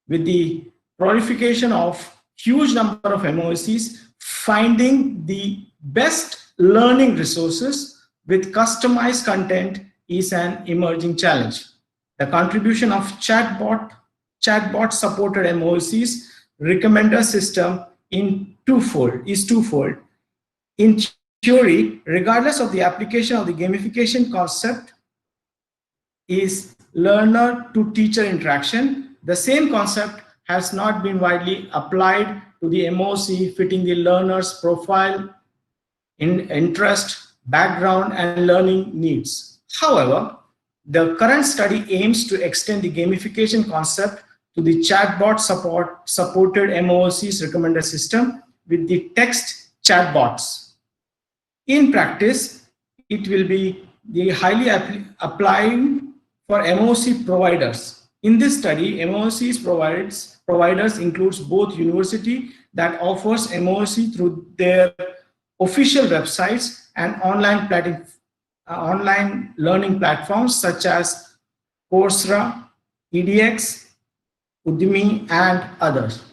With the proliferation of huge number of MOOCs, finding the best learning resources with customized content is an emerging challenge. The contribution of chatbot supported MOOCs recommender system is twofold. In theory, regardless of the application of the gamification concept is learner to teacher interaction, the same concept has not been widely applied to the MOOC fitting the learner's profile, interest, background, and learning needs. However, the current study aims to extend the gamification concept to the chatbot supported MOOC's recommender system with the text chatbots. In practice, it will be the highly applying for MOOC providers. In this study, MOOC's providers includes both university that offers MOOC through their official websites and online learning platforms such as Coursera, edX, Udemy, and others.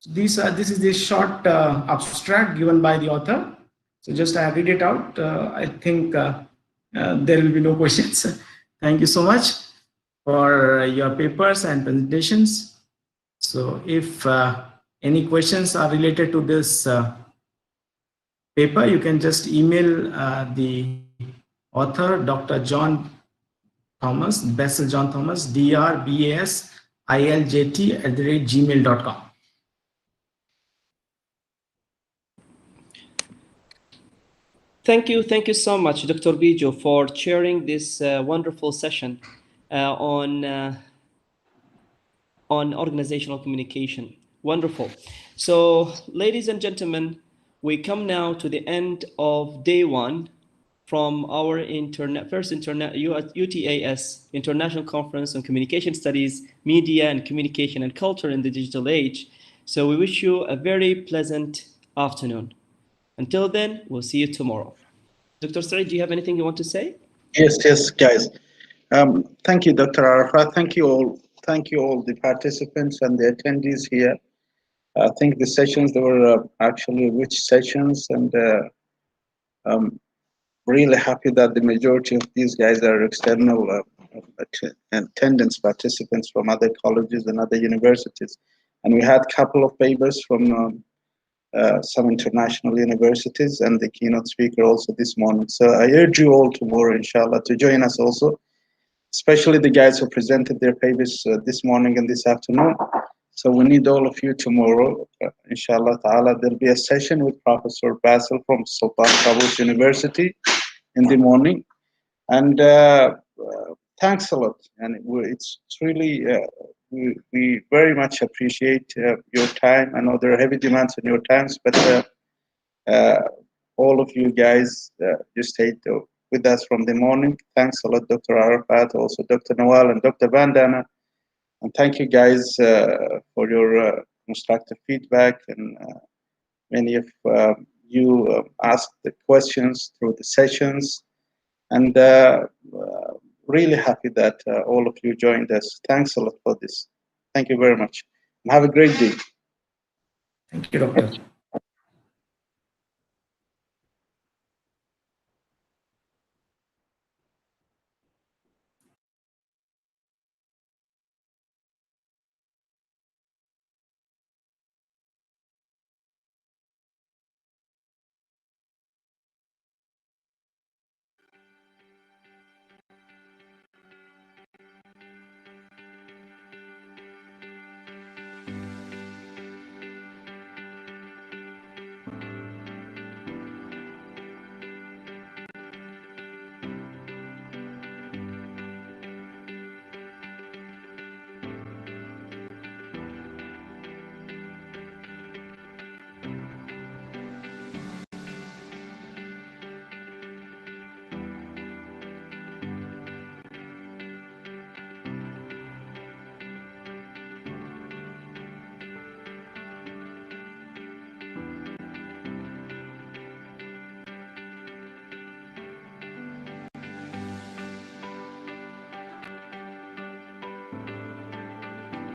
This is the short abstract given by the author. So just I read it out. I think there will be no questions. Thank you so much for your papers and presentations. So if any questions are related to this paper, you can just email the author, Dr. John Thomas, Basil John Thomas, drbasilJT@gmail.com. Thank you so much, Dr. Bijo, for chairing this wonderful session on organizational communication. Wonderful. So, ladies and gentlemen, we come now to the end of day one from our first UTAS International Conference on Communication Studies, Media and Communication and Culture in the Digital Age. So we wish you a very pleasant afternoon. Until then, we'll see you tomorrow. Dr. Saeed, do you have anything you want to say? Yes, guys. Thank you, Dr. Arafat. Thank you all the participants and the attendees here. I think the sessions, they were actually rich sessions, and I'm really happy that the majority of these guys are external attendance participants from other colleges and other universities. And we had a couple of papers from some international universities and the keynote speaker also this morning. So I urge you all tomorrow, inshallah, to join us also. especially the guys who presented their papers this morning and this afternoon. So we need all of you tomorrow. Inshallah ta'ala, there'll be a session with Professor Basil from Sultan Qaboos University in the morning. And thanks a lot. And it's really, we very much appreciate your time. I know there are heavy demands on your times, but all of you guys, you stayed with us from the morning. Thanks a lot, Dr. Arafat, also Dr. Nawal and Dr. Vandana. And thank you guys for your constructive feedback. And many of you asked the questions through the sessions. And really happy that all of you joined us. Thanks a lot for this. Thank you very much. And have a great day. Thank you, Doctor.